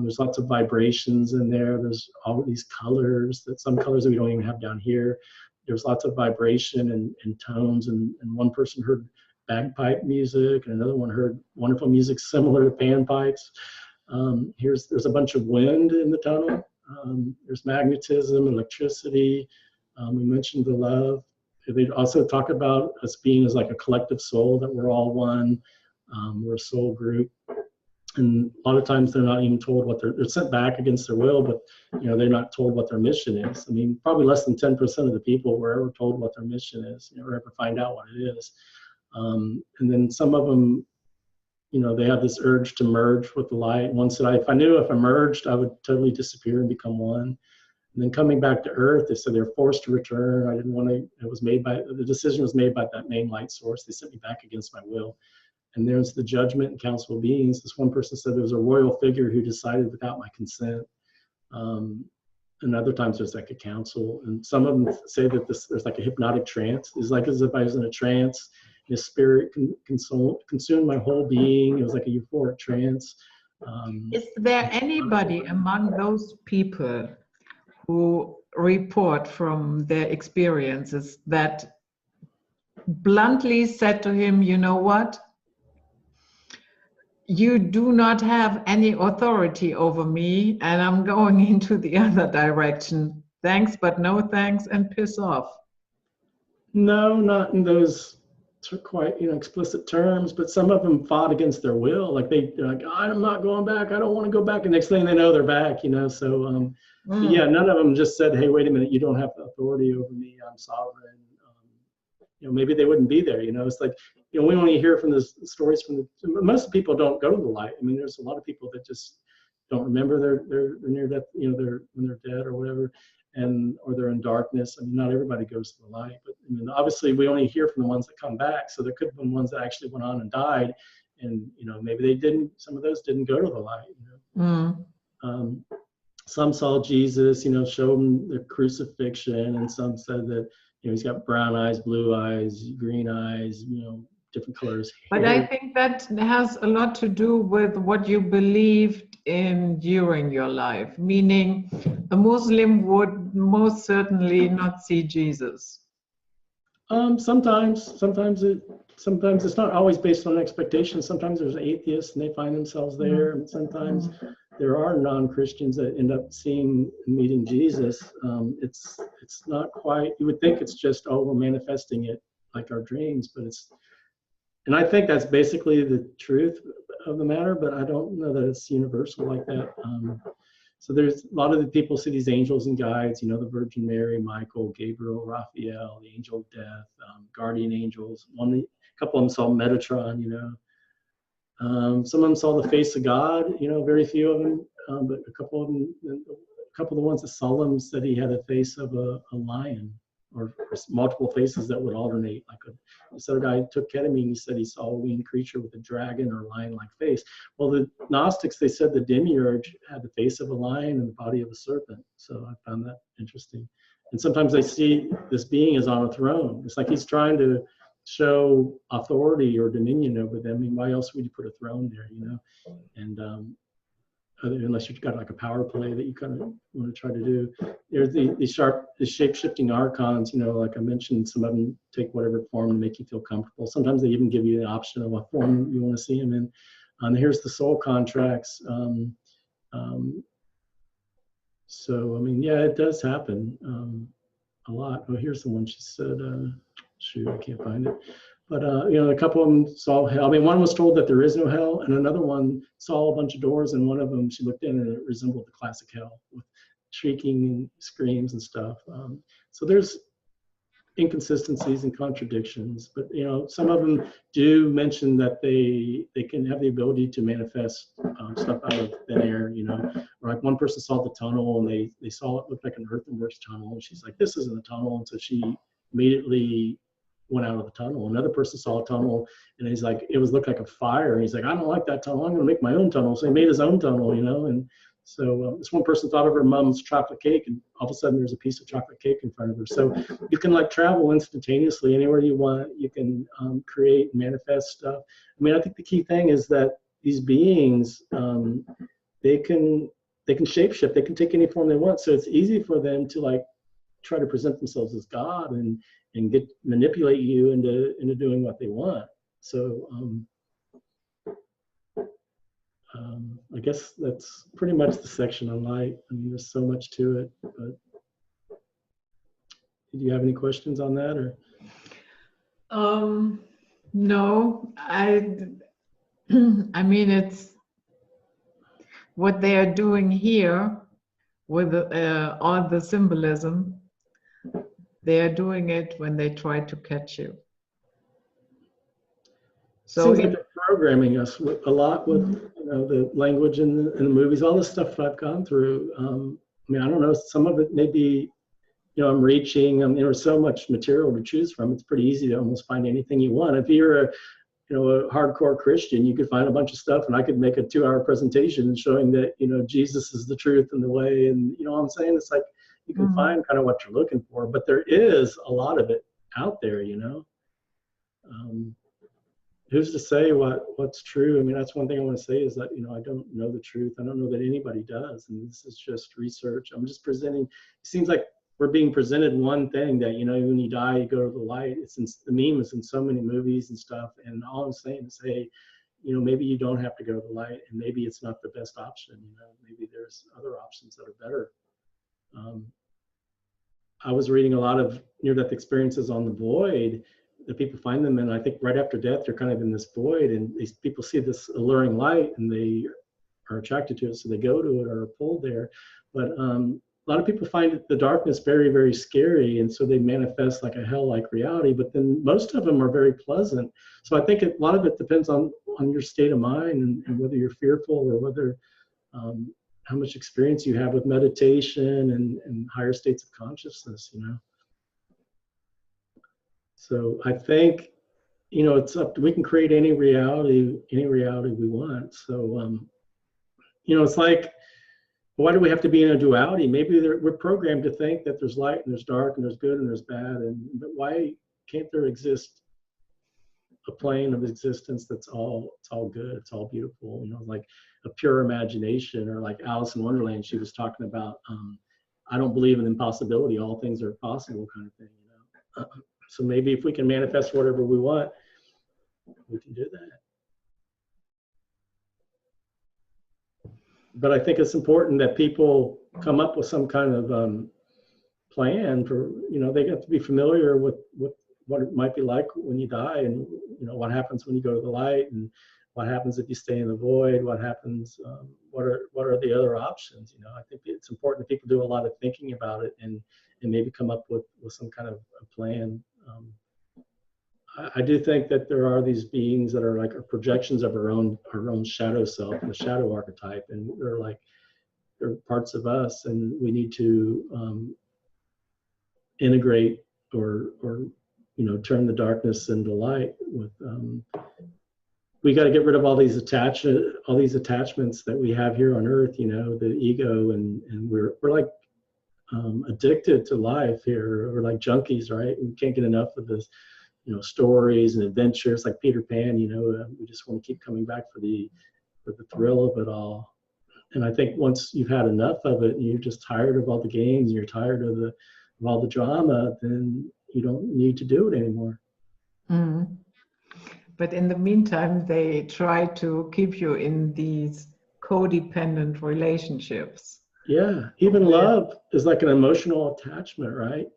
There's lots of vibrations in there. There's all of these colors, some colors that we don't even have down here. There's lots of vibration and tones, and one person heard bagpipe music, and another one heard wonderful music similar to panpipes. There's a bunch of wind in the tunnel. There's magnetism, electricity. We mentioned the love. They also talk about us being as like a collective soul, that we're all one. We're a soul group, and a lot of times they're not even told what they're sent back against their will, but you know, they're not told what their mission is. I mean, probably less than 10% of the people were ever told what their mission is, you know, or ever find out what it is. And then some of them they have this urge to merge with the light. One said, if I knew if I merged, I would totally disappear and become one. And then coming back to Earth, they said they're forced to return. I didn't want to, the decision was made by that main light source. They sent me back against my will. And there's the judgment and council of beings. This one person said there was a royal figure who decided without my consent. And other times there's like a council. And some of them say that there's like a hypnotic trance. It's like as if I was in a trance. The spirit consumed my whole being. It was like a euphoric trance. Is there anybody among those people who report from their experiences that bluntly said to him, you know what? You do not have any authority over me, and I'm going into the other direction. Thanks, but no thanks, and piss off. No, not in those quite explicit terms, but some of them fought against their will. Like they're like, I'm not going back. I don't want to go back. And next thing they know, they're back. So yeah, none of them just said, hey, wait a minute, you don't have the authority over me. I'm sovereign. Maybe they wouldn't be there. It's like we only hear from the stories from most people don't go to the light. I mean, there's a lot of people that just don't remember their near death. When they're dead or whatever. Or they're in darkness. I mean, not everybody goes to the light, but I mean, obviously we only hear from the ones that come back. So there could have been ones that actually went on and died, and maybe they didn't. Some of those didn't go to the light. Some saw Jesus, showed them the crucifixion, and some said that he's got brown eyes, blue eyes, green eyes, different colors. But I think that has a lot to do with what you believed in during your life, meaning a Muslim would most certainly not see Jesus. Sometimes it's not always based on expectations. Sometimes there's atheists and they find themselves there, and sometimes there are non-Christians that end up meeting Jesus. It's not quite. You would think it's just we're manifesting it like our dreams, but and I think that's basically the truth of the matter, but I don't know that it's universal like that. So there's a lot of the people see these angels and guides, the Virgin Mary, Michael, Gabriel, Raphael, the angel of death, guardian angels. A couple of them saw Metatron, some of them saw the face of God, very few of them, but a couple of the ones that saw him said he had a face of a lion, or multiple faces that would alternate. This other guy took ketamine, he said he saw a winged creature with a dragon or lion-like face. Well, the Gnostics, they said the demiurge had the face of a lion and the body of a serpent. So I found that interesting. And sometimes they see this being is on a throne. It's like he's trying to show authority or dominion over them. I mean, why else would you put a throne there, And unless you've got like a power play that you kind of want to try to do. There's the shape-shifting archons, like I mentioned, some of them take whatever form to make you feel comfortable. Sometimes they even give you the option of what form you want to see them in. Here's the soul contracts. So, I mean, yeah, it does happen a lot. Oh, here's the one she said, shoot, I can't find it. But, a couple of them saw hell. I mean, one was told that there is no hell, and another one saw a bunch of doors, and one of them, she looked in, and it resembled the classic hell with shrieking and screams and stuff. So there's inconsistencies and contradictions, but, some of them do mention that they can have the ability to manifest stuff out of thin air, Or like one person saw the tunnel, and they saw it looked like an earthworks tunnel, and she's like, this isn't a tunnel, and so she immediately went out of the tunnel. Another person saw a tunnel, and he's like, looked like a fire. And he's like, I don't like that tunnel. I'm going to make my own tunnel. So he made his own tunnel, And so this one person thought of her mom's chocolate cake, and all of a sudden there's a piece of chocolate cake in front of her. So you can travel instantaneously anywhere you want. You can create and manifest stuff. I mean, I think the key thing is that these beings, they can shapeshift. They can take any form they want. So it's easy for them to try to present themselves as God and manipulate you into doing what they want. So I guess that's pretty much the section on light. I mean, there's so much to it. But do you have any questions on that, or? No, I mean, it's what they are doing here with all the symbolism. They are doing it when they try to catch you. So Seems like they're programming us with a lot with the language in the movies, all the stuff I've gone through. I mean, I don't know, some of it may be, I'm reaching, there's so much material to choose from. It's pretty easy to almost find anything you want. If you're a hardcore Christian, you could find a bunch of stuff, and I could make a 2-hour presentation showing that, Jesus is the truth and the way. And you know what I'm saying? It's like, you can find kind of what you're looking for, but there is a lot of it out there, who's to say what's true? I mean, that's one thing I want to say is that, I don't know the truth. I don't know that anybody does. And this is just research. I'm just presenting. It seems like we're being presented one thing that, when you die, you go to the light. The meme is in so many movies and stuff. And all I'm saying is, hey, maybe you don't have to go to the light, and maybe it's not the best option. Maybe there's other options that are better. I was reading a lot of near-death experiences on the void that people find them, and I think right after death, you're kind of in this void, and these people see this alluring light, and they are attracted to it, so they go to it or are pulled there. But a lot of people find the darkness very, very scary, and so they manifest like a hell-like reality. But then most of them are very pleasant. So I think a lot of it depends on your state of mind and whether you're fearful or whether how much experience you have with meditation and higher states of consciousness, So I think, it's up to, we can create any reality we want. So, it's like, why do we have to be in a duality? Maybe we're programmed to think that there's light and there's dark and there's good and there's bad. But why can't there exist a plane of existence that's all good, it's all beautiful, like a pure imagination? Or like Alice in Wonderland, she was talking about, I don't believe in impossibility, all things are possible kind of thing, So maybe if we can manifest whatever we want, we can do that. But I think it's important that people come up with some kind of plan for, they have to be familiar with what it might be like when you die, and what happens when you go to the light, and what happens if you stay in the void, what happens, what are the other options. I think it's important that people do a lot of thinking about it and maybe come up with some kind of a plan. I do think that there are these beings that are like projections of our own shadow self, the shadow archetype, and they're parts of us, and we need to integrate or turn the darkness into light. With we got to get rid of all these attachments that we have here on Earth. The ego, and we're like addicted to life here. We're like junkies, right? We can't get enough of this. Stories and adventures like Peter Pan, we just want to keep coming back for the thrill of it all. And I think once you've had enough of it and you're just tired of all the games and you're tired of all the drama, then you don't need to do it anymore. But in the meantime, they try to keep you in these codependent relationships. Yeah, even love is like an emotional attachment, right?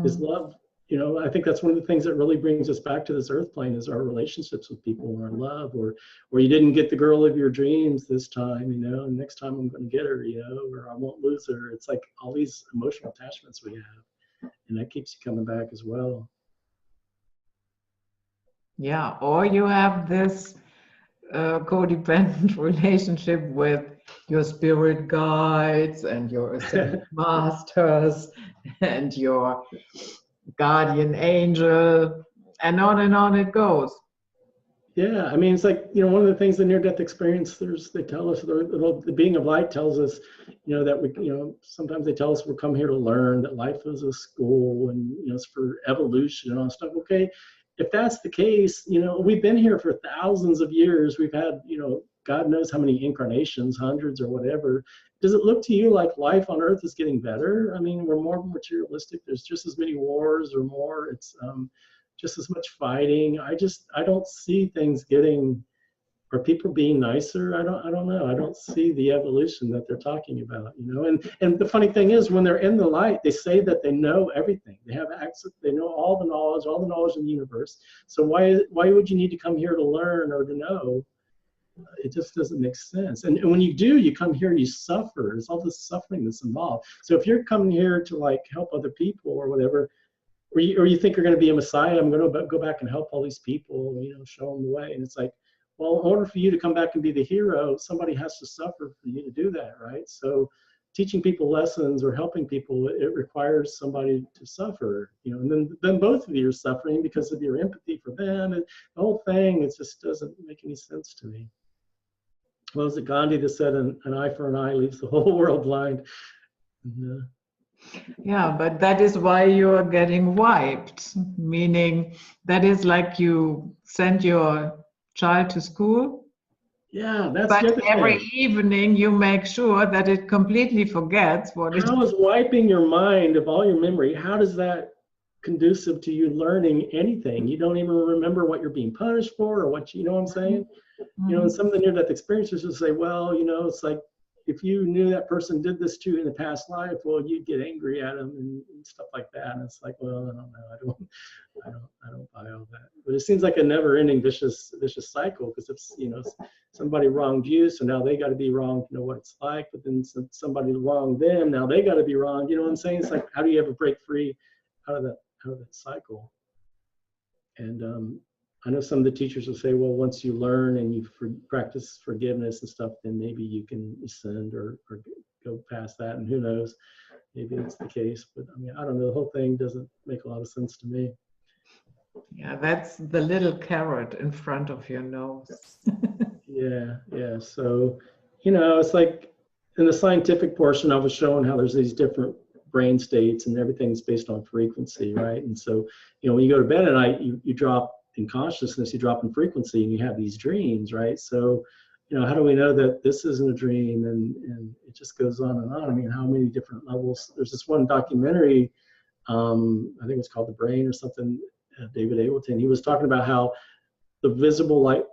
Is love, I think that's one of the things that really brings us back to this earth plane is our relationships with people, or our love, or you didn't get the girl of your dreams this time, and next time I'm going to get her, or I won't lose her. It's like all these emotional attachments we have, and that keeps you coming back as well. Yeah, or you have this codependent relationship with your spirit guides and your ascended masters and your guardian angel, and on it goes. Yeah, I mean, it's like, one of the things in near-death experience, they tell us, the being of light tells us, that we, sometimes they tell us we're come here to learn, that life is a school, and, it's for evolution and all that stuff. Okay, if that's the case, we've been here for thousands of years. We've had, God knows how many incarnations, hundreds or whatever. Does it look to you like life on Earth is getting better? I mean, we're more materialistic. There's just as many wars or more. It's just as much fighting. I don't see things getting, or people being nicer. I don't know. I don't see the evolution that they're talking about, And the funny thing is, when they're in the light, they say that they know everything. They have access. They know all the knowledge in the universe. So why would you need to come here to learn or to know? It just doesn't make sense. And when you do, you come here, you suffer. There's all this suffering that's involved. So if you're coming here to like help other people or whatever, or you think you're going to be a messiah, I'm going to go back and help all these people, show them the way. And it's like, Well, in order for you to come back and be the hero, somebody has to suffer for you to do that, right? So teaching people lessons or helping people, it requires somebody to suffer, you know, and then both of you are suffering because of your empathy for them, and the whole thing, it just doesn't make any sense to me. Well, was it Gandhi that said an eye for an eye leaves the whole world blind? Yeah, but that is why you are getting wiped, meaning that is like you send your child to school. Yeah, that's but the other every thing. evening you make sure that it completely forgets what it How is wiping your mind of all your memory, how does that conducive to you learning anything? You don't even remember what you're being punished for or what you know what I'm saying? You know, and some of the near-death experiences will say, well, you know, it's like if you knew that person did this to you in the past life, well, you'd get angry at them and stuff like that. And it's like, well, I don't know, I don't buy all that. But it seems like a never-ending vicious cycle, because if, you know, somebody wronged you, so now they got to be wronged to know what it's like. But then somebody wronged them, now they got to be wronged. You know what I'm saying? It's like, how do you ever break free out of that cycle? And I know some of the teachers will say, well, once you learn and you practice forgiveness and stuff, then maybe you can ascend or go past that. And who knows, maybe it's the case. But I mean, I don't know. The whole thing doesn't make a lot of sense to me. Yeah, that's the little carrot in front of your nose. Yeah. So, you know, it's like in the scientific portion, I was showing how there's these different brain states and everything's based on frequency, right? And so, you know, when you go to bed at night, you drop in consciousness, you drop in frequency, and you have these dreams, right? So, you know, how do we know that this isn't a dream? And it just goes on and on. I mean, how many different levels? There's this one documentary, I think it's called The Brain or something, David Ableton. He was talking about how the visible white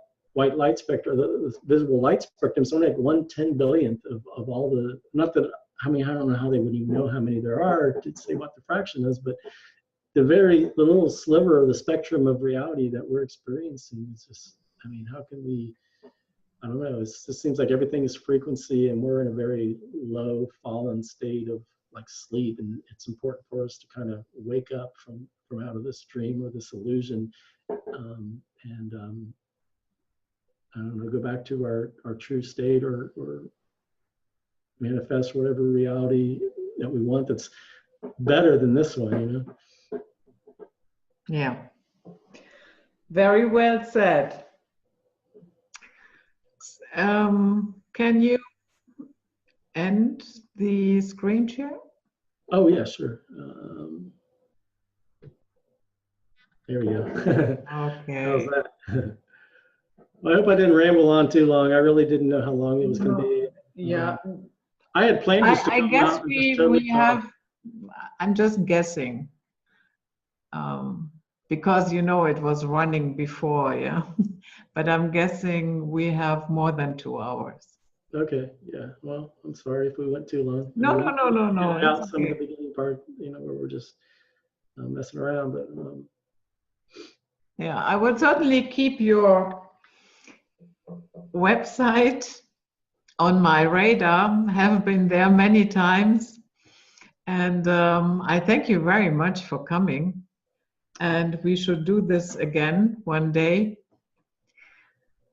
light spectrum, the visible light spectrum is only like 1/10 billionth of all the, not that, I mean, I don't know how they would even know how many there are to say what the fraction is, but the little sliver of the spectrum of reality that we're experiencing is just, I mean, how can we, I don't know, it just seems like everything is frequency and we're in a very low fallen state of like sleep, and it's important for us to kind of wake up from out of this dream or this illusion, and I don't know, go back to our true state or manifest whatever reality that we want that's better than this one, you know? Yeah, very well said. Can you end the screen share? Oh yeah, sure. There we go. Okay. How's that? Well, I hope I didn't ramble on too long. I really didn't know how long it was going to be. Yeah. I had planned just to I come guess out and just totally we talk. have, I'm just guessing, because you know it was running before, yeah. But I'm guessing we have more than 2 hours. Okay, yeah. Well, I'm sorry if we went too long. No. Out It's some okay. of the beginning part, you know, where we're just messing around, but. Yeah, I would certainly keep your website on my radar. Have been there many times, and I thank you very much for coming. And we should do this again one day.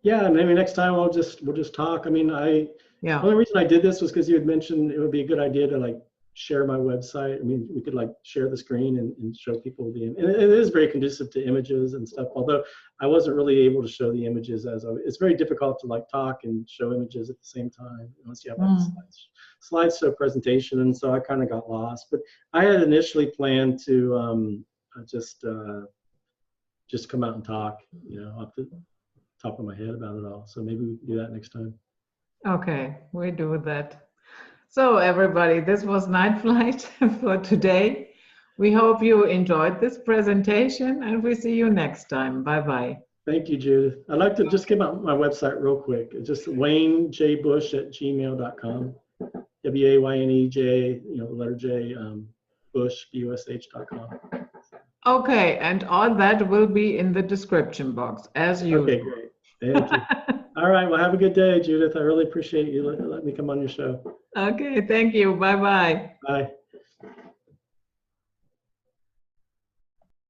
Yeah, maybe next time we'll just talk. I mean, the only reason I did this was because you had mentioned it would be a good idea to like share my website. I mean, we could like share the screen and show people and it is very conducive to images and stuff. Although I wasn't really able to show the images it's very difficult to like talk and show images at the same time unless you have like a slideshow presentation. And so I kind of got lost. But I had initially planned to just come out and talk, you know, off the top of my head about it all. So maybe we can do that next time. Okay, we do that. So everybody, this was Night Flight for today. We hope you enjoyed this presentation and we see you next time. Bye-bye. Thank you, Judith. I'd like to just give out my website real quick. It's just waynejbush@gmail.com. WAYNEJ, you know, the letter J, Bush, BUSH.com. Okay, and all that will be in the description box as usual. Okay, great. Thank you. All right, well, have a good day, Judith. I really appreciate you letting me come on your show. Okay, thank you. Bye-bye. Bye.